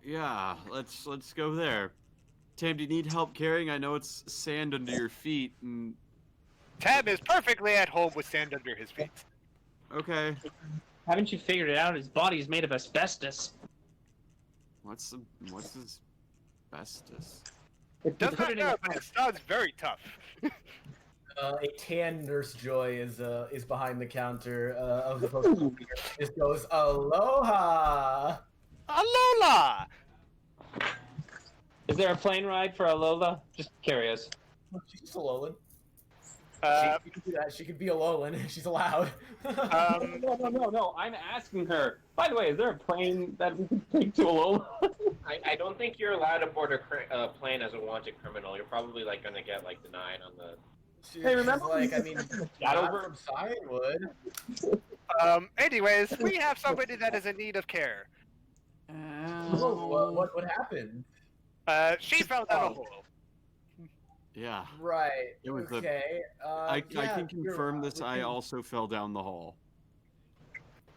Yeah, let's go there. Tam, do you need help carrying? I know it's sand under your feet. And... Tam is perfectly at home with sand under his feet. Okay. Haven't you figured it out? His body is made of asbestos. What's asbestos? Does not know, but it sounds very tough. A tan Nurse Joy is behind the counter of the Pokemon. Just goes, Aloha! Alola! Is there a plane ride for Alola? Just curious. She's just Alolan. She can do that. She could be Alolan. She's allowed. No. I'm asking her. By the way, is there a plane that we can take to Alola? I don't think you're allowed to board a plane as a wanted criminal. You're probably like gonna get like denied on the. Hey, remember She's like, I mean, not from Cianwood. Anyways, we have somebody that is in need of care. What happened? She fell down a hole. Yeah. Right. It was okay. I yeah, can confirm this. I also fell down the hall.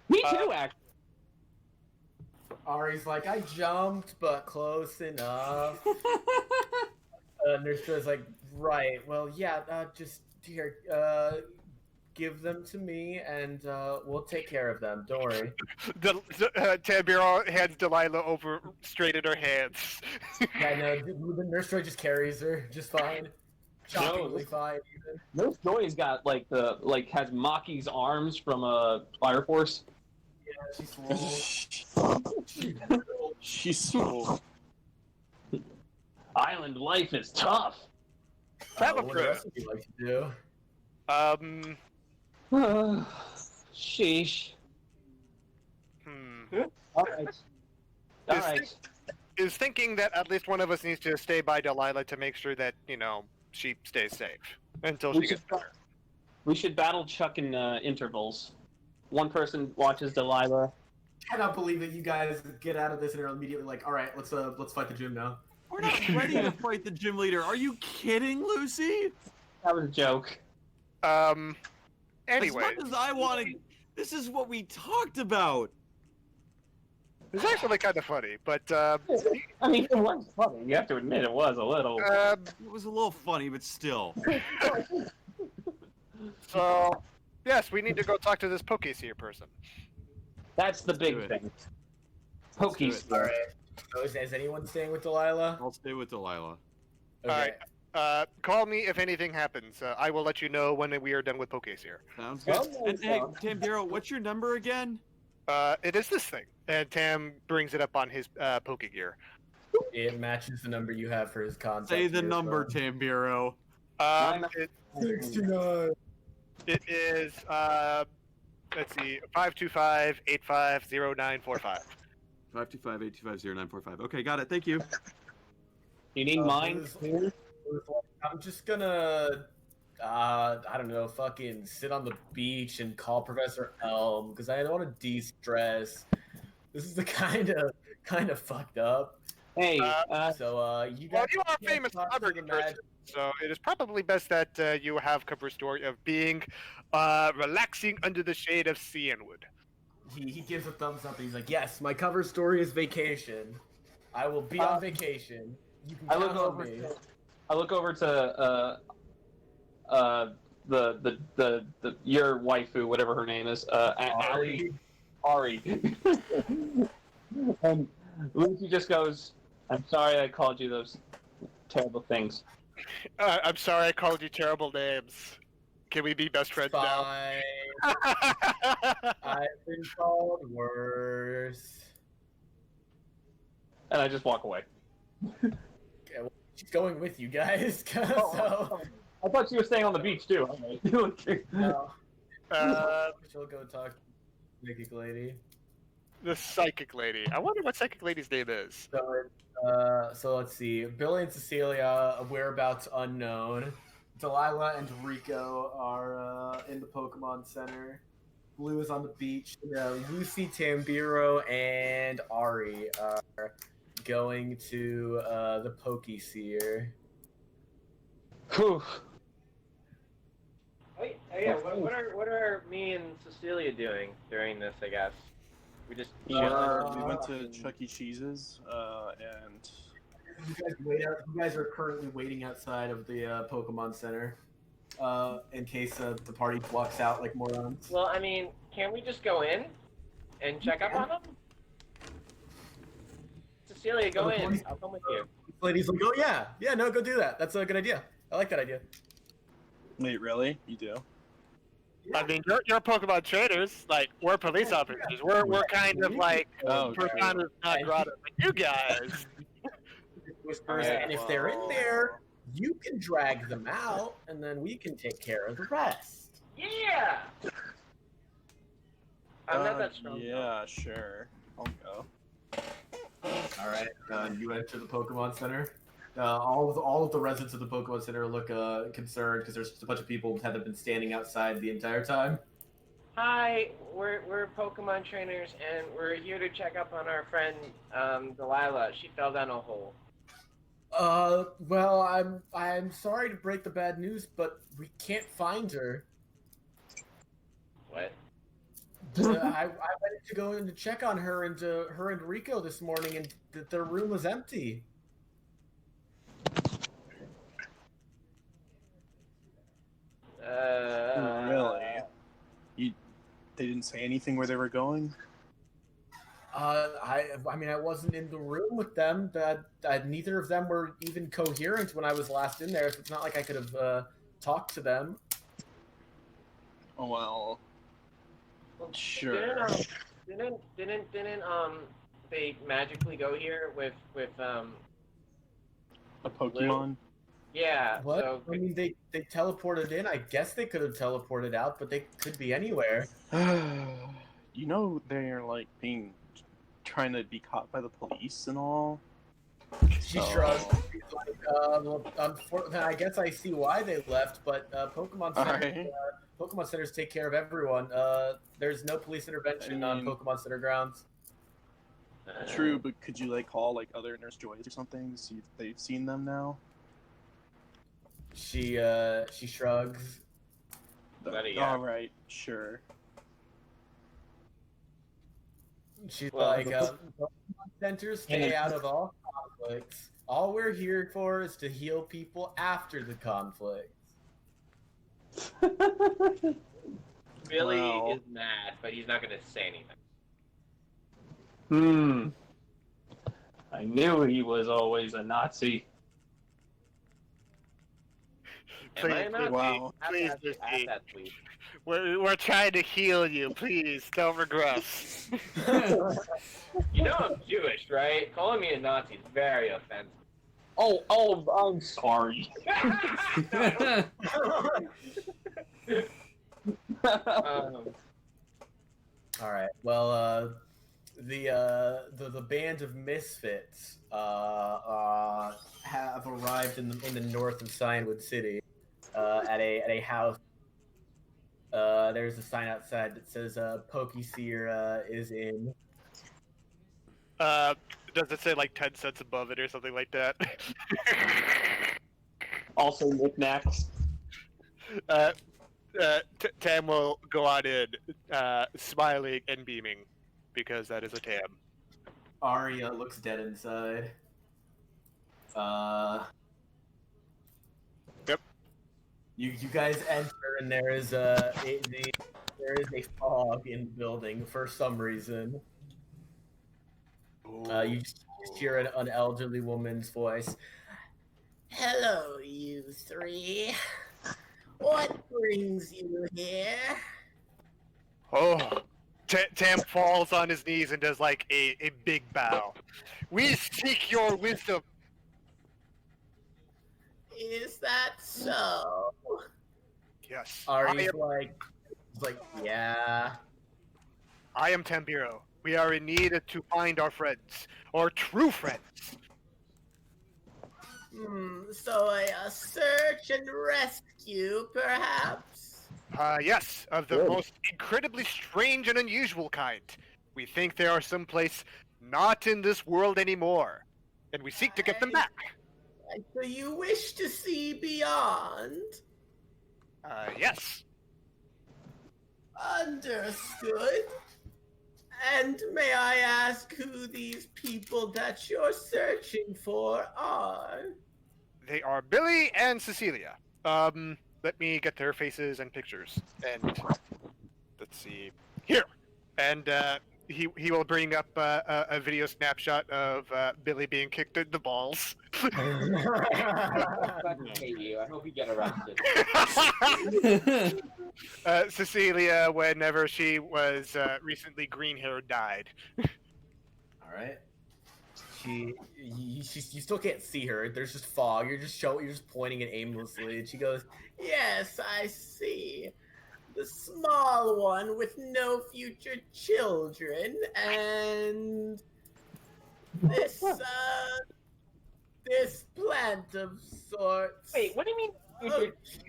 Me too, actually. Ari's like, I jumped, but close enough. Nurse Joy's like, right, well, yeah, just here, give them to me, and we'll take care of them. Don't worry. Tambiro hands Delilah over straight in her hands. Yeah, no, the Nurse Joy just carries her just fine. Shockingly fine. Even. No, Joy's got like has Maki's arms from a Fire Force. Yeah, she's swole. She's swole. Island life is tough. What else would you like to do? Sheesh. All right. Is thinking that at least one of us needs to stay by Delilah to make sure that, she stays safe until she gets better. We should battle Chuck in intervals. One person watches Delilah. I cannot believe that you guys get out of this and are immediately like, all right, let's fight the gym now. We're not ready to fight the gym leader. Are you kidding, Lucy? That was a joke. Anyway. As much as I want to... This is what we talked about. It's actually kind of funny, but... I mean, it was funny. You have to admit it was a little... It was a little funny, but still. So, yes, we need to go talk to this Pokeseer person. That's the big thing. Pokeseer. All right. So is anyone staying with Delilah? I'll stay with Delilah. Okay. Alright, call me if anything happens. I will let you know when we are done with Pokeseer. Sounds good. And hey, Tambiro, what's your number again? It is this thing. And Tam brings it up on his Pokegear. It matches the number you have for his contact. Say the number, Tambiro. 69. It is, let's see, 525-850945. 525-825-0945. Okay, got it. Thank you. You need mine? I'm just gonna, I don't know, fucking sit on the beach and call Professor Elm because I want to de-stress. This is the kind of fucked up. Hey, you guys. Well, you are a famous celebrity person, so it is probably best that you have cover story of being relaxing under the shade of Cianwood. He gives a thumbs up and he's like, yes, my cover story is vacation. I will be on vacation. You can count on me. I look over to the your waifu, whatever her name is, Ari. And Lucy just goes, "I'm sorry I called you those terrible things." I'm sorry I called you terrible names. Can we be best friends now? I've been called worse. And I just walk away. Okay, well, she's going with you guys. So I thought she was staying on the beach too. no. She'll go talk to the psychic lady. The psychic lady. I wonder what psychic lady's name is. So let's see. Billy and Cecilia, whereabouts unknown. Delilah and Rico are in the Pokemon Center. Blue is on the beach. Lucy, Tambiro, and Ari are going to the Pokeseer. Whew. What are me and Cecilia doing during this? I guess we just. We went to Chuck E. Cheese's, and You guys are currently waiting outside of the Pokemon Center in case the party walks out like morons. Well, I mean, can we just go in and check up on them? Cecilia, go in. I'll come with you. Lady's like, oh yeah, no, go do that. That's a good idea. I like that idea. wait, really? You do? I mean, you're Pokemon trainers. Like, we're police officers. We're kind of like personas non grata. Like you guys. And if they're in there, you can drag them out, and then we can take care of the rest. Yeah. I'm not that strong. Yeah, sure. I'll go. All right, you enter the Pokemon Center. All of the residents of the Pokemon Center look concerned because there's just a bunch of people that have been standing outside the entire time. Hi, we're Pokemon trainers, and we're here to check up on our friend Delilah. She fell down a hole. Well, I'm sorry to break the bad news, but we can't find her. What? I went to go in to check on her and Rico this morning, and their room was empty. Really? They didn't say anything where they were going? I mean, I wasn't in the room with them. Neither of them were even coherent when I was last in there. So it's not like I could have talked to them. Oh, well, sure. Didn't they magically go here with A Pokemon? Yeah. What? So I mean, they teleported in. I guess they could have teleported out, but they could be anywhere. You know they're like trying to be caught by the police and all. She So- shrugged. She's like, well, unfortunately, I guess I see why they left, but Pokemon Center, Alright. Pokemon Centers take care of everyone. There's no police intervention on Pokemon Center grounds. True, but could you like call like other Nurse Joys or something to see if they've seen them now? She shrugs. All right, sure. She's Well, like, Pokemon Centers stay out of all conflicts. All we're here for is to heal people after the conflict. Billy Well- is mad, but he's not gonna say anything. I knew he was always a Nazi. Am I Please, not? Wow. Please, Ask Misty. that, please. We're trying to heal you. Please, don't regress. You know I'm Jewish, right? Calling me a Nazi is very offensive. Oh, I'm sorry. All right. Well, the band of misfits have arrived in the north of Cianwood City at a house. There's a sign outside that says Pokeseer is in. Does it say like 10 cents above it or something like that? Also knickknacks. Tam will go on in, smiling and beaming, because that is a Tam. Arya looks dead inside. Yep. You guys enter and there is a fog in the building for some reason. You just hear an elderly woman's voice. Hello, you three. What brings you here? Oh, Tam falls on his knees and does like a big bow. We seek your wisdom. Is that so? Yes. Arya's like, yeah. I am Tambiro. We are in need to find our friends, our true friends. So a search and rescue, perhaps? Yes, of the most incredibly strange and unusual kind. We think they are someplace not in this world anymore, and we seek to get them back. So you wish to see beyond? Yes. Understood. And may I ask who these people that you're searching for are? They are Billy and Cecilia. Let me get their faces and pictures. And let's see here. And he will bring up a video snapshot of Billy being kicked in the balls. I fucking hate you. I hope you get arrested. Cecilia, whenever she was recently green-haired, died. All right. You still can't see her. There's just fog. You're just pointing it aimlessly, and she goes, "Yes, I see. The small one with no future children, and this this plant of sorts." Wait, what do you mean?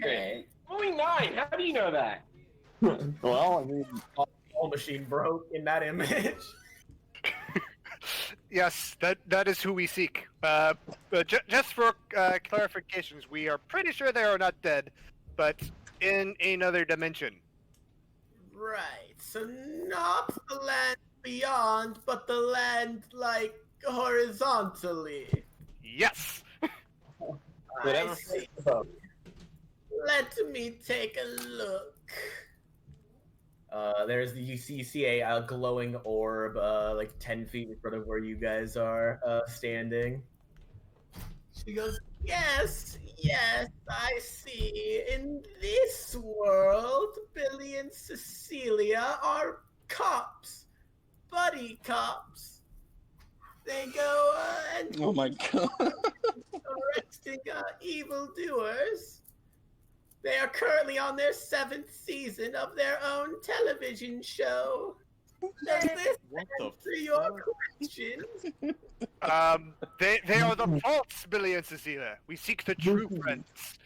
Okay. Only 9. How do you know that? Well, I mean, All machine broke in that image. Yes, that is who we seek. Just for clarifications, we are pretty sure they are not dead, but in another dimension. Right. So not the land beyond, but the land like horizontally. Yes. whatever. I see. Let me take a look. You see a glowing orb, like 10 feet in front of where you guys are standing. She goes, yes, I see. In this world, Billy and Cecilia are cops, buddy cops. They go and Oh my god. arresting evildoers. They are currently on their 7th season of their own television show. Does this What the answer your fuck? questions? They are the false Billy and Cecilia. We seek the true friends.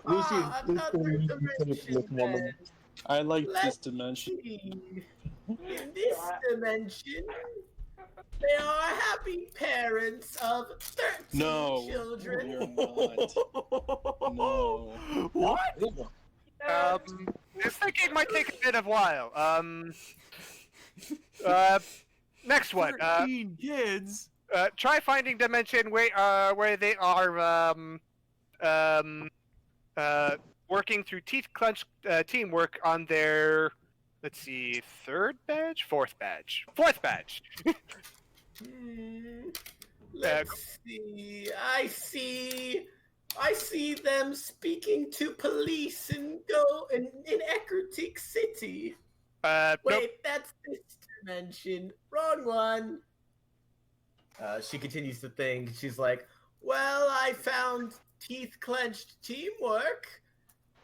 Another dimension then. I like this Let's dimension. see. In this dimension, they are happy parents of 13 No, children. you're not. No. What? This thinking might take a bit of while. Next one. 13 kids. Try finding dimension where they are working through teeth clench teamwork on their, let's see, 3rd badge, 4th badge, 4th badge. Let's see. I see them speaking to police in Eckertick City. Wait, Nope. that's this dimension. Wrong one. She continues to think. She's like, well, I found teeth clenched teamwork.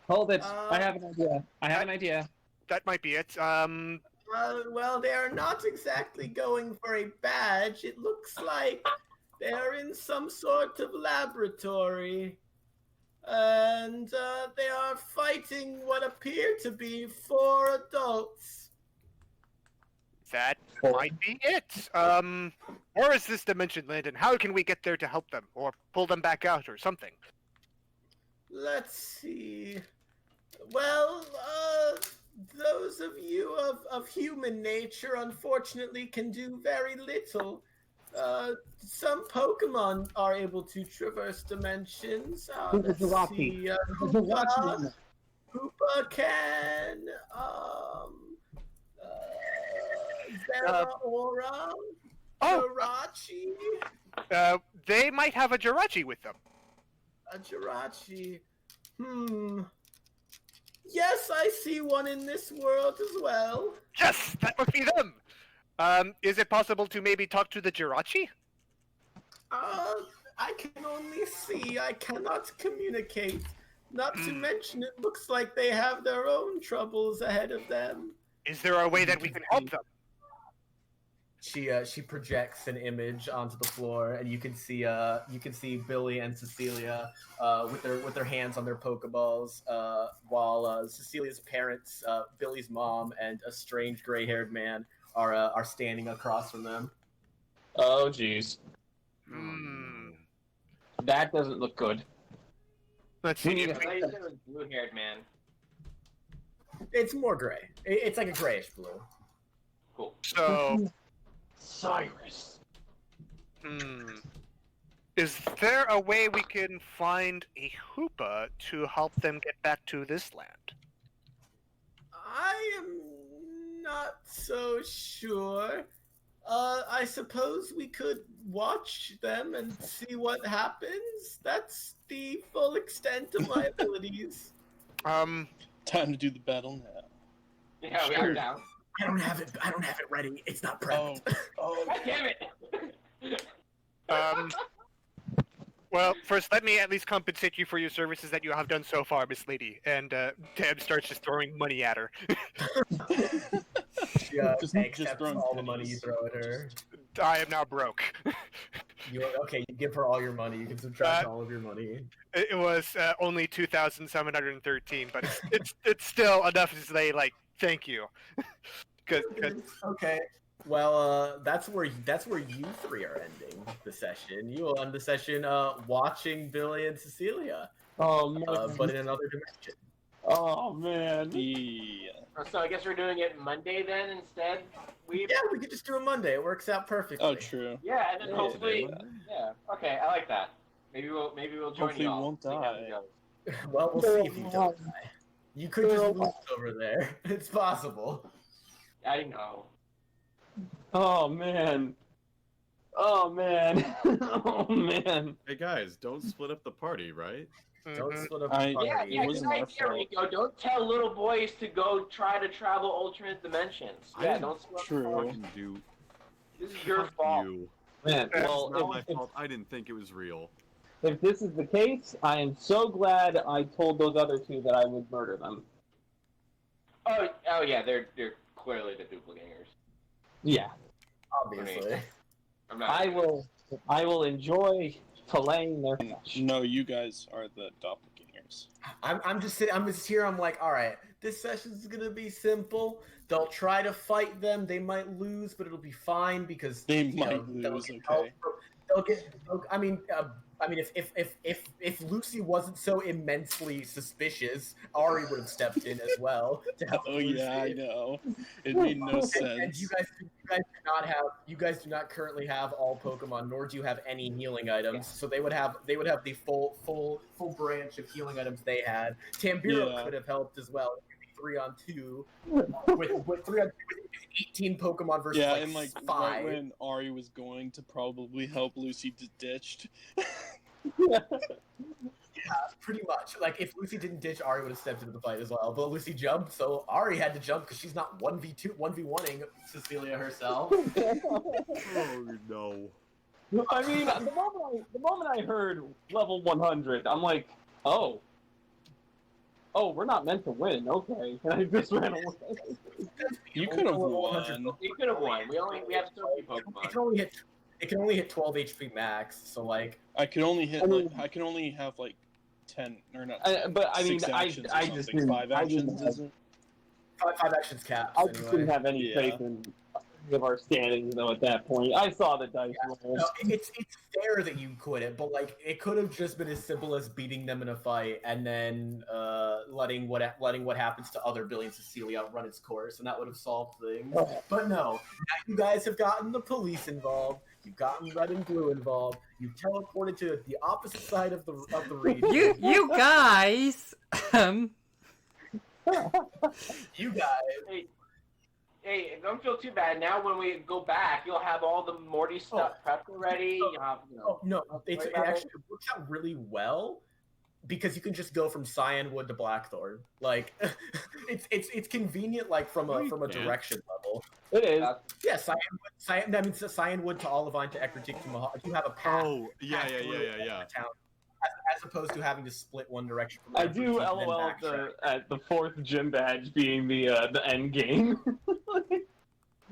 Hold it. I have an idea. That might be it. Well, they are not exactly going for a badge. It looks like they're in some sort of laboratory. And they are fighting what appear to be 4 adults. That might be it. Where is this dimension, Landon? How can we get there to help them, or pull them back out, or something? Let's see. Well, those of you of human nature, unfortunately, can do very little. Some Pokemon are able to traverse dimensions. Let's see. Hoopa can. Zeraora. Jirachi. They might have a Jirachi with them. A Jirachi. Yes, I see one in this world as well. Yes, that must be them. Is it possible to maybe talk to the Jirachi? I can only see. I cannot communicate. Not to mention, it looks like they have their own troubles ahead of them. Is there a way that we can help them? She projects an image onto the floor, and you can see Billy and Cecilia with their hands on their Pokeballs, while Cecilia's parents, Billy's mom, and a strange gray-haired man are standing across from them. Oh, jeez. Hmm. That doesn't look good. Let's We see. need If a we... blue-haired man. It's more gray. It's like a grayish blue. Cool. So, Cyrus. is there a way we can find a Hoopa to help them get back to this land? I am not so sure. I suppose we could watch them and see what happens. That's the full extent of my abilities. Time to do the battle now. Yeah, we are down. I don't have it ready. It's not prepped. Oh. God damn it! Well, first, let me at least compensate you for your services that you have done so far, Miss Lady. And Deb starts just throwing money at her. Yeah, Just accepts throwing all the money you pennies. throw at her. I am now broke. You give her all your money. You can subtract all of your money. It was only 2,713, but it's still enough to say like thank you. Cause Okay. Well, that's where you three are ending the session. You will end the session watching Billy and Cecilia, Oh man. but in another dimension. Oh man. Yeah. So I guess we're doing it Monday then instead. Yeah, we could just do a Monday. It works out perfectly. Oh, true. Yeah, and then Yeah, hopefully, yeah. yeah. Okay, I like that. Maybe we'll join Hopefully you we all. won't See how it die. goes. Well, we'll see if you don't die. You could just lose over there. It's possible. I know. Oh man. Oh man. Oh man. Hey guys, don't split up the party, right? Don't split up I- the party. Yeah, It wasn't good our idea, fault. Rico. Don't tell little boys to go try to travel alternate dimensions. I Yeah, didn't don't split up the True. party. Fucking do. This is your Fuck fault. you. Man, It's well, not my if, fault. I didn't think it was real. if this is the case, I am so glad I told those other two that I would murder them. Oh yeah, they're clearly the duplicators. Yeah, Obviously. I'm not. I will enjoy filleting their flesh. No, you guys are the doppelgangers. I'm just here. I'm like, all right, this session's gonna be simple. They'll try to fight them. They might lose, but it'll be fine because They you know, might they'll lose, get okay. help from- They'll get. I mean, if Lucy wasn't so immensely suspicious, Ari would have stepped in as well to help. Oh Lucy. yeah, I know. It made no And sense. you guys do not currently have all Pokemon, nor do you have any healing items. So they would have the full branch of healing items they had. Tambiro Yeah. could have helped as well. 3-on-2 with 18 Pokemon versus Yeah, like, and like 5. right when Ari was going to probably help, Lucy ditched. Pretty much. Like if Lucy didn't ditch, Ari would have stepped into the fight as well. But Lucy jumped, so Ari had to jump because she's not 1v1ing Cecilia herself. Oh no. I mean, the moment I heard level 100, I'm like, oh, we're not meant to win. Okay, and I just ran away. You could have Only won. You could have won. We have so few Pokemon. It can only hit 12 HP max. So like I could only hit I mean- like I can only have like 10 or not. But I mean, 6 actions or I just something. didn't. 5 I actions, didn't have, isn't it? 5 actions caps. I just didn't Anyway. have any Yeah. faith in our standings though. At that point, I saw the dice rolls. No, it's fair that you quit it, but like it could have just been as simple as beating them in a fight and then letting what happens to other Billy and Cecilia run its course, and that would have solved things. But no, now you guys have gotten the police involved. You've gotten Red and Blue involved. You've teleported to the opposite side of the region. You guys. You guys. Hey, don't feel too bad. Now when we go back, you'll have all the Morty stuff prepped already. You'll have, Oh no, it actually works out really well because you can just go from Cianwood to Blackthorn. Like, it's convenient, like from a direction level. It is. Yeah, Cianwood to Olivine to Ecruteak to Mahal. You have a path. Oh, yeah. Town, as opposed to having to split one direction. From I do Ecruteak and then LOL backtrack. at the 4th gym badge being the end game.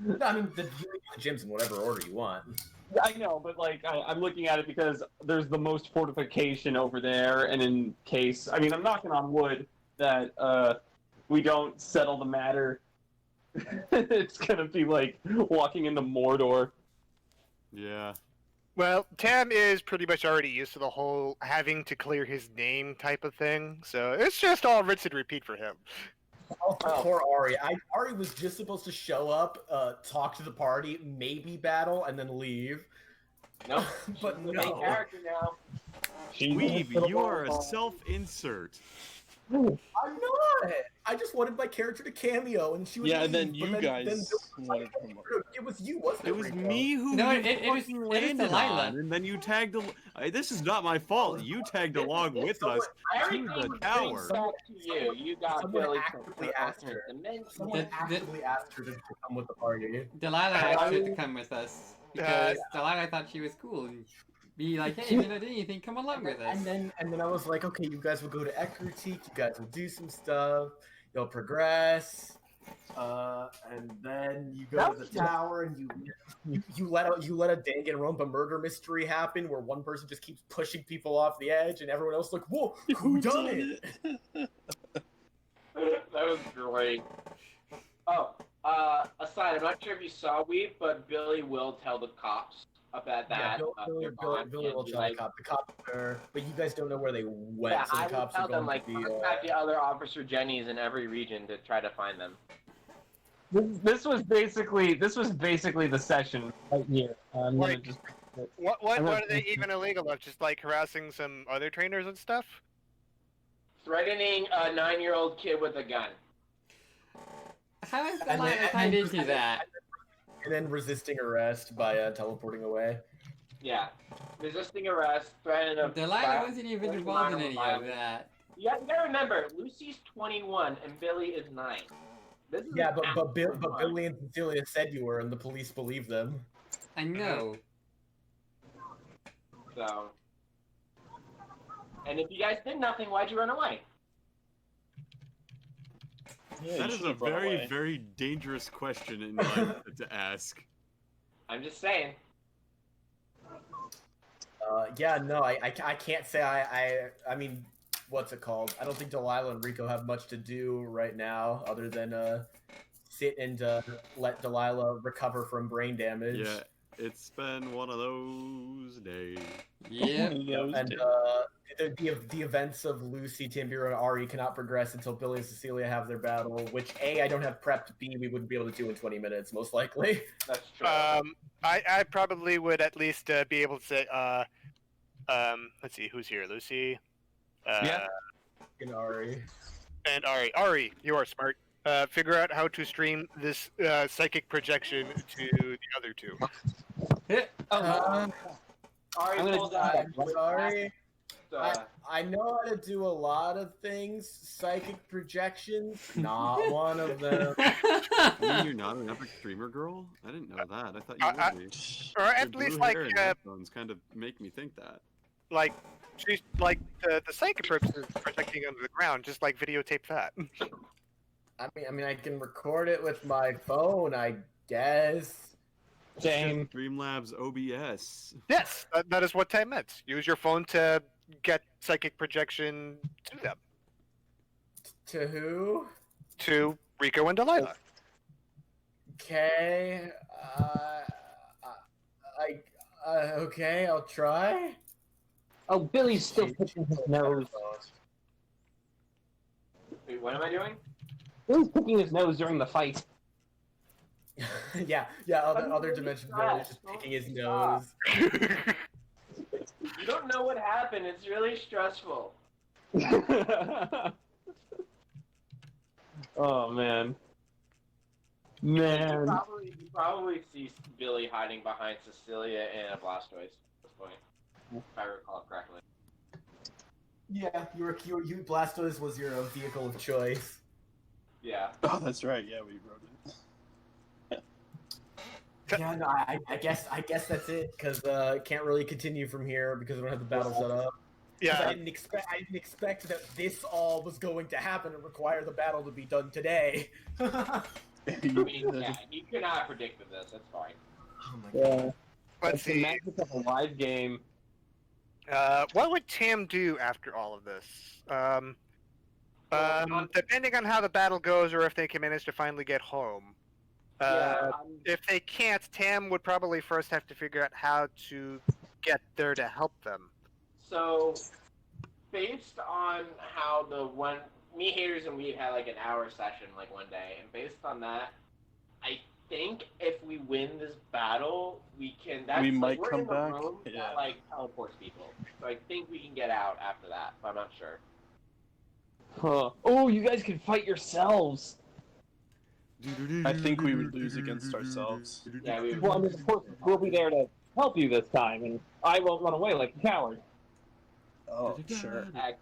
No, I mean, you can do the gyms in whatever order you want. I know, but like I'm looking at it because there's the most fortification over there, and in case I'm knocking on wood that we don't settle the matter. It's gonna be like walking into Mordor. Yeah. Well, Tam is pretty much already used to the whole having to clear his name type of thing, so it's just all rinse and repeat for him. Also, poor Ari. Ari was just supposed to show up, talk to the party, maybe battle, and then leave. no, But she's the no. main character now. Weeb, you are a self-insert. I'm not. I just wanted my character to cameo, and she would Yeah, leave, and then but you guys wanted to promote. It was you, wasn't it? It was Rico? me who No, you it was fucking Delilah. landed on, and then you tagged. This is not my fault. You tagged along with us Everything to the was tower. back to you. You got Someone Billy actively from asked her. Dimension. Someone actively asked her to come with the party. Delilah asked her to come with us because Delilah thought she was cool and be like, "Hey, you're not doing anything. Come along with us." And then I was like, okay, you guys will go to Ecruteak. You guys will do some stuff. You'll progress. And then you go to the tower and you let a Danganronpa murder mystery happen where one person just keeps pushing people off the edge and everyone else is like, whoa, who done it? That was great. Oh, aside, I'm not sure if you saw Weep, but Billy will tell the cops about that. Billy will tell the cops. The cops are, but you guys don't know where they went, Yeah, so the I will cops tell are going them, like, to be. contact the other Officer Jennies in every region to try to find them. This was basically the session right here. I'm gonna Like- just- What are they even illegal of? Just like harassing some other trainers and stuff? threatening a 9-year-old kid with a gun. How is And Delilah then- tied into that? And then resisting arrest by teleporting away. Yeah. Resisting arrest, threatening of Delilah wasn't even threatening involved in minor any of violence. that. You gotta remember, Lucy's 21 and Billy is 9. This is Yeah, an but absolute crime. Billy and Cecilia said you were, and the police believed them. I know. So. And if you guys did nothing, why'd you run away? Yeah, That you is should a have run very, away. very dangerous question in life to ask. I'm just saying. Yeah, no, I can't say I mean, what's it called? I don't think Delilah and Rico have much to do right now, other than sit and let Delilah recover from brain damage. Yeah, it's been one of those days. Yep. And the events of Lucy, Timbiro, and Ari cannot progress until Billy and Cecilia have their battle, which A, I don't have prepped, B, we wouldn't be able to do in 20 minutes, most likely. That's true. I probably would at least be able to say, let's see, who's here? Lucy? Yeah. And Ari. And Ari. Ari, you are smart. Figure out how to stream this psychic projection to the other two. Ari I'm gonna pulled do out. that. Sorry. Uh, I know how to do a lot of things. Psychic projections, not one of them. You mean you're not an epic streamer girl? I didn't know that. I thought you I- would be. Or Your at blue least like hair and headphones kind of make me think that. she's like the psychic purposes projecting under the ground, just like videotape that. I mean, I can record it with my phone, I guess. Same. Streamlabs OBS. Yes, that is what I meant. Use your phone to get psychic projection to them. To who? To Rico and Delilah. Okay. Okay, I'll try. Oh, Billy's still picking his nose. wait, what am I doing? Billy's picking his nose during the fight. yeah, other dimension Billy is just picking his nose. You don't know what happened. It's really stressful. Oh man. You Man. probably see Billy hiding behind Cecilia and a Blastoise at this point, if I recall correctly. Yeah, you Blastoise was your vehicle of choice. Yeah. Oh, that's right. Yeah, we wrote it. Yeah, no, I guess that's it, because can't really continue from here because we don't have the battle set up. 'Cause Yeah, I didn't expect that this all was going to happen and require the battle to be done today. I mean, yeah, you could not have predicted this. That's fine. Oh my god. Yeah. let's It's the see. magic of a live game. What would Tam do after all of this? Depending on how the battle goes, or if they can manage to finally get home. If they can't, Tam would probably first have to figure out how to get there to help them. So, based on how me, Haters, and Weed had like an hour session like one day, and based on that, I think if we win this battle, we can. We might we're come in the back, room yeah. that like teleports people, so I think we can get out after that, but I'm not sure. Huh. Oh, you guys can fight yourselves. I think we would lose against ourselves. Yeah, we. Well, I mean, of course, we'll be there to help you this time, and I won't run away like a coward. Oh, sure. X,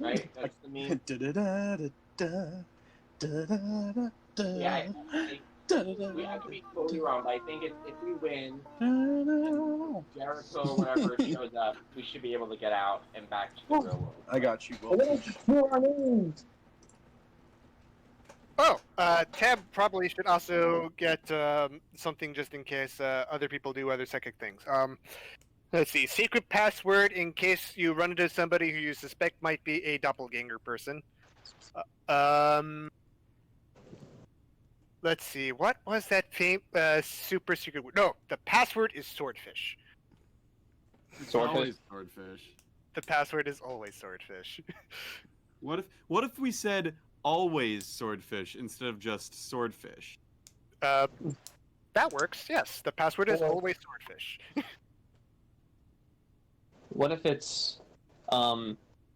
right? That's the meme. Yeah, we have to be totally wrong, but I think if we win, Jericho or whatever shows up, we should be able to get out and back to the real world. I got you, And then Voltage. it's for our names. Oh, Tab probably should also get something just in case other people do other psychic things. Let's see. Secret password in case you run into somebody who you suspect might be a doppelganger person. Let's see. What was that super secret word? No, the password is swordfish. It's Swordfish. always swordfish. The password is always swordfish. What if we said always swordfish instead of just swordfish? That works. Yes, the password is Well- always swordfish. What if it's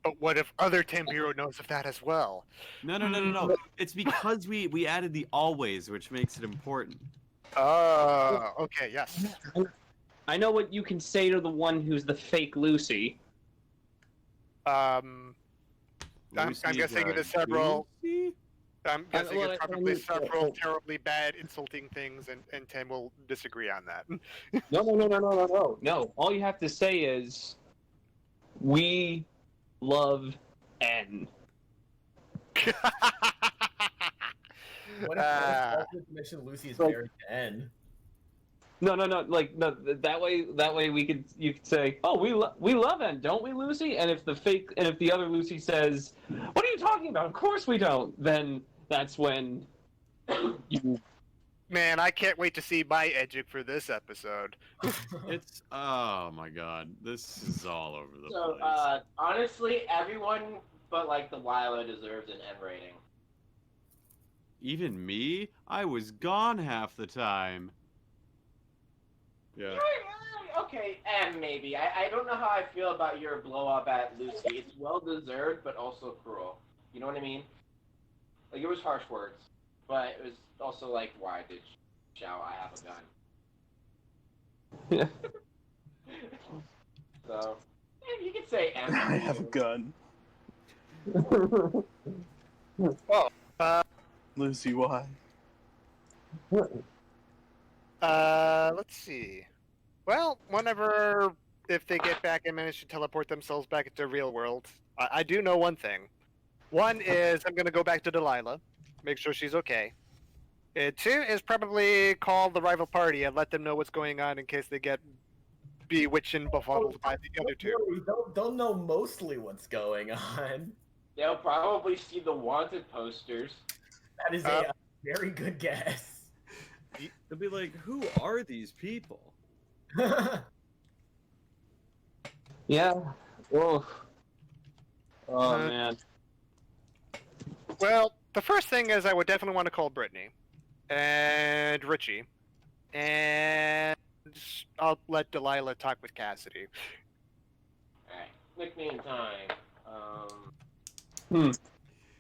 But what if other Tambiro knows of that as well? No. It's because we added the always, which makes it important. Okay, yes. I know what you can say to the one who's the fake Lucy. I'm guessing it is several. Lucy? I'm guessing well, it's I probably mean, several terribly bad, insulting things, and Tim will disagree on that. No. All you have to say is, we love N. What Uh, if mention Lucy is married to N? No. Like no, that way you could say, oh, we love N, don't we, Lucy? And if the other Lucy says, what are you talking about? Of course we don't. Then that's when you. Man, I can't wait to see my edgic for this episode. It's oh my god, this is all over the So, place. honestly, everyone but like Delilah deserves an M rating. Even me? I was gone half the time. Yeah. Okay, M maybe. I don't know how I feel about your blow up at Lucy. It's well deserved, but also cruel. You know what I mean? Like, it was harsh words, but it was also like, why did you shout, I have a gun? So, yeah, you could say M. I have a gun. Lucy, why? Let's see. Well, if they get back and manage to teleport themselves back into the real world, I do know one thing. One is I'm gonna go back to Delilah, make sure she's okay. And two is probably call the rival party and let them know what's going on in case they get bewitched and befuddled by the other two. We don't know mostly what's going on. They'll probably see the wanted posters. That is a very good guess. They'll be like, who are these people? Yeah. Oh. Oh man. Well, the first thing is I would definitely want to call Brittany and Richie, and I'll let Delilah talk with Cassidy. Alright, nickname time.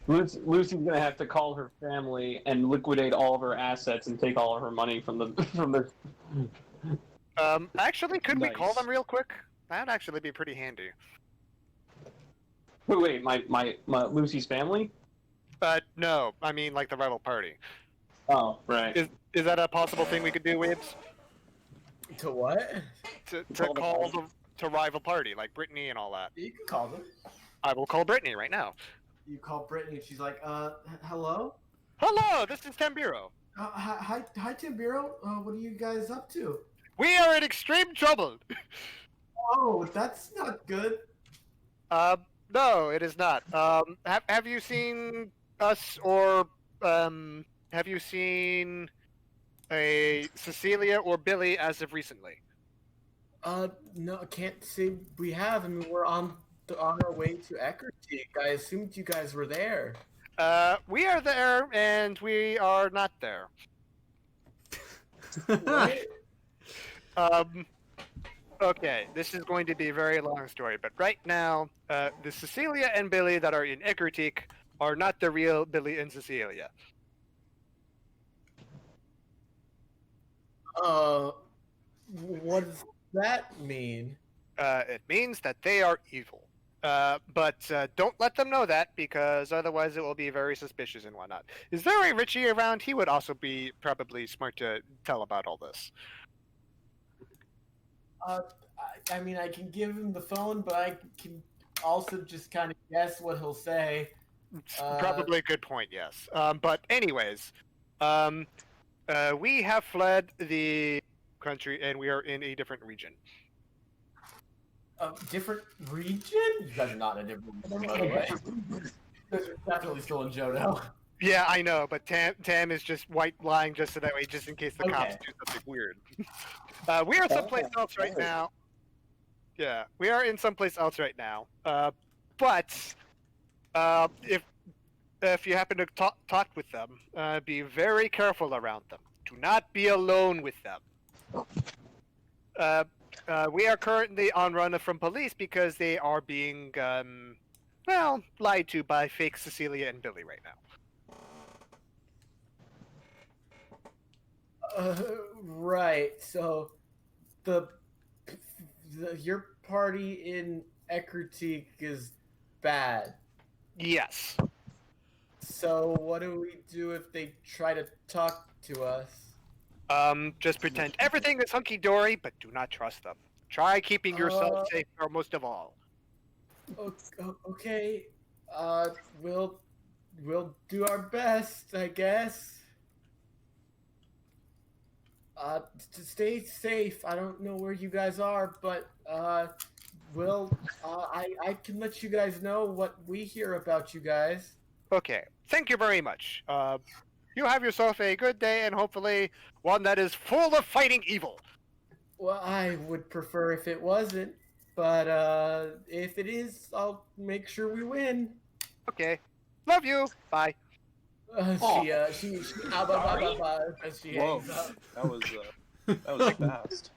Lucy's gonna have to call her family and liquidate all of her assets and take all of her money from the. Actually, could we call Nice. them real quick? That'd actually be pretty handy. Wait, my Lucy's family? But no, I mean like the rival party. Oh, right. Is that a possible thing we could do, Waves? To what? To Call the call party. to rival party, like Brittany and all that. You can call them. I will call Brittany right now. You call Brittany and she's like, hello? Hello, this is Tambiro. Hi, Tambiro. What are you guys up to? We are in extreme trouble. Oh, that's not good. No, it is not. Have you seen us or have you seen a Cecilia or Billy as of recently? No, I can't say we have. I mean, we're on our way to Eckerty. I assumed you guys were there. We are there and we are not there. What? Okay, this is going to be a very long story, but right now, the Cecilia and Billy that are in Eckerty are not the real Billy and Cecilia. What does that mean? It means that they are evil. But don't let them know that, because otherwise it will be very suspicious and whatnot. Is there a Richie around? He would also be probably smart to tell about all this. I mean, I can give him the phone, but I can also just kind of guess what he'll say. Probably a good point, yes. But anyways, we have fled the country and we are in a different region. A different region? You guys are not in a different region, by the way. You guys are definitely still in Johto. Yeah, I know, but Tam is just white lying just so that way, just in case the cops Okay. do something weird. We are someplace else right now. Yeah, we are in someplace else right now. But if you happen to talk with them, be very careful around them. Do not be alone with them. We are currently on run from police because they are being well, lied to by fake Cecilia and Billy right now. Right. So, the your party in Ekritik is bad. Yes. So, what do we do if they try to talk to us? Just pretend everything is hunky-dory, but do not trust them. Try keeping yourself safe, or most of all. Okay. We'll do our best, I guess. To stay safe. I don't know where you guys are, but I can let you guys know what we hear about you guys. Okay, thank you very much. You have yourself a good day, and hopefully one that is full of fighting evil. Well, I would prefer if it wasn't, but if it is, I'll make sure we win. Okay, love you. Bye. She Sorry? she Whoa, hangs up. that was fast.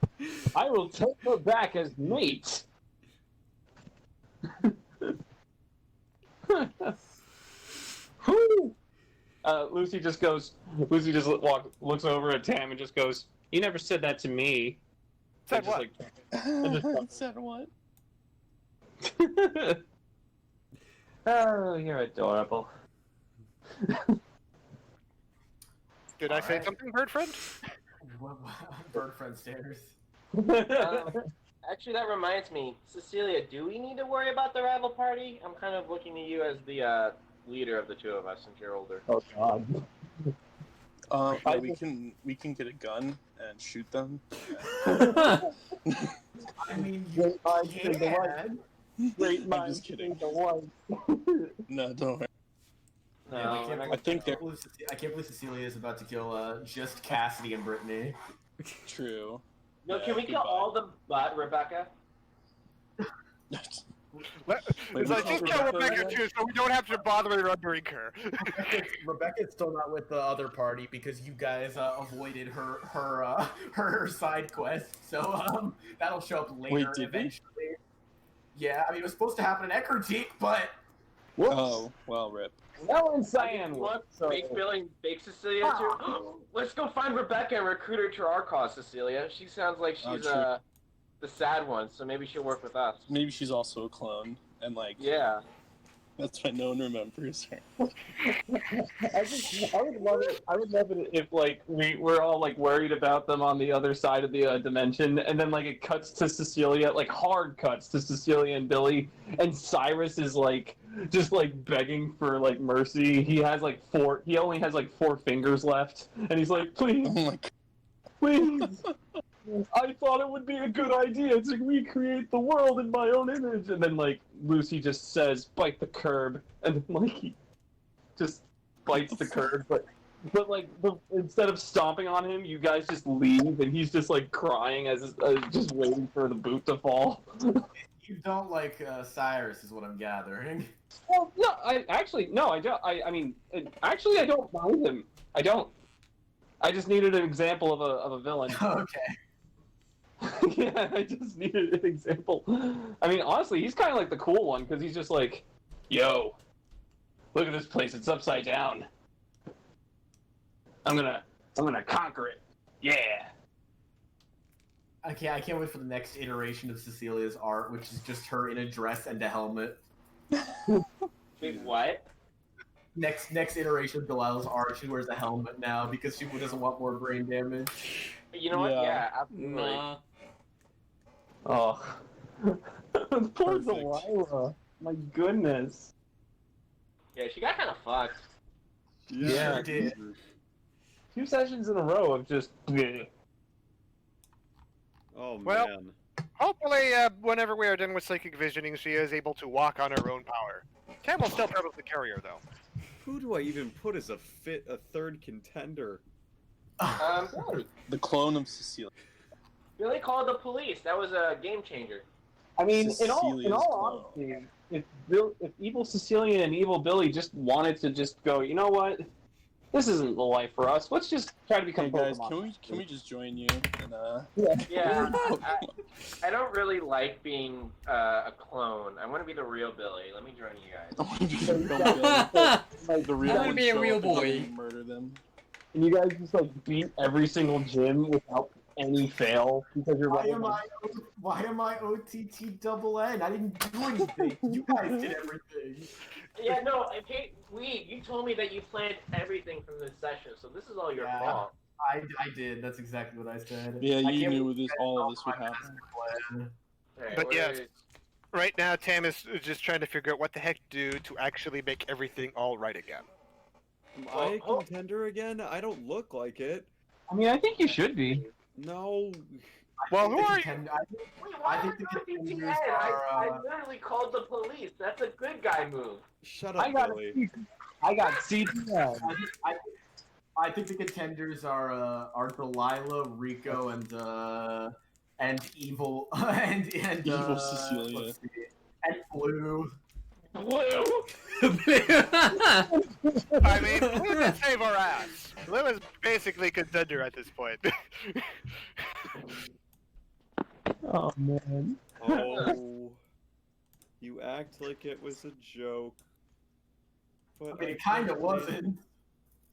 I will take her back as mate. Whew. Lucy just looks over at Tam and just goes, "You never said that to me." Said Just what? Said what? Oh, you're adorable. Did I say Alright. something, bird friend? Bird friend stairs. Actually, that reminds me, Cecilia, do we need to worry about the rival party? I'm kind of looking at you as the leader of the two of us since you're older. Oh God. Yeah, we can get a gun and shoot them. I mean, you Great minds think alike. can. Great I'm minds just kidding. think alike. No, don't worry. No, Yeah, we're not I think I can't believe Cecilia is about to kill just Cassidy and Brittany. True. No, Yeah, can we kill goodbye. all of them but Rebecca? It's Wait, like, we just kill kill Rebecca Rebecca too, so we don't have to bother remembering her. Rebecca's still not with the other party because you guys avoided her side quest. So that'll show up later Wait, did we? eventually. Yeah, I mean it was supposed to happen in Ekritik, but Oh, well, rip. Now in Cianwood. Look, So, Bake Billy and Bake Cecilia too. Let's go find Rebecca and recruit her to our cause, Cecilia. She sounds like she's true. the sad one, so maybe she'll work with us. Maybe she's also a clone, and like Yeah. that's why no one remembers her. I would love it. I would love it if like we're all like worried about them on the other side of the dimension, and then like it cuts to Cecilia, like hard cuts to Cecilia and Billy, and Cyrus is like just like begging for like mercy. He has like he only has like 4 fingers left, and he's like, please, Oh my god. please. I thought it would be a good idea to recreate the world in my own image, and then like Lucy just says, "Bite the curb," and then like he just bites the curb, but like instead of stomping on him, you guys just leave, and he's just like crying as just waiting for the boot to fall. you don't like Cyrus, is what I'm gathering. Well, no, I don't. I mean, actually, I don't mind him. I don't. I just needed an example of a villain. Okay. Yeah, I just needed an example. I mean, honestly, he's kind of like the cool one because he's just like, "Yo, look at this place. It's upside down. I'm gonna conquer it. Yeah." I can't wait for the next iteration of Cecilia's art, which is just her in a dress and a helmet. Wait, what? Next iteration of Delilah's art, she wears a helmet now because she doesn't want more brain damage. You know what? Yeah. Yeah, absolutely. Nah. Oh, poor Perfect. Delilah. My goodness. Yeah, she got kind of fucked. Yeah, sure did. 2 sessions in a row of just. bleh. Oh Well- man. Hopefully, whenever we are done with psychic visioning, she is able to walk on her own power. Tam will still probably carry her, though. Who do I even put as a third contender? The clone of Cecilia. Billy called the police. That was a game changer. I mean, in Cecilia's all honesty, if Evil Cecilia and Evil Billy just wanted to just go, you know what? This isn't the life for us. Let's just try to become Hey guys, Pokemon. can we just join you? And, Yeah, I don't really like being a clone. I want to be the real Billy. Let me join you guys. I want to be the real Billy. Like, The real I wanna one be a show real up and boy. then murder them. and you guys just like beat every single gym without any fail because you're Why am I OTT double N? I didn't do anything. You guys did everything. Yeah, no, you told me that you planned everything from this session, so this is all your Yeah. fault. I did. That's exactly what I said. Yeah, I you can't knew believe this, you guys all know of this would my happen. master plan. Alright, But yes. where- Right now, Tam is just trying to figure out what the heck to do to actually make everything all right again. Am I a contender again? I don't look like it. I mean, I think you should be. No. Well, who are you? Wait, why I think are the you OTT contenders head? are, I literally called the police. That's a good guy move. Shut I up, got Billy. I got CTM. I think the contenders are Delilah, Rico, and evil and Evil Cecilia. let's see, and Blue. Blue. I mean, Blue can save our ass. Blue is basically contender at this point. Oh man. Oh. You act like it was a joke. But I mean, it kind of wasn't.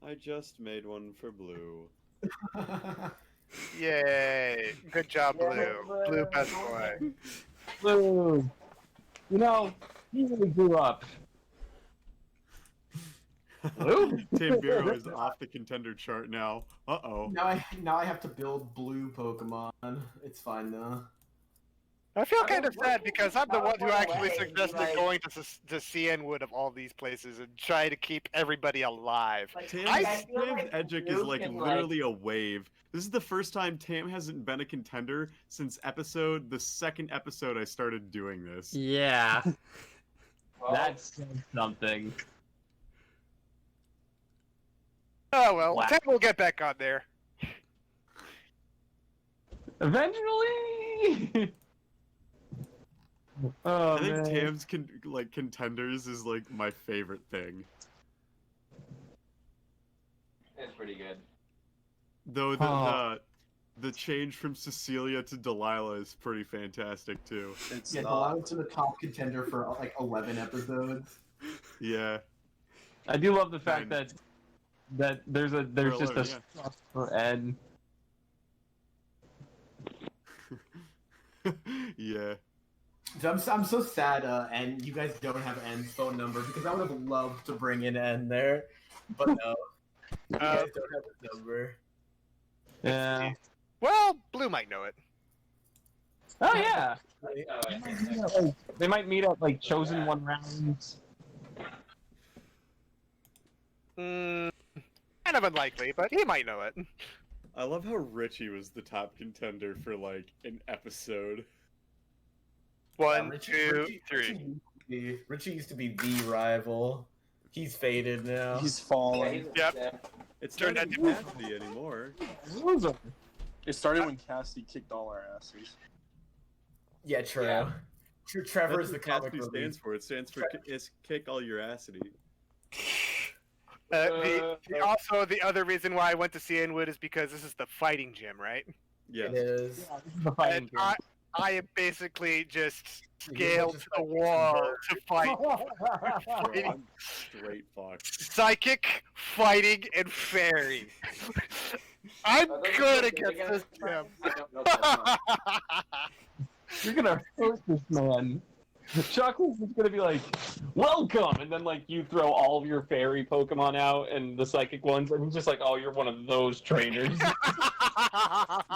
I just made one for Blue. Yay! Good job, Blue. Blue best boy. Blue. You know, he really grew up. Blue? Tim Bureau is off the contender chart now. Uh-oh. Now I have to build blue Pokemon. It's fine though. I feel kind of what sad do because you I'm the one who teleport actually away? suggested Like- going to Cianwood of all these places and try to keep everybody alive. Like, Tam's I feel Tam's like Edgic is Blue like can, literally a wave. This is the first time Tam hasn't been a contender since the second episode I started doing this. Yeah. well, That's something. Oh well, Wow. Tam will get back on there. Eventually. Oh I think man. Tam's contenders is like my favorite thing. it's pretty good. Though Huh. the change from Cecilia to Delilah is pretty fantastic too. It's Yeah, not. Delilah's in the top contender for like 11 episodes. Yeah. I do love the fact Fine. that there's just a 11, stuff for N. Yeah. So I'm so sad, and you guys don't have N's phone number because I would have loved to bring in N there, but no, you guys don't have his number. Yeah. Well, Blue might know it. Oh yeah. Oh, They might meet at like chosen one rounds. Kind of unlikely, but he might know it. I love how Richie was the top contender for like an episode. One, Richie- two, Richie- three. Richie used to be the rival. He's faded now. He's yeah, fallen. he's Yep. yeah. It's Turned not out even Cassidy anymore. Loser. It started when Cassidy kicked all our asses. Yeah, true. Yeah. Trevor That's is the what comic Cassidy relief. stands for. It stands for kick all your assity. Also, the other reason why I went to Cianwood is because this is the fighting gym, right? Yes. It is. The fighting And game. I am basically just You're scaled just to the like wall to fight. Bro, I'm straight fucked. Psychic, fighting, and fairy. I'm Are those good the against big this ass gym. ones? I don't know if that's You're gonna hurt this man. Chuckles is gonna be like, "Welcome," and then like you throw all of your fairy Pokemon out and the psychic ones, and he's just like, "Oh, you're one of those trainers."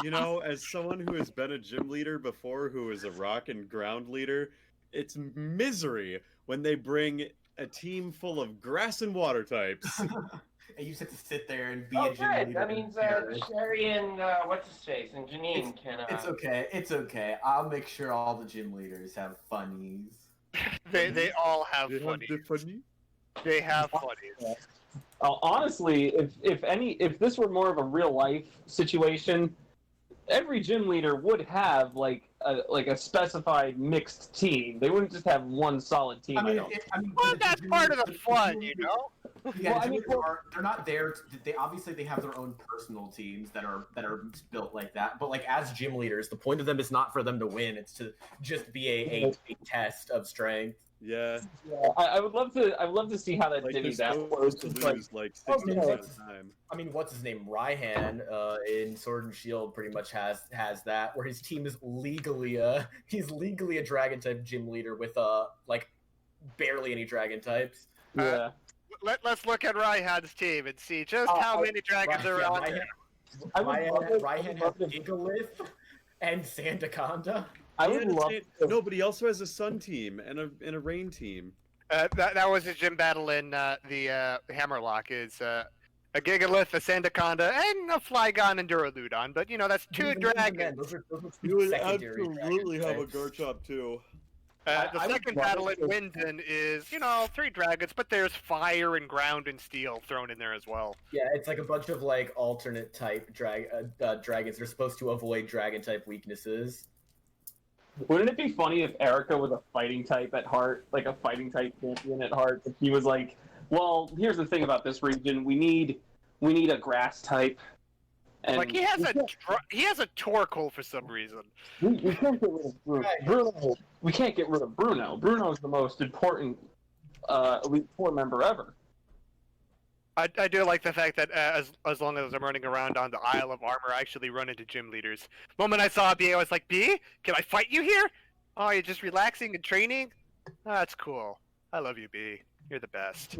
You know, as someone who has been a gym leader before, who is a rock and ground leader, it's misery when they bring a team full of grass and water types. And you just have to sit there and be Oh, a gym good. leader. That means Sherry and what's his face and Janine can. It's okay. It's okay. I'll make sure all the gym leaders have funnies. they all have They have funny. the funny. They have funnies. Honestly, if this were more of a real life situation, every gym leader would have like a specified mixed team. They wouldn't just have one solid team. I mean, Well, the that's gym part of leaders- the gym fun, you leaders- know. Yeah, Well, the I mean, gym leaders they're not there. They obviously they have their own personal teams that are built like that. But like as gym leaders, the point of them is not for them to win. It's to just be a test of strength. Yeah. Yeah, I would love to. I would love to see how that Like divvies they're out. supposed to It's like, lose like oh, 60% no, of the time. I mean, what's his name? Raihan in Sword and Shield pretty much has that, where his team is legally he's legally a dragon type gym leader with like barely any dragon types. yeah. Let's look at Raihan's team and see just how many dragons are on there. I would love it- Raihan has Gigalith and Sandaconda. I would love. No, but he also has a sun team and a rain team. That was his gym battle in the Hammerlock. Is a Gigalith, a Sandaconda, and a Flygon and Duraludon. But you know that's two Even then, dragons. those are You would secondary absolutely dragon have a types. Garchomp too. The I would second love battle it in if- Winden is, you know, 3 dragons, but there's fire and ground and steel thrown in there as well. Yeah, it's like a bunch of like alternate type dragons. They're supposed to avoid dragon type weaknesses. Wouldn't it be funny if Erica was a fighting type at heart, like a fighting type champion at heart? If he was like, well, here's the thing about this region: we need a grass type. And Like he has a Torkoal for some reason. we can't get rid of Bruno. Bruno. We can't get rid of Bruno. Bruno's the most important Elite Four member ever. I do like the fact that as long as I'm running around on the Isle of Armor, I actually run into gym leaders. The moment I saw B, I was like, B, can I fight you here? Oh, you're just relaxing and training? Oh, that's cool. I love you, B. You're the best.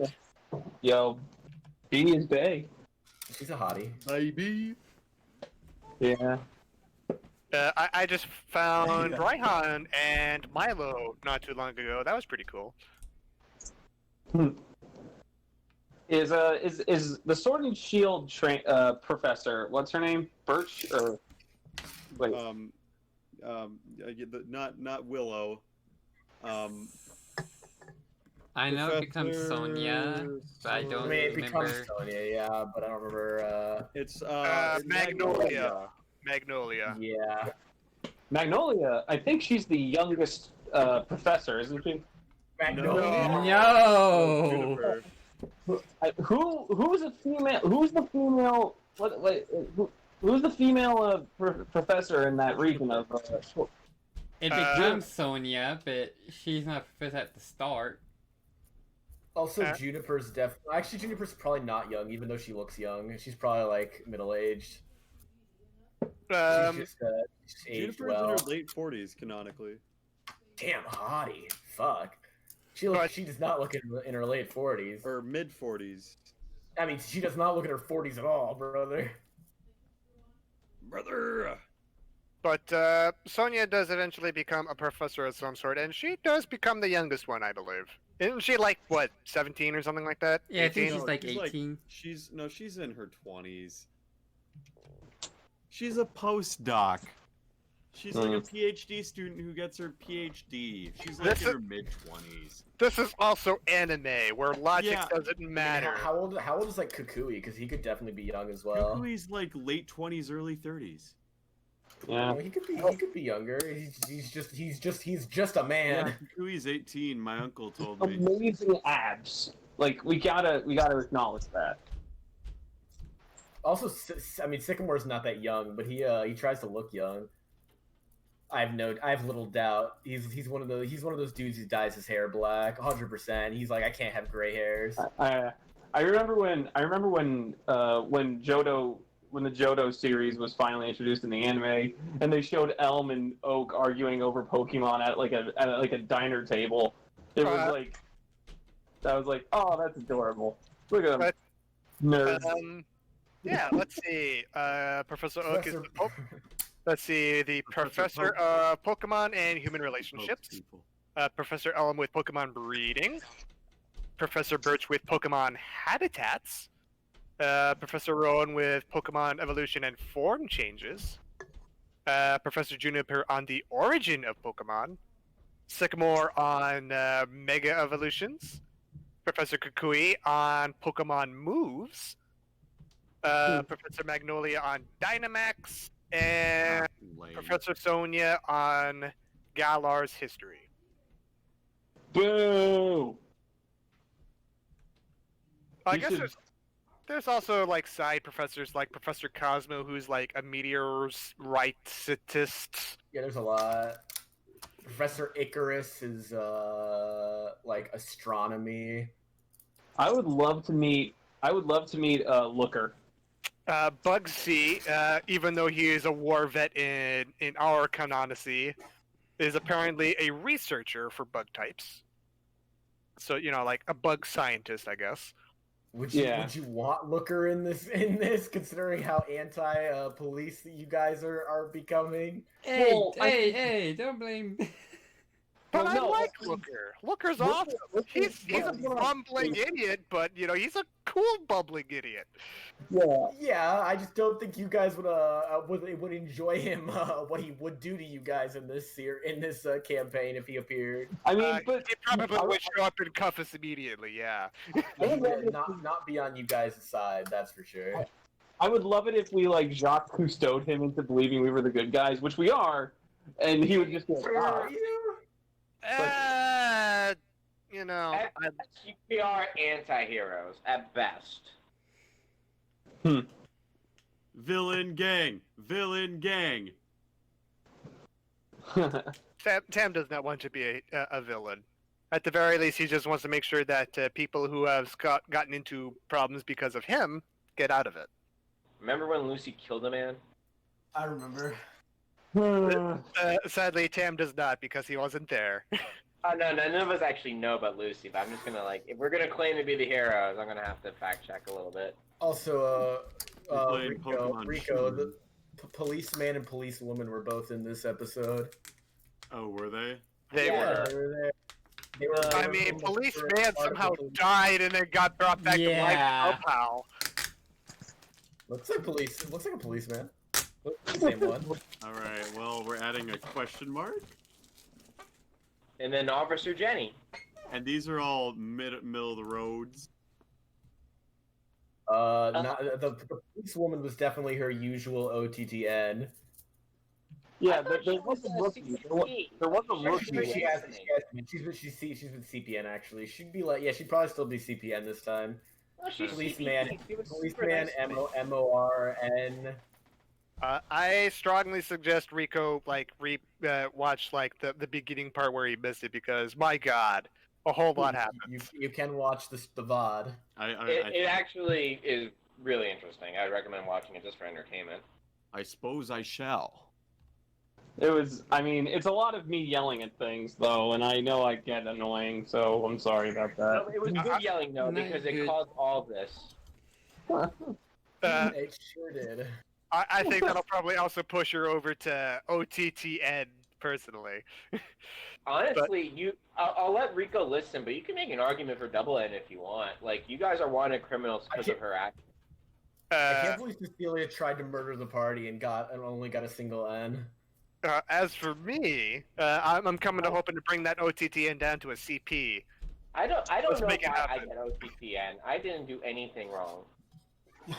Yo, B is Bay. She's a hottie. Baby. Yeah. I just found Raihan and Milo not too long ago. That was pretty cool. Is the Sword and Shield professor? What's her name? Birch or wait? Not Willow. I know it becomes Sonia, but I don't I mean, it becomes remember. Sonya, yeah, but I don't remember. It's Magnolia. Magnolia. Yeah. Magnolia. I think she's the youngest professor, isn't she? Magnolia. No. Juniper. Who's a female? Who's the female? Who's the female professor in that region of? It becomes Sonia, but she's not professor at the start. Also, Juniper's actually Juniper's probably not young, even though she looks young. She's probably like middle aged. She's just aged Juniper's well. in her late 40s canonically. Damn hottie. Fuck. She does not look in her late 40s. Or mid 40s. I mean, she does not look in her 40s at all, brother. Brother. But Sonia does eventually become a professor of some sort, and she does become the youngest one, I believe. Isn't she like what, 17 or something like that? Yeah, I think 18? she's like She's 18. She's in her 20s. She's a postdoc. She's like a PhD student who gets her PhD. She's like in her mid 20s. This is also anime, where logic doesn't I mean, matter. how old is like Kukui? Because he could definitely be young as well. Kukui's like late 20s, early 30s. Yeah. He could be younger. He's just a man. Yeah, Kukui's 18. My uncle told me. Amazing abs. Like we gotta acknowledge that. Also, I mean, Sycamore's not that young, but he tries to look young. I have little doubt. He's one of those dudes who dyes his hair black, 100%. He's like, I can't have gray hairs. I remember when the Johto series was finally introduced in the anime, and they showed Elm and Oak arguing over Pokemon at like a diner table. It was like, I was like, oh, that's adorable. Look at them, nerds. Yeah, let's see. Professor Oak is let's see, the Professor of Pokemon and Human Relationships. Professor Elm with Pokemon Breeding. Professor Birch with Pokemon Habitats. Professor Rowan with Pokemon Evolution and Form Changes. Professor Juniper on the origin of Pokemon. Sycamore on Mega Evolutions. Professor Kukui on Pokemon Moves. Professor Magnolia on Dynamax. and Lame. Professor Sonia on Galar's history. Boo! I You guess should- there's also like side professors like Professor Cosmo, who's like a meteor's rightist. Yeah, there's a lot. Professor Icarus is like astronomy. I would love to meet Looker. Bugsy, even though he is a war vet in our canonicy, is apparently a researcher for bug types. So like a bug scientist, I guess. Would you want Looker in this considering how anti police you guys are becoming? Hey, Well, hey, don't blame. But Well, I no, like Looker- Looker. Looker's Looker- awesome. Looker- He's a Looker- bumbling idiot, but he's a cool bumbling idiot. Yeah. Yeah, I just don't think you guys would enjoy him what he would do to you guys in this campaign if he appeared. I mean, but He probably would show up and cuff us immediately. Yeah. He would not be on you guys' side, that's for sure. I would love it if we like Jacques Cousteau'd him into believing we were the good guys, which we are, and he would just go, Are you? At best, we are anti-heroes, at best. Villain gang. Tam does not want to be a villain. At the very least, he just wants to make sure that people who have gotten into problems because of him get out of it. Remember when Lucy killed a man? I remember. Sadly, Tam does not because he wasn't there. No, none of us actually know about Lucy, but I'm just gonna if we're gonna claim to be the heroes, I'm gonna have to fact check a little bit. Also, playing Rico, Pokemon the policeman and policewoman were both in this episode. Oh, were they? They Yeah. were. They were. I mean, policeman somehow died and then got brought back to life somehow. Looks like police. Looks like a policeman. Looks like the same one. All right. Well, we're adding a question mark, And then Officer Jenny. and these are all middle of the roads. The policewoman was definitely her usual OTTN. yeah, I thought there she was a a rookie. CCP. There was a Sure, rookie. She's been CPN actually. She'd be like, yeah, she'd probably still be CPN this time. No, she's Policeman, CPT. She was super policeman, nice to me. MORN. I strongly suggest Rico watch the beginning part where he missed it because my God, a whole lot happened. You can watch the VOD. It actually is really interesting. I recommend watching it just for entertainment. I suppose I shall. It was. I mean, it's a lot of me yelling at things though, and I know I get annoying, so I'm sorry about No, that. it was good yelling though No, because it good. caused all this. It sure did. I think that'll probably also push her over to OTTN personally. Honestly, I'll let Rico listen, but you can make an argument for Double N if you want. Like, you guys are wanted criminals because of her act. I can't believe Cecilia tried to murder the party and only got a single N. As for me, I'm coming to hoping to bring that OTTN down to a CP. I don't Let's know make it why I happen. get OTTN. I didn't do anything wrong.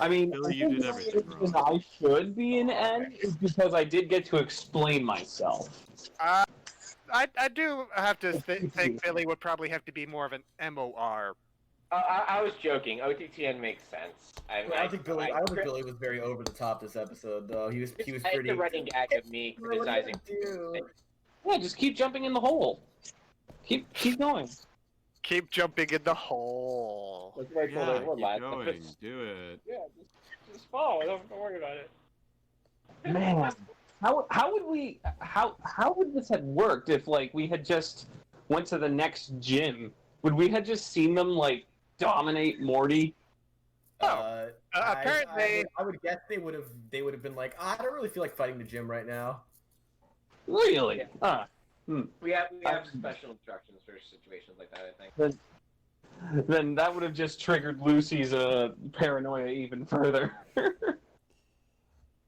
I mean, Billy, I you think did the everything reason wrong. I should be an N is because I did get to explain myself. I do have to think Billy would probably have to be more of an MOR. I was joking. OTTN makes sense. I don't think Billy was very over the top this episode though. He was It's pretty. the running gag of me criticizing. Yeah, just keep jumping in the hole. Keep going. Keep jumping in the hole. Like my Yeah, shoulder, we're keep live. going. Do it. Yeah, just follow. Don't worry about it. Man, how would this have worked if like we had just went to the next gym? Would we have just seen them like dominate Morty? Apparently, I would guess they would have been like, I don't really feel like fighting the gym right now. Really? We have special instructions for situations like that. I think. Then that would have just triggered Lucy's paranoia even further.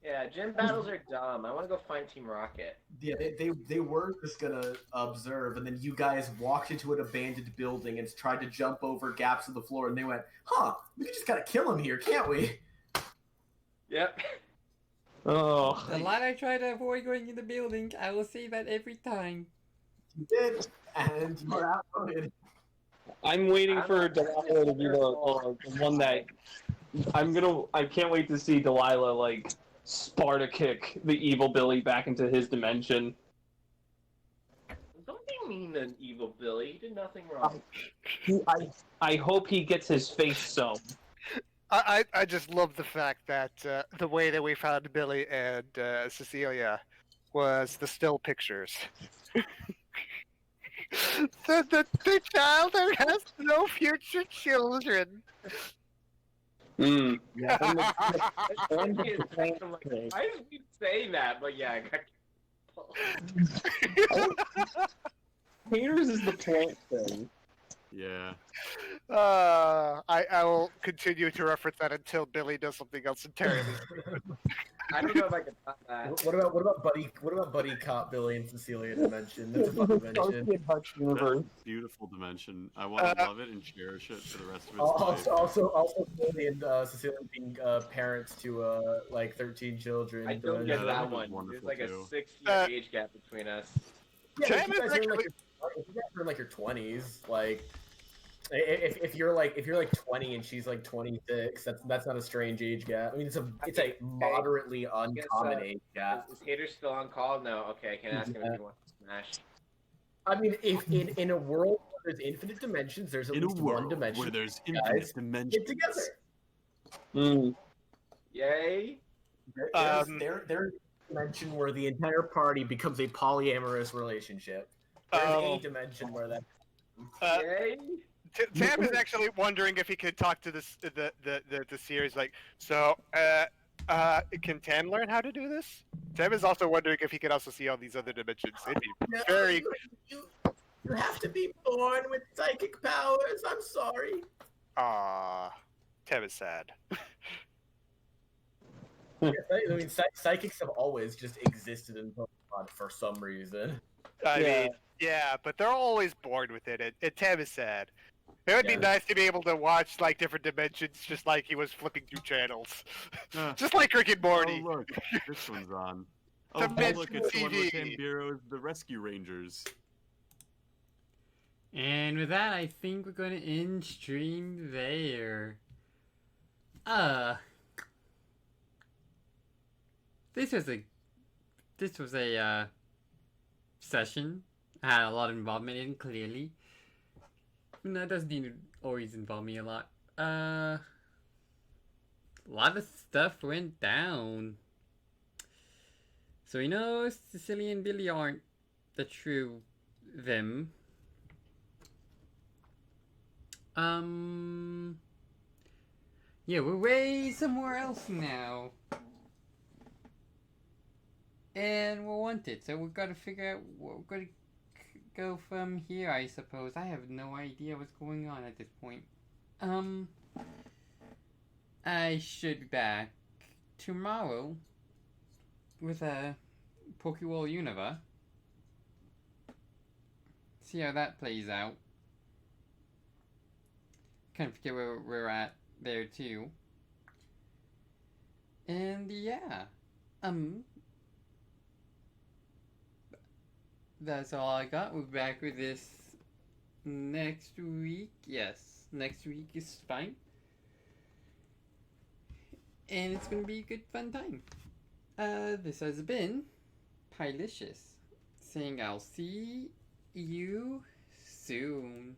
Yeah, gym battles are dumb. I want to go find Team Rocket. Yeah, they were just gonna observe, and then you guys walked into an abandoned building and tried to jump over gaps in the floor, and they went, "Huh, we can just gotta kill him here, can't we?" Yep. Oh. The lot I try to avoid going in the building, I will say that every time. You did, and you were outvoted. I'm waiting for Delilah to be the one that I can't wait to see Delilah like Sparta kick the evil Billy back into his dimension. Don't you mean an evil Billy? He did nothing wrong. I hope he gets his face sewn. I just love the fact that the way that we found Billy and Cecilia was the still pictures. the child that has no future children. Hmm. Yeah. Why did we say that? But yeah, I got Haters is the plant thing. Yeah. I will continue to reference that until Billy does something else entirely. I don't know if I can top that. What about buddy cop Billy and Cecilia dimension? That's a fun dimension. That's a beautiful dimension. I want to love it and cherish it for the rest of its life. Also, Billy and Cecilia being parents to like 13 children. I don't Yeah, get that that one was one. There's wonderful, like too. a 6-year age gap between us. Yeah, Sam if you is guys are in, actually- if you guys are in like your 20s, like if you're like 20 and she's like 26, that's not a strange age gap. I mean, it's a moderately uncommon age gap. Is Hater still on call? No. Okay, I can ask him if he wants to smash. I mean, if in a world where there's infinite dimensions, there's at In a least one world dimension. where there's guys, infinite dimensions. Get together. Hmm. Yay! There's a dimension where the entire party becomes a polyamorous relationship. There's a dimension where that. Yay! Tam is actually wondering if he could talk to the series. Like, so, can Tam learn how to do this? Tam is also wondering if he could also see all these other dimensions. It'd be very. You have to be born with psychic powers. I'm sorry. Tam is sad. Yeah, I mean, psychics have always just existed in Pokemon for some reason. I mean, yeah, but they're always bored with it. And Tam is sad. It would be nice to be able to watch like different dimensions, just like he was flipping through channels, just like Rick and Morty. Oh look, this one's on. Oh Dimension look, it's the one with TV. Tambiro's the Rescue Rangers. And with that, I think we're going to end stream there. This was a session. I had a lot of involvement in, clearly. And that doesn't always involve me a lot. A lot of stuff went down. So Cecilia and Billy aren't the true them. Yeah, we're way somewhere else now. And we're wanted, so we've got to figure out what we're going to go from here, I suppose. I have no idea what's going on at this point. I should be back tomorrow with a Pokeroll Unova. See how that plays out. Kind of forget where we're at there too. And yeah, that's all I got. We'll be back with this next week. Yes, next week is fine. And it's gonna be a good fun time. This has been Pylicious, saying I'll see you soon.